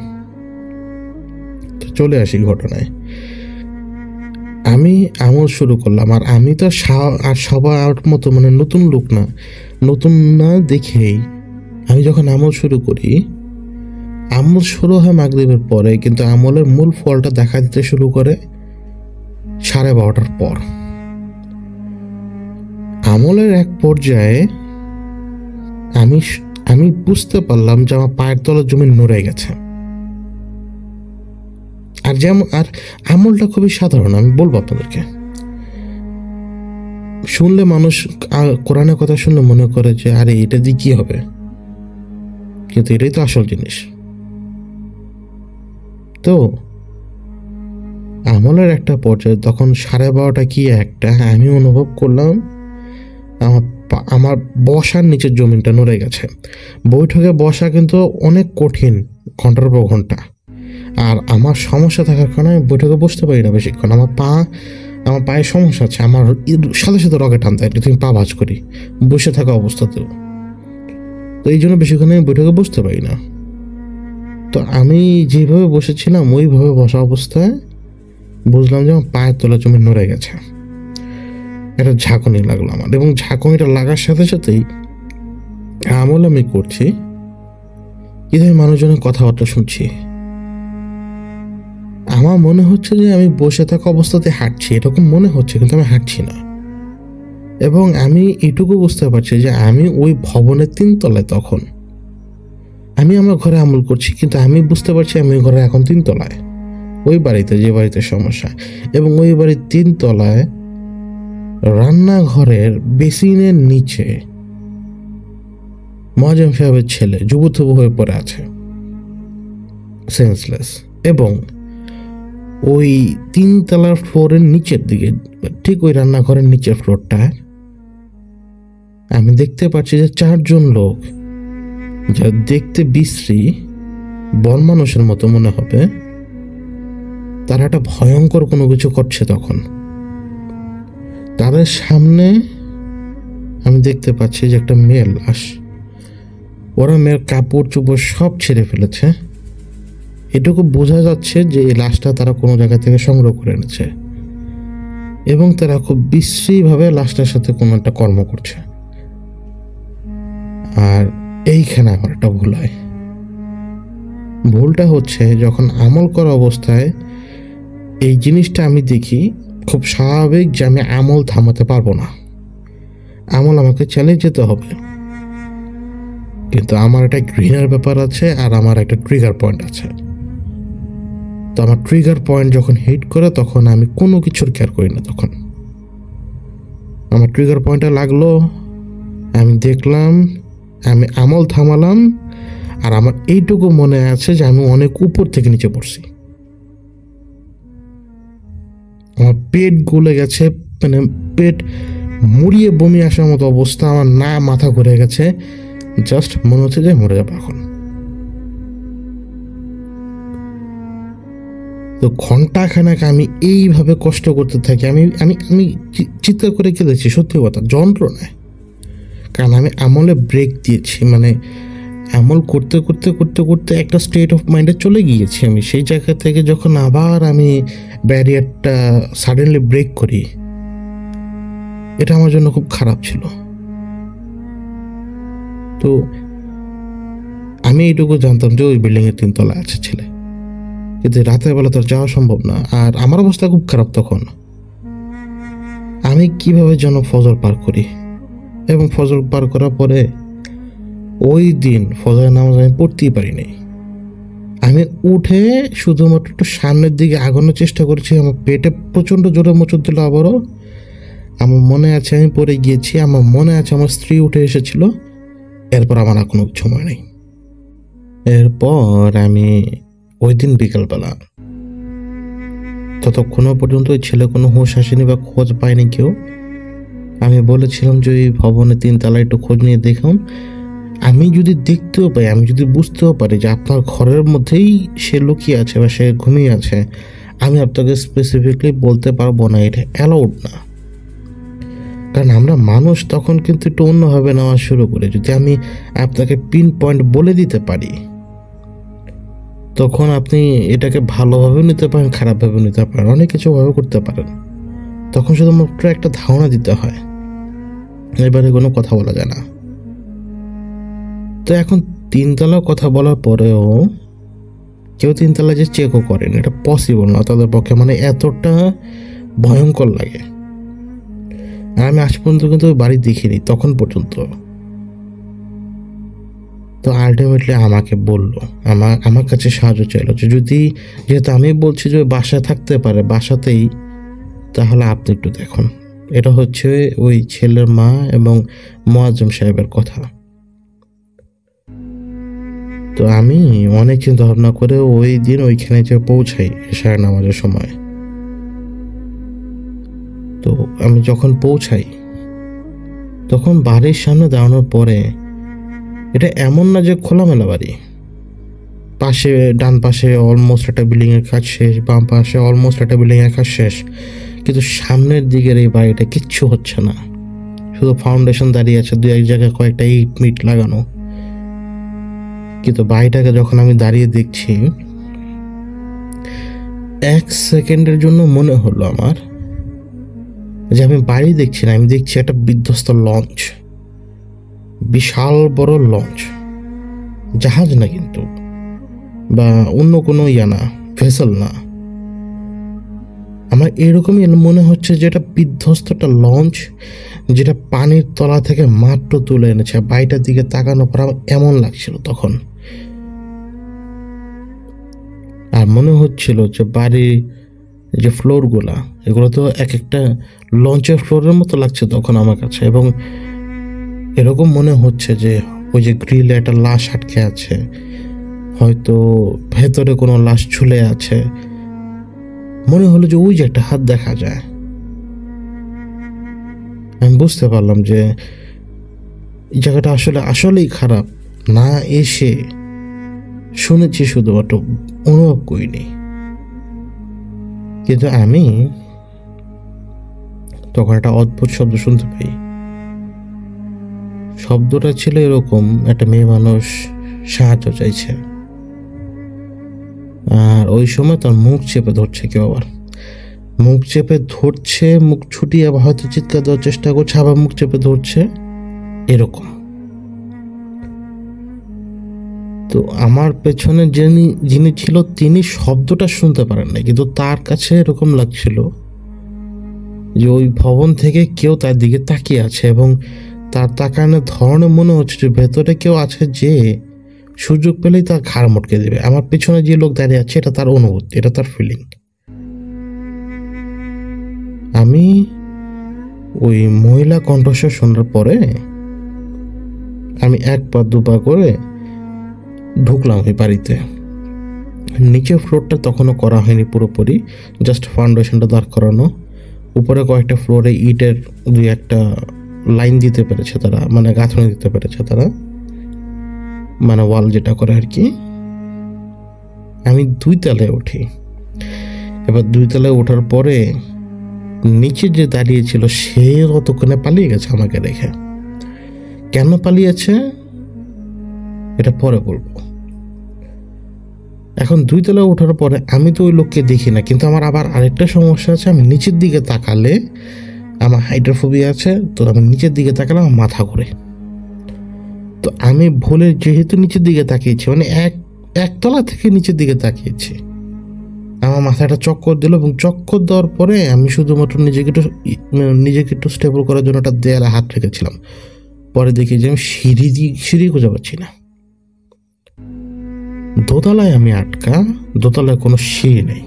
তো চলে আসি ঘটনায়। আমি আমল শুরু করলাম, আর আমি তো আর সবার মতো মানে নতুন লোক না, নতুন না দেখেই আমি যখন আমল শুরু করি, আমল শুরু হয় মাগরিবের পরে, কিন্তু আমলের মূল ফলটা দেখা দিতে শুরু করে 12:30টার পর। আমলের এক পর্যায়ে আমি বুঝতে পারলাম যে আমার পায়ের তলার জমি নড়ে গেছে। আর আমলটা খুবই সাধারণ, আমি বলবো আপনাদেরকে। শুনলে মানুষ কোরআনের কথা শুনলে মনে করে যে আরে এটা দিয়ে কি হবে, কিন্তু এটাই তো আসল জিনিস। তো আমলের একটা পর্যায়ে তখন 12:30 কি একটা, আমি অনুভব করলাম আমার বসার নিচের জমিনটা নড়ে গেছে। বৈঠকে বসা কিন্তু অনেক কঠিন, ঘন্টার পর ঘন্টা। আর আমার সমস্যা থাকার কারণে আমি বৈঠকে বসতে পারি না বেশিক্ষণ। আমার পায়ে সমস্যা আছে, আমার সাথে সাথে রগে টান দেয় যদি আমি পা ভাঁজ করি বসে থাকা অবস্থাতেও। তো এই জন্য বেশিক্ষণ আমি বৈঠকে বসতে পারি না। তো আমি যেভাবে বসেছিলাম ওইভাবে বসা অবস্থায় বুঝলাম যে আমার পায়ের তলা জমি নড়ে গেছে। একটা ঝাঁকুনি লাগলো আমার, এবং ঝাঁকুনিটা লাগার সাথে সাথেই আমল আমি করছি, কিন্তু আমি মানুষজনের কথাবার্তা শুনছি। আমার মনে হচ্ছে যে আমি বসে থাকা অবস্থাতে হাঁটছি, এরকম মনে হচ্ছে, কিন্তু আমি হাঁটছি না। এবং আমি এটুকু বুঝতে পারছি যে আমি ওই ভবনের 3 তলায়। তখন আমি আমার ঘরে আমল করছি, কিন্তু আমি বুঝতে পারছি আমি ওই ঘরে এখন 3 তলায়, ওই বাড়িতে, যে বাড়িতে সমস্যা। এবং ওই বাড়ির 3 তলায় রান্নাঘরের বেসিনের নিচে মোয়াজ্জেম সাহেবের ছেলে যুবথুবু হয়ে পড়ে আছে, সেন্সলেস। এবং ওই 3 তলার ফ্লোরের নিচের দিকে, ঠিক ওই রান্নাঘরের নিচের ফ্লোরটায় আমি দেখতে পাচ্ছি যে 4 জন লোক, যা দেখতে বিশ্রী, বন মানুষের মতো মনে হবে, তারা একটা ভয়ঙ্কর কোনো কিছু করছে। তখন তাদের সামনে আমি দেখতে পাচ্ছি যে একটা মেয়ের লাশ। ওরা মেয়ের কাপড় চোপড় সব ছেড়ে ফেলেছে। এটুকু বোঝা যাচ্ছে যে এই লাশটা তারা কোনো জায়গা থেকে সংগ্রহ করে এনেছে, এবং তারা খুব বিশ্রীভাবে লাশটার সাথে কোনো একটা কর্ম করছে। আর এইখানে আমার একটা ভুল হয়। ভুলটা হচ্ছে, যখন আমল করা অবস্থায় এই জিনিসটা আমি দেখি, খুব স্বাভাবিক যে আমি আমল থামাতে পারবো না, আমল আমাকে চালিয়ে যেতে হবে। কিন্তু আমার একটা ঘৃণার ব্যাপার আছে, আর আমার একটা ট্রিগার পয়েন্ট আছে। তো আমার ট্রিগার পয়েন্ট যখন হিট করে, তখন আমি কোনো কিছুর কেয়ার করি না। তখন আমার ট্রিগার পয়েন্টটা লাগলো, আমি দেখলাম, আমি আমল থামালাম, আর আমার এইটুকু মনে আছে যে আমি অনেক উপর থেকে নিচে পড়ছি। আমার পেট গলে গেছে, মানে পেট মুড়িয়ে বমি আসার মতো অবস্থা। আমার না মাথা ঘুরে গেছে, জাস্ট মনে হচ্ছে যে মরে যাবো এখন। তো ঘন্টাখানেক আমি এইভাবে কষ্ট করতে থাকি। আমি আমি আমি চিৎকার করে কেঁদেছি, সত্যি কথা, যন্ত্রণায়। কারণ আমি আমলে ব্রেক দিয়েছি, মানে আমল করতে করতে করতে করতে একটা স্টেট অফ মাইন্ডে চলে গিয়েছি আমি। সেই জায়গা থেকে যখন আবার আমি ব্যারিয়ারটা সাডেনলি ব্রেক করি, এটা আমার জন্য খুব খারাপ ছিল। তো আমি এইটুকু জানতাম যে ওই বিল্ডিংয়ের 3 তলায় আছে ছেলে, কিন্তু রাতের বেলা তো যাওয়া সম্ভব না। আর আমার অবস্থা খুব খারাপ তখন। আমি কিভাবে যেন ফজর পার করি, এবং ফজর পার করার পরে ওই দিন ফজরের নামাজ আমি পড়তেই পারিনি। আমি উঠে শুধুমাত্র একটু সামনের দিকে আগানোর চেষ্টা করেছি। আমার পেটে প্রচণ্ড জোরে মোচড় দিল আবারও। আমার মনে আছে আমি পড়ে গিয়েছি, আমার মনে আছে আমার স্ত্রী উঠে এসেছিল। এরপর আমার আর কোনো কিছু মনে নেই। এরপর আমি ওই দিন বিকালবেলা, ততক্ষণও পর্যন্ত ওই ছেলে কোনো হুঁশ আসেনি বা খোঁজ পায়নি কেউ। আমি বলেছিলাম যে ওই ভবনে 3 তলায় একটু খোঁজ নিয়ে দেখুন। আমি যদি দেখতেও পাই, আমি যদি বুঝতেও পারি যে আপনার ঘরের মধ্যেই সে লুকিয়ে আছে বা সে ঘুমিয়ে আছে, আমি আপনাকে স্পেসিফিকলি বলতে পারবো না, এটা অ্যালাউড না। কারণ আমরা মানুষ তখন কিন্তু একটু অন্যভাবে নেওয়া শুরু করে। যদি আমি আপনাকে পিন পয়েন্ট বলে দিতে পারি, তখন আপনি এটাকে ভালোভাবেও নিতে পারেন, খারাপভাবেও নিতে পারেন, অনেক কিছুভাবে করতে পারেন। তখন শুধুমাত্র একটা ধারণা দিতে হয়, এবারে কোনো কথা বলা যায় না। তো এখন 3 তলার কথা বলার পরেও কেউ 3 তলায় যে চেকও করেন, এটা পসিবল না তাদের পক্ষে, মানে এতটা ভয়ঙ্কর লাগে। আর আমি আজ পর্যন্ত কিন্তু বাড়ি দেখিনি তখন পর্যন্ত। তো আলটিমেটলি আমাকে বলল, আমার কাছে সাহায্য চাইলো যে যদি, যেহেতু আমি বলছি যে বাসায় থাকতে পারে, বাসাতেই, তাহলে আপনি একটু দেখুন। এটা হচ্ছে ওই ছেলের মা এবং মোয়াজ্জেম সাহেবের কথা। তো আমি অনেক চিন্তা ভাবনা করে ওই দিন ওইখানে যে পৌঁছাই এশার নামাজের সময়। তো আমি যখন পৌঁছাই, তখন বাড়ির সামনে দাঁড়ানোর পরে, এটা এমন না যে খোলামেলা বাড়ি, পাশে ডান পাশে অলমোস্ট একটা বিল্ডিংয়ের কাজ শেষ, বাম পাশে অলমোস্ট একটা বিল্ডিংয়ের কাজ শেষ, কিন্তু সামনের দিকের এই বাড়িটা কিচ্ছু হচ্ছে না, শুধু ফাউন্ডেশন দাঁড়িয়ে আছে, 2-1 জায়গায় কয়েকটা ইট মিট লাগানো। কিন্তু বাড়িটাকে যখন আমি দাঁড়িয়ে দেখছি, 1 সেকেন্ডের জন্য মনে হলো আমার যে আমি বাড়ি দেখছি না, আমি দেখছি একটা বিধ্বস্ত লঞ্চ, বিশাল বড় লঞ্চ, জাহাজ না কিন্তু, বা অন্য কোনো না, ভেসেল না। আমার এরকমই মনে হচ্ছে যে এটা বিধ্বস্ত একটা লঞ্চ, যেটা পানির তলা থেকে মাত্র তুলে এনেছে। বাড়িটার দিকে তাকানোর পর আমার এমন লাগছিল তখন। আর মনে হচ্ছিল যে বাড়ির যে ফ্লোরগুলা, এগুলো তো এক একটা লঞ্চের ফ্লোরের মতো লাগছে তখন আমার কাছে। এবং এরকম মনে হচ্ছে যে ওই যে গ্রিলে একটা লাশ আটকে আছে, হয়তো ভেতরে কোনো লাশ ঝুলে আছে। মনে হলো যে ওই যে একটা হাত দেখা যায়। আমি বুঝতে পারলাম যে এই জায়গাটা আসলেই খারাপ। না এসে শুনেছি, শুধুমাত্র অনুভব করিনি। কিন্তু আমি তখন একটা অদ্ভুত শব্দ শুনতে পাই। শব্দটা ছিল এরকম, একটা মেয়ে মানুষ সাহায্য চাইছে, আর ওই সময় তার মুখ চেপে ধরছে কেউ। আবার মুখ চেপে ধরছে, মুখ ছুটিয়ে আবার হয়তো চিৎকার দেওয়ার চেষ্টা করছে, আবার মুখ চেপে ধরছে, এরকম। তো আমার পেছনে যিনি ছিল তিনি শব্দটা শুনতে পারেন না, কিন্তু তার কাছে এরকম লাগছিল যে ওই ভবন থেকে কেউ তার দিকে তাকিয়ে আছে, এবং তার তাকানোর ধরনে মনে হচ্ছে যে ভেতরে কেউ আছে যে সুযোগ পেলেই তার ঘাড় মটকে দেবে। আমার পেছনে যে লোক দাঁড়িয়ে আছে, এটা তার অনুভূতি, এটা তার ফিলিং। আমি ওই মহিলা কণ্ঠস্বর শোনার পরে আমি এক পা দুপা করে ঢুকলাম ওই বাড়িতে। নিচের ফ্লোরটা তখনও করা হয়নি পুরোপুরি, জাস্ট ফাউন্ডেশনটা দাঁড় করানো। উপরে কয়েকটা ফ্লোরে ইটের দুই একটা লাইন দিতে পেরেছে তারা, মানে গাঁথনি দিতে পেরেছে তারা, মানে ওয়াল যেটা করে আর কি। আমি 2 তলায় উঠি। এবার 2 তলায় ওঠার পরে নিচে যে দাঁড়িয়েছিল সে ততক্ষণে পালিয়ে গেছে আমাকে রেখে। কেন পালিয়েছে এটা পরে বলবো। এখন 2 তলায় ওঠার পরে আমি তো ওই লোককে দেখি না, কিন্তু আমার আবার আরেকটা সমস্যা আছে। আমি নিচের দিকে তাকালে, আমার হাইড্রোফোবিয়া আছে, তো আমি নিচের দিকে তাকালে আমার মাথা ঘোরে। তো আমি ভুলে যেহেতু নিচের দিকে তাকিয়েছি, মানে একতলা থেকে নিচের দিকে তাকিয়েছি, আমার মাথাটা চক্কর দিল। এবং চক্কর দেওয়ার পরে আমি শুধুমাত্র নিজেকে একটু স্টেবল করার জন্য একটা দেয়ালে হাত রেখেছিলাম। পরে দেখি যে আমি সিঁড়ি খুঁজে পাচ্ছি না। দোতলায় আমি আটকা, দোতলায় কোনো সিঁড়ি নেই।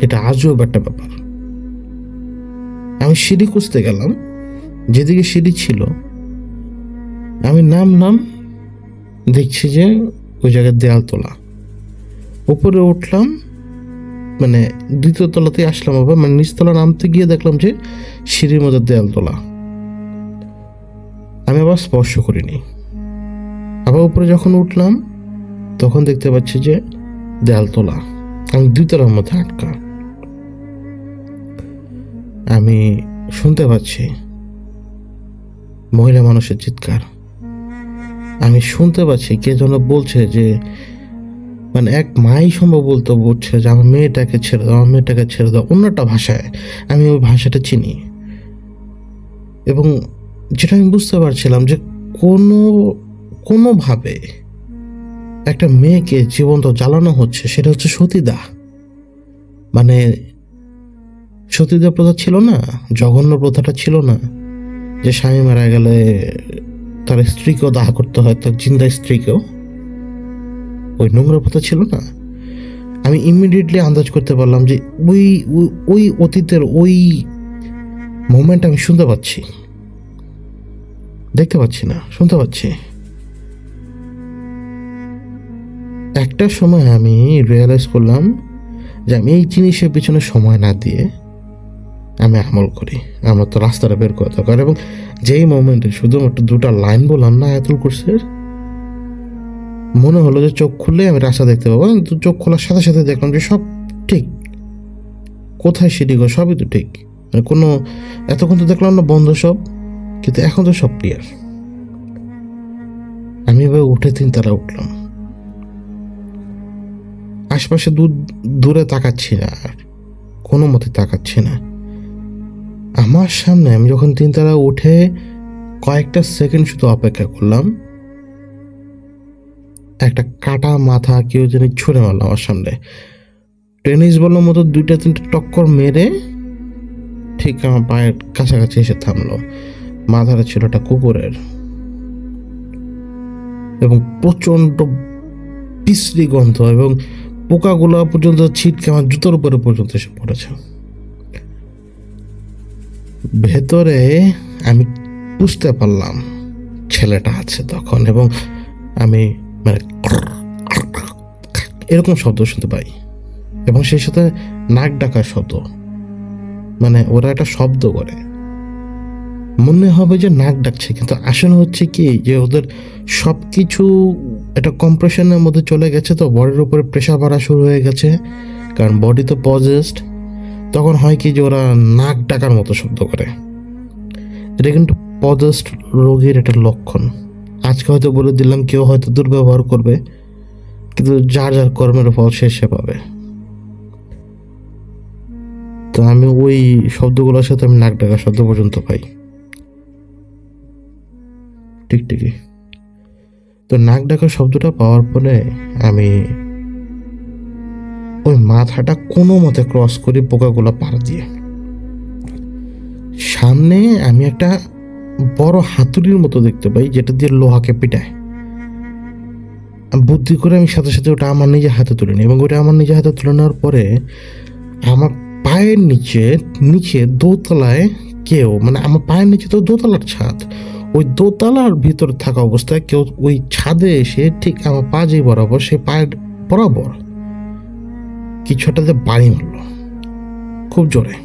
এটা আজব একটা ব্যাপার। আমি সিঁড়ি খুঁজতে গেলাম, যেদিকে সিঁড়ি ছিল আমি নামলাম, দেখছি যে ওই জায়গায় দেয়াল তোলা। উপরে উঠলাম, মানে 2য় তলাতে আসলাম আবার, মানে নিচতলা নামতে গিয়ে দেখলাম যে সিঁড়ির মধ্যে দেয়াল তোলা। আমি আবার স্পর্শ করিনি। আবার উপরে যখন উঠলাম তখন দেখতে পাচ্ছি যে দেয়াল তোলা, আমি 2 তলার মধ্যে আটকা। আমি শুনতে পাচ্ছি মহিলা মানুষের চিৎকার। আমি শুনতে পাচ্ছি কে যেন বলছে যে, মানে এক মাই সম্ভব বলছে যে আমার মেয়েটাকে ছেড়ে দাও, আমার মেয়েটাকে ছেড়ে দাও, অন্য একটা ভাষায়। আমি ওই ভাষাটা চিনি, এবং যেটা আমি বুঝতে পারছিলাম যে কোনোভাবে একটা মেয়েকে জীবন্ত জ্বালানো হচ্ছে, সেটা হচ্ছে সতীদাহ। মানে সতীদাহ প্রথা ছিল না, জঘন্য প্রথাটা ছিল না, যে স্বামী মারা গেলে তার স্ত্রীকেও দাহ করতে হয়, তার জিন্দা স্ত্রীকেও। ওই নোংরা প্রথা ছিল না। আমি ইমিডিয়েটলি আন্দাজ করতে পারলাম যে ওই অতীতের ওই মোমেন্ট আমি শুনতে পাচ্ছি, দেখতে পাচ্ছি না, শুনতে পাচ্ছি। একটা সময় আমি রিয়েলাইজ করলাম যে আমি এই জিনিসের পিছনে সময় না দিয়ে আমি আমল করি। আমার তো রাস্তাটা বের করা দরকার। এবং যেই মোমেন্টে শুধুমাত্র 2টা লাইন বললাম না আয়াতুল কুরসির, মনে হলো যে চোখ খুললে আমি রাস্তা দেখতে পাবো। কিন্তু চোখ খোলার সাথে সাথে দেখলাম যে সব ঠিক, কোথায় সিঁড়ি গো সবই তো ঠিক। মানে কোনো, এতক্ষণ তো দেখলাম না বন্ধ সব, কিন্তু এখন তো সব ক্লিয়ার। আমি এবার উঠে 3 তলায় উঠলাম। আশপাশে দূরে তাকাচ্ছি না, আর কোনো মতে তাকাচ্ছি না। আমার সামনে আমি যখন 3 তলায় উঠে কয়েকটা সেকেন্ড শুধু অপেক্ষা করলাম, একটা কাটা মাথা কেউ যেন ছুঁড়ে মারলো আমার সামনে। টেনিস বলের মতো 2-3টে টক্কর মেরে ঠিক আমার পায়ের কাছাকাছি এসে থামলো। মাথাটা ছিল একটা কুকুরের এবং প্রচণ্ড বিশ্রী গন্ধ, এবং পোকাগুলো পর্যন্ত ছিটকে আমার জুতোর উপরে পর্যন্ত এসে পড়েছে। ভেতরে আমি বুঝতে পারলাম ছেলেটা আছে তখন, এবং আমি মানে এরকম শব্দ শুনতে পাই, এবং সেই সাথে নাক ডাকার শব্দ। মানে ওরা একটা শব্দ করে, মনে হবে যে নাক ডাকছে, কিন্তু আসলে হচ্ছে কি যে ওদের সব কিছু একটা কম্প্রেশনের মধ্যে চলে গেছে, তো বডির উপরে প্রেশার বাড়া শুরু হয়ে গেছে, কারণ বডি তো পজেসড। তখন হয় কি যে ওরা নাক ডাকার মতো শব্দ করে। এটা কিন্তু পজেসড রোগীর একটা লক্ষণ। আজকে হয়তো বলে দিলাম, কেউ হয়তো দুর্ব্যবহার করবে, কিন্তু যার যার কর্মের ফল সে পাবে। তো আমি ওই শব্দগুলোর সাথে আমি নাক ডাকার শব্দ পর্যন্ত পাই। টিকটিকি। তো নাক ডাকার শব্দটা পাওয়ার পরে আমি ওই মাথাটা কোনো মতে ক্রস করি পোকাগুলো পার দিয়ে। সামনে আমি একটা বড় হাতুড়ির মতো দেখতে পাই, যেটা দিয়ে লোহাকে পিটায়। বুদ্ধি করে আমি সাথে সাথে ওটা আমার নিজে হাতে তুলে নিই, এবং ওটা আমার নিজে হাতে তুলে নেওয়ার পরে আমার পায়ের নিচে দোতলায় কেউ, মানে আমার পায়ের নিচে তো দোতলার ছাদ, ওই দোতলার ভিতরে থাকা অবস্থায় কেউ ওই ছাদে এসে ঠিক আমার পা যে বরাবর, সে পায়ের বরাবর কিছু একটাতে বাড়ি মারলো খুব জোরে।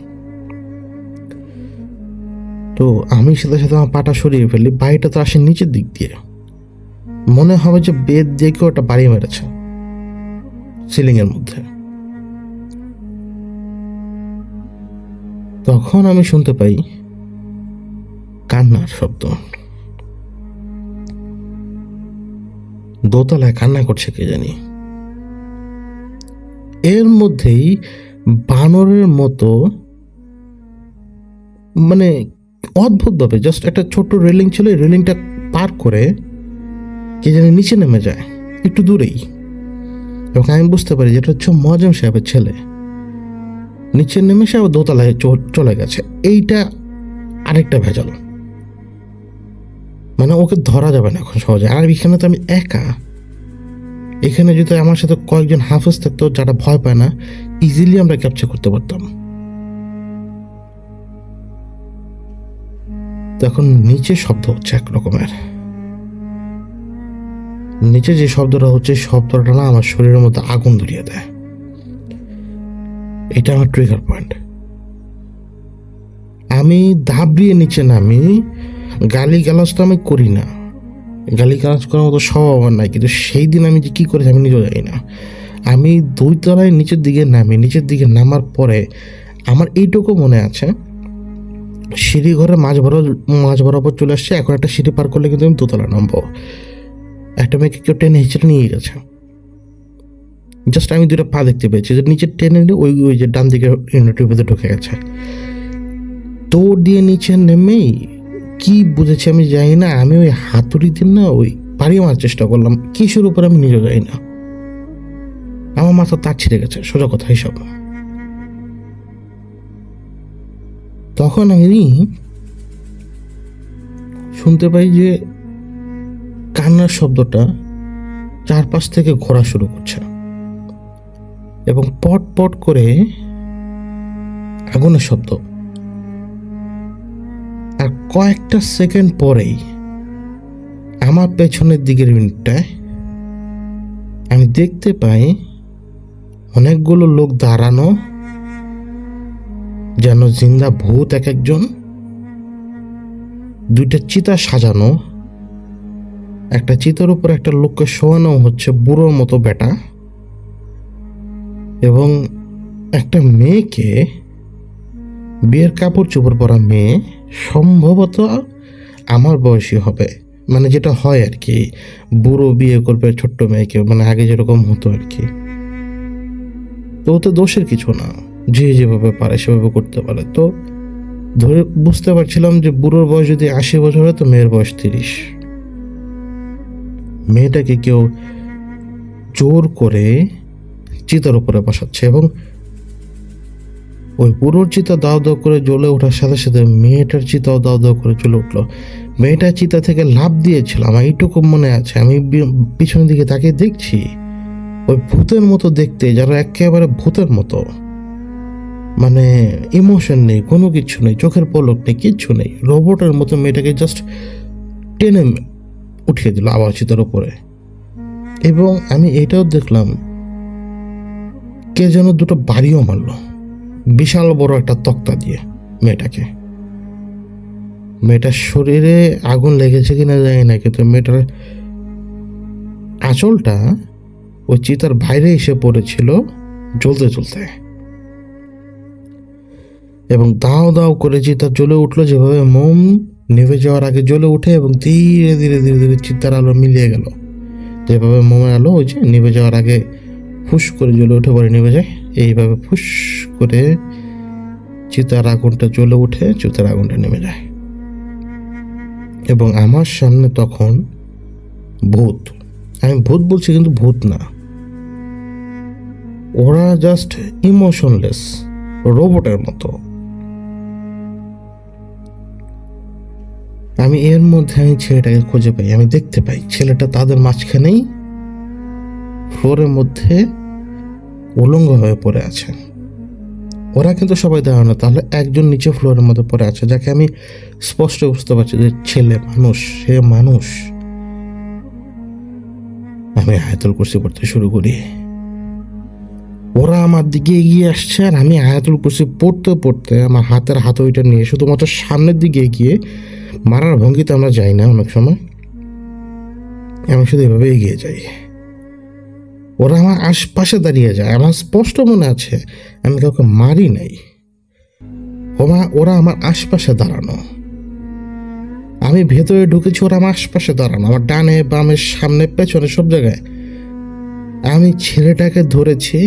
তো আমি সাথে সাথে আমার পাটা সরিয়ে ফেলি। বাড়িটা তো আসে নিচের দিক দিয়ে, মনে হবে যে বেদ দিয়ে কেউ একটা বাড়ি মেরেছে সিলিং এর মধ্যে। তখন আমি শুনতে পাই কান্নার শব্দ। দোতলায় কান্না করছে কে জানি। এর মধ্যেই বানরের মতো, মানে অদ্ভুত ভাবে জাস্ট একটা ছোট্ট রেলিং ছিল, রেলিংটা পার করে কে জানি নিচে নেমে যায় একটু দূরেই, এবং আমি বুঝতে পারি যেটা হচ্ছে মজম সাহেবের ছেলে। নিচে নেমে সে আবার দোতলায় চলে গেছে। এইটা আরেকটা ভেজাল, মানে ওকে ধরা যাবে না এখন সহজে। আর এখানে তো আমি একা, এখানে যদি আমার সাথে কয়েকজন হাফেজ থাকতো যারা ভয় পায় না, ইজিলি আমরা ক্যাপচার করতে পারতাম। তখন নিচে শব্দ হচ্ছে এক রকমের। নিচে যে শব্দটা হচ্ছে, শব্দটা না আমার শরীরের মধ্যে আগুন ধরিয়ে দেয়। এটা আমার ট্রিগার পয়েন্ট। আমি দাবড়িয়ে নিচে নামি। গালি গালাজ তো আমি করি না, গালি গালাজ করার মতো স্বভাব আমার নাই, কিন্তু সেই দিন আমি যে কী করেছি আমি নিজেও জানি না। আমি 2 তলায় নিচের দিকে নামি। নিচের দিকে নামার পরে আমার এইটুকু মনে আছে, সিঁড়ি ঘরে মাঝ বরাবর চলে আসছে। এখন একটা সিঁড়ি পার করলে কিন্তু আমি 2 তলায় নামবো। একটা মেয়েকে কেউ টেনে হিঁচড়ে নিয়ে গেছে। জাস্ট আমি 2টা পা দেখতে পেয়েছি, যে নিচে টেনে নিয়ে ওই যে ডান দিকে ইউনিটের ভিতরে ঢুকে গেছে। দৌড় দিয়ে নিচে নেমেই কি বুঝেছি আমি জানি না, আমি ওই হাতুড়ি দিন না ওই বাড়ি মারার চেষ্টা করলাম। কিসের উপর আমি নিজেও জানি না। আমার মাথা তার ছিঁড়ে গেছে, সোজা কথা এইসব। তখন আমি শুনতে পাই যে কান্নার শব্দটা চারপাশ থেকে ঘোরা শুরু করছে, এবং পট পট করে আগুনের শব্দ। আর কয়েকটা সেকেন্ড পরেই আমার পেছনের দিকের মিনিটটায় আমি দেখতে পাই অনেকগুলো লোক দাঁড়ানো, যেন জিন্দা ভূত এক একজন। 2টা চিতা সাজানো, একটা চিতার উপর একটা লোককে শোয়ানো হচ্ছে, বুড়োর মতো বেটা, এবং একটা মেয়েকে, বিয়ের কাপড় চোপড় পরা মেয়ে, সম্ভবত আমার বয়সী হবে, মানে যেটা হয় আর কি, বুড়ো বিয়ে করবে ছোট্ট মেয়েকে, মানে আগে যেরকম হতো আর কি। তো ওতে দোষের কিছু না, যে যেভাবে পারে সেভাবে করতে পারে। তো ধরে বুঝতে পারছিলাম যে বুড়োর বয়স যদি 80 বছর হয়, তো মেয়ের বয়স 30। মেয়েটাকে কেউ জোর করে চিতার উপরে বসাচ্ছে এবং ওই পুরোর চিতা দাও দাও করে জ্বলে ওঠার সাথে সাথে মেয়েটার চিতাও দাও দাও করে জ্বলে উঠলো। মেয়েটা চিতা থেকে লাফ দিয়েছিল, আমার এইটুকু মনে আছে। আমি পিছনের দিকে তাকে দেখছি, ওই ভূতের মতো দেখতে, যারা একেবারে ভূতের মতো, মানে ইমোশন নেই, কোনো কিছু নেই, চোখের পলক নেই, কিচ্ছু নেই, রোবটের মতো মেয়েটাকে জাস্ট টেনে উঠিয়ে দিল আবার চিতার উপরে। এবং আমি এটাও দেখলাম কে যেন দুটো বাড়িও মারলো বিশাল বড় একটা তক্তা দিয়ে মেয়েটাকে। মেয়েটার শরীরে আগুন লেগেছে কিনা জানি না, কিন্তু মেয়েটার আঁচলটা ওই চিতার বাইরে এসে পড়েছিল জ্বলতে জ্বলতে, এবং দাও দাও করে চিতা জ্বলে উঠলো, যেভাবে মোম নেভে যাওয়ার আগে জ্বলে উঠে এবং ধীরে ধীরে ধীরে ধীরে চিতার আলো মিলিয়ে গেল। যেভাবে মোমের আলো ওই যে নিভে যাওয়ার আগে ফুস করে জ্বলে উঠে পরে নিভে যায়, এইভাবে ফুস করে চিতার আগুনটা জ্বলে উঠে চিতার আগুনটা নেমে যায়। এবং আমার সামনে তখন ভূত, আমি ভূত বলছি কিন্তু ভূত না, ওরা জাস্ট ইমোশনলেস, রোবটের মতো। আমি এর মধ্যে আমি ছেলেটাকে খুঁজে পাই, আমি দেখতে পাই ছেলেটা তাদের মাঝখানেই ফ্লোরের মধ্যে উলঙ্গ হয়ে পড়ে আছে। ওরা কিন্তু সবাই দেওয়া না, তাহলে একজন নিচে ফ্লোরের মধ্যে পড়ে আছে, যাকে আমি স্পষ্ট বুঝতে পারছি যে ছেলে মানুষ, সে মানুষ। আমি আয়াতুল কুরসি পড়তে শুরু করি, ওরা আমার দিকে এগিয়ে আসছে, আর আমি আয়াতুল কুরসি পড়তে পড়তে আমার হাতের হাতুড়িটা নিয়ে শুধুমাত্র সামনের দিকে এগিয়ে, মারার ভঙ্গিতে আমরা যাই না অনেক সময়, আমি শুধু এভাবে এগিয়ে যাই। ওরা আমার আশপাশে দাঁড়িয়ে যায়, আমার স্পষ্ট মনে আছে আমি কাউকে মারি নাই, ওরা আমার আশপাশে দাঁড়ানো, আমি ভেতরে ঢুকেছি, ওরা আমার আশপাশে দাঁড়ানো, আমার ডানে বামে সামনে পেছনে সব জায়গায়। আমি ছেলেটাকে ধরেছি,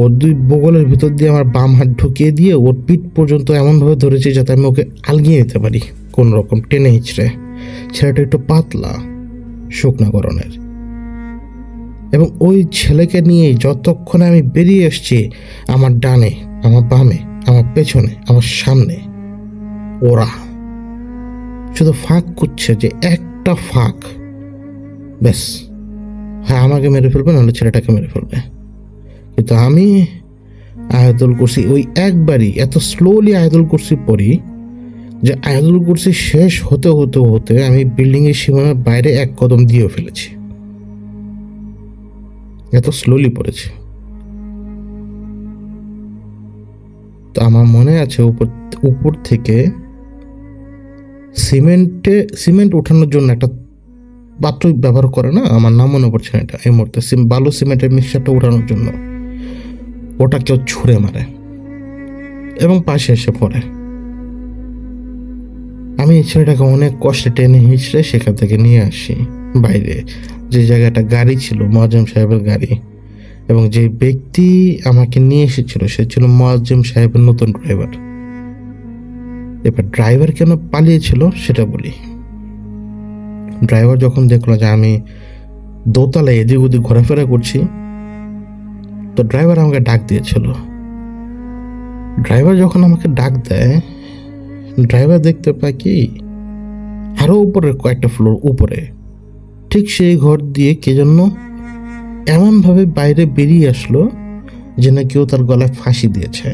ওর দুই বগলের ভিতর দিয়ে আমার বাম হাত ঢুকিয়ে দিয়ে ওর পিঠ পর্যন্ত এমনভাবে ধরেছি যাতে আমি ওকে আলগিয়ে নিতে পারি কোন রকম টেনে হিঁচড়ে। ছেলেটা একটু পাতলা শুকনা গরনের, এবং ওই ছেলেকে নিয়ে যতক্ষণে আমি বেরিয়ে এসছি, আমার ডানে, আমার বামে, আমার পেছনে, আমার সামনে ওরা শুধু ফাঁক করছে, যে একটা ফাঁক, ব্যাস হ্যাঁ আমাকে মেরে ফেলবে, নাহলে ছেলেটাকে মেরে ফেলবে। কিন্তু আমি আয়াতুল কুরসি ওই একবারই এত স্লোলি আয়াতুল কুরসি পড়ি যে আয়াতুল কুরসি শেষ হতে হতে হতে আমি বিল্ডিংয়ের সীমানার বাইরে এক কদম দিয়েও ফেলেছি, এত স্লোলি পড়েছি। তো আমার মনে আছে উপর থেকে সিমেন্ট ওঠানোর জন্য একটা পাত্র ব্যবহার করে না, আমার নাম মনে পড়ছে না এটা এই মুহূর্তে, বালু সিমেন্টের মিক্সচারটা ওঠানোর জন্য ওটা কেউ ছুঁড়ে মারে এবং পাশে এসে পড়ে। আমি এই ছেলেটাকে অনেক কষ্টে টেনে হিঁচড়ে সেখান থেকে নিয়ে আসি বাইরে, যে জায়গাটা গাড়ি ছিল মুয়াজ্জেম সাহেবের গাড়ি, এবং যে ব্যক্তি আমাকে নিয়ে এসেছিল সে ছিল মুয়াজ্জেম সাহেবের নতুন ড্রাইভার। এবার ড্রাইভার কেন পালিয়েছিল সেটা বলি। ড্রাইভার যখন দেখলো যে আমি দোতলায় এদিক ওদিক ঘোরাফেরা করছি, তো ড্রাইভার আমাকে ডাক দিয়েছিল। ড্রাইভার যখন আমাকে ডাক দেয়, ড্রাইভার দেখতে পায় কি আরো উপরের কয়েকটা ফ্লোর উপরে ঠিক সেই ঘর দিয়ে কে জন্য এমনভাবে বাইরে বেরিয়ে আসলো যে না কেউ তার গলায় ফাঁসি দিয়েছে,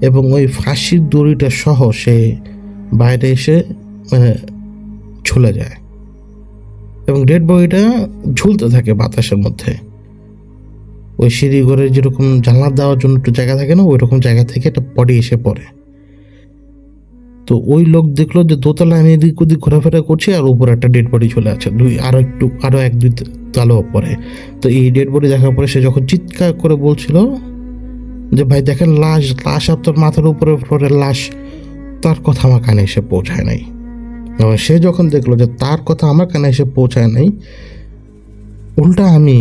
এবং ওই ফাঁসির দড়িটা সহ সে বাইরে এসে মানে ঝুলে যায়, এবং ডেড বডিটা ঝুলতে থাকে বাতাসের মধ্যে। ওই সিঁড়ি ঘরে যেরকম জানলা দেওয়ার জন্য একটু জায়গা থাকে না, ওই রকম জায়গা থেকে একটা বডি এসে পড়ে। তো ওই লোক দেখলো যে দোতলায় আমি এদিক ওদিক ঘোরাফেরা করছি, আর উপরে একটা ডেড বডি চলে আছে আরো এক দুই তালো পরে। তো এই ডেড বডি দেখার পরে সে যখন চিৎকার করে বলছিল যে ভাই দেখেন লাশ আপনার মাথার উপরে ফ্লোরের লাশ, তার কথা আমার কানে এসে পৌঁছায় নাই। এবং সে যখন দেখলো যে তার কথা আমার কানে এসে পৌঁছায় নাই, উল্টা আমি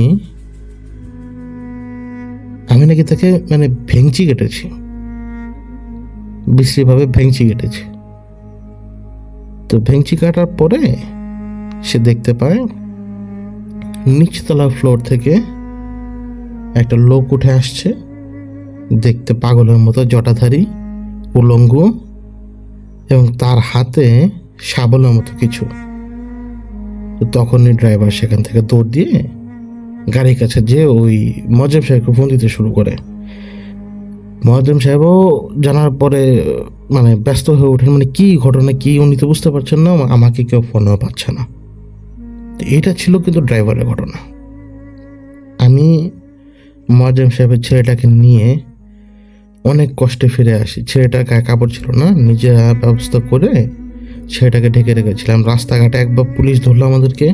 নাকি তাকে মানে ভেঙচি কেটেছি, বিশ্রীভাবে ভেঙচি কেটেছি। তো ভেঙচি কাটার পরে সে দেখতে পায় নিচতলা ফ্লোর থেকে একটা লোক উঠে আসছে, দেখতে পাগলের মতো, জটাধারী, উলঙ্গ, এবং তার হাতে শাবলের মতো কিছু। তো তখনই ড্রাইভার সেখান থেকে দৌড় দিয়ে গাড়ির কাছে যে ওই মজেম সাহেবকে ফোন দিতে শুরু করে। মজেম সাহেবও জানার পরে মানে ব্যস্ত হয়ে ওঠেন, মানে কি ঘটনা কি উনি তো বুঝতে পারছেন না, আমাকে কেউ ফোনও পাচ্ছে না। তো এটা ছিল কিন্তু ড্রাইভারের ঘটনা। আমি মজেম সাহেবের ছেলেটাকে নিয়ে অনেক কষ্টে ফিরে আসি। ছেলেটার গায়ে কাপড় ছিল না, নিজে ব্যবস্থা করে ছেলেটাকে ঢেকে রেখেছিলাম। রাস্তাঘাটে একবার পুলিশ ধরলো আমাদেরকে,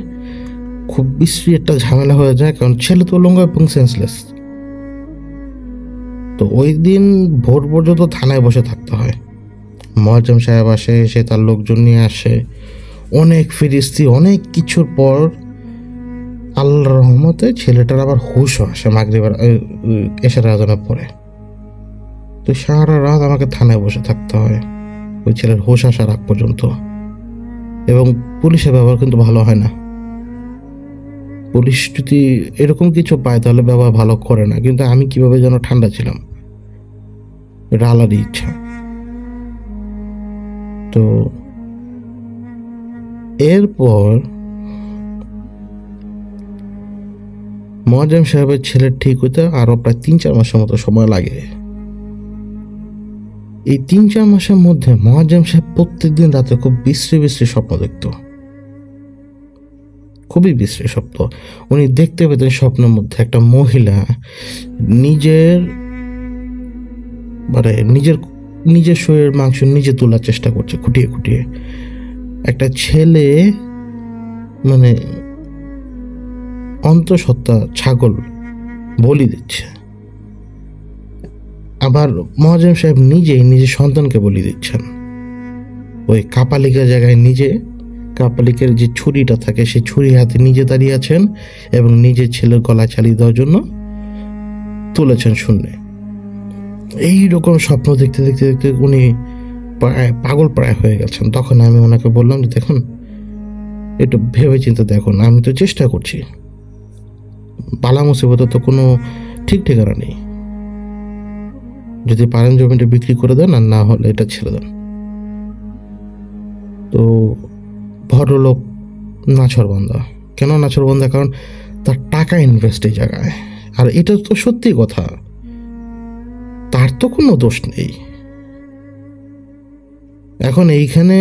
খুব বিশ্রী একটা ঝামেলা হয়ে যায়, কারণ ছেলে তো উলঙ্গ এবং সেন্সলেস। তো ওই দিন ভোর পর্যন্ত থানায় বসে থাকতে হয়। মহাজম সাহেব আসে, সে তার লোকজন নিয়ে আসে, অনেক ফিরিস্তি, অনেক কিছুর পর আল্লাহর রহমতে ছেলেটার আবার হুশও আসে মাগরিবের এশার আজানের পরে। তো সারা রাত আমাকে থানায় বসে থাকতে হয় ওই ছেলের হুশ আসার আগ পর্যন্ত। এবং পুলিশের ব্যবহার কিন্তু ভালো হয় না। পুলিশ যদি এরকম কিছু পায় তাহলে ব্যবহার ভালো করে না, কিন্তু আমি কিভাবে যেন ঠান্ডা ছিলাম, এটা আলাদাই ইচ্ছা। তো এরপর মহাজম সাহেবের ছেলে ঠিক হইতে আরো প্রায় 3-4 মাসের মতো সময় লাগে। এই 3-4 মাসের মধ্যে মহাজম সাহেব প্রত্যেকদিন রাতে খুব বিশ্রী বিশ্রী স্বপ্ন দেখত, খুবই বিশ্রী স্বপ্ন। উনি দেখতে পেতেন স্বপ্নের মধ্যে একটা মহিলা নিজের মানে নিজের শরীরের মাংস নিজে তোলার চেষ্টা করছে খুঁটিয়ে খুঁটিয়ে। একটা ছেলে মানে অন্তঃসত্ত্বা ছাগল বলি দিচ্ছে। আবার মহাজম সাহেব নিজেই নিজের সন্তানকে বলি দিচ্ছেন। ওই কাপালিকের জায়গায় নিজে, কাপালিকের যে ছুরিটা থাকে সেই ছুরি হাতে নিজে দাঁড়িয়ে আছেন এবং নিজের ছেলের গলা চালিয়ে দেওয়ার জন্য তুলেছেন শূন্যে। এইরকম স্বপ্ন দেখতে দেখতে দেখতে উনি পাগল প্রায় হয়ে গেছেন। তখন আমি ওনাকে বললাম যে দেখুন, একটু ভেবে চিন্তে দেখুন, আমি তো চেষ্টা করছি, বালা মুসিবতের তো কোনো ঠিক ঠিকানা নেই। যদি পারেন জমিটা বিক্রি করে দেন, আর না হলে এটা ছেড়ে দেন। তো ভদ্রলোক নাছরবান্দা। কেন নাছরবান্দা? কারণ তার টাকা ইনভেস্ট এই জায়গায়, আর এটা তো সত্যি কথা, তার তো কোনো দোষ নেই। এখন এইখানে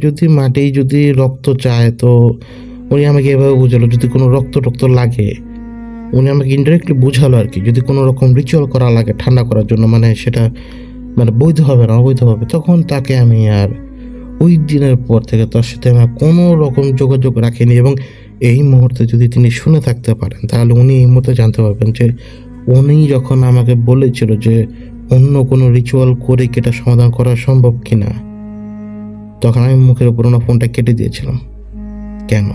যদি মাটি যদি রক্ত চায়, তো উনি আমাকে এভাবে বুঝালো যদি কোনো রক্ত টক্ত লাগে, উনি আমাকে ইনডাইরেক্টলি বুঝালো আর কি, যদি কোনো রকম রিচুয়াল করা লাগে ঠান্ডা করার জন্য, মানে সেটা মানে বৈধ হবে না অবৈধ হবে, তখন তাকে আমি আর ওই দিনের পর থেকে তার সাথে আমার কোনো রকম যোগাযোগ রাখিনি। এবং এই মুহূর্তে যদি তিনি শুনে থাকতে পারেন, তাহলে উনি এই মুহূর্তে জানতে পারবেন যে উনি যখন আমাকে বলেছিল যে অন্য কোনো রিচুয়াল করে কি এটা সমাধান করা সম্ভব কিনা, তখন আমি মুখের উপর ওনার ফোনটা কেটে দিয়েছিলাম। কেন?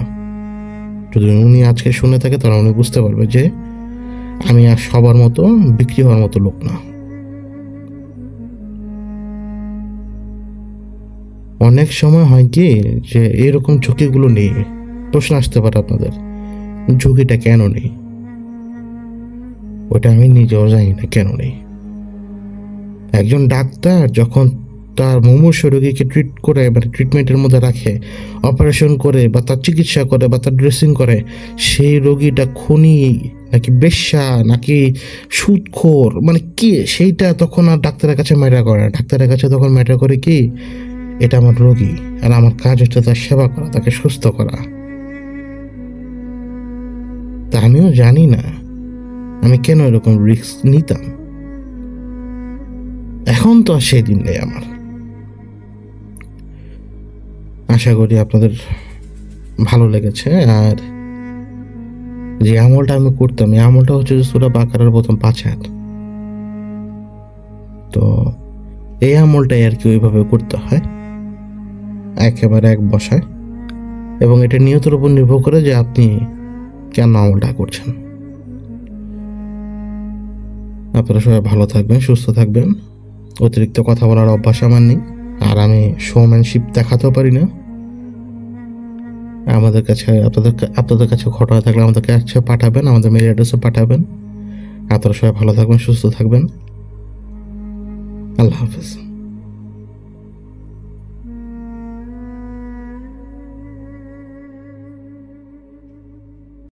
যদি উনি আজকে শুনে থাকে তাহলে উনি বুঝতে পারবে যে আমি আর সবার মতো বিক্রি হওয়ার মতো লোক না। অনেক সময় হয় কি যে এরকম ঝুঁকিগুলো নেই। প্রশ্ন আসতে পারে আপনাদের, ঝুঁকিটা কেন নেই? ওটা আমি নিজেও জানি না কেন নেই। একজন ডাক্তার যখন তার মুমূর্ষ রোগীকে ট্রিট করে, মানে ট্রিটমেন্টের মধ্যে রাখে, অপারেশন করে বা তার চিকিৎসা করে বা তার ড্রেসিং করে, সেই রোগীটা খুনি নাকি বেশ্যা নাকি সুদখোর মানে কি, সেইটা তখন আর ডাক্তারের কাছে ম্যাটার করে না। ডাক্তারের কাছে তখন ম্যাটার করে কি, এটা আমার রোগী আর আমার কাজ হচ্ছে তার সেবা করা, তাকে সুস্থ করা। তা আমিও জানি না আমি কেন এরকম রিস্ক নিতাম। এখন তো আর সেই দিন নেই আমার। আশা করি আপনাদের ভালো লেগেছে। আর যে আমলটা আমি করতাম, এই আমলটা হচ্ছে যে সূরা বাকারার প্রথম 5 আয়াত। তো এই আমলটাই আর কি ওইভাবে করতে হয়, একেবারে এক বসায়, এবং এটা নিয়তের উপর নির্ভর করে যে আপনি কেন আমলটা করছেন। আপনারা সবাই ভালো থাকবেন, সুস্থ থাকবেন। অতিরিক্ত কথা বলার অভ্যাস আমার নেই, আর আমি শোম্যানশিপ দেখাতেও পারি না। আমাদের কাছে আপনাদের কাছে ঘটনা থাকলে আমাদেরকে কাছে পাঠাবেন, আমাদের মেল অ্যাড্রেসে পাঠাবেন। আপনারা সবাই ভালো থাকবেন, সুস্থ থাকবেন। আল্লাহ হাফেজ।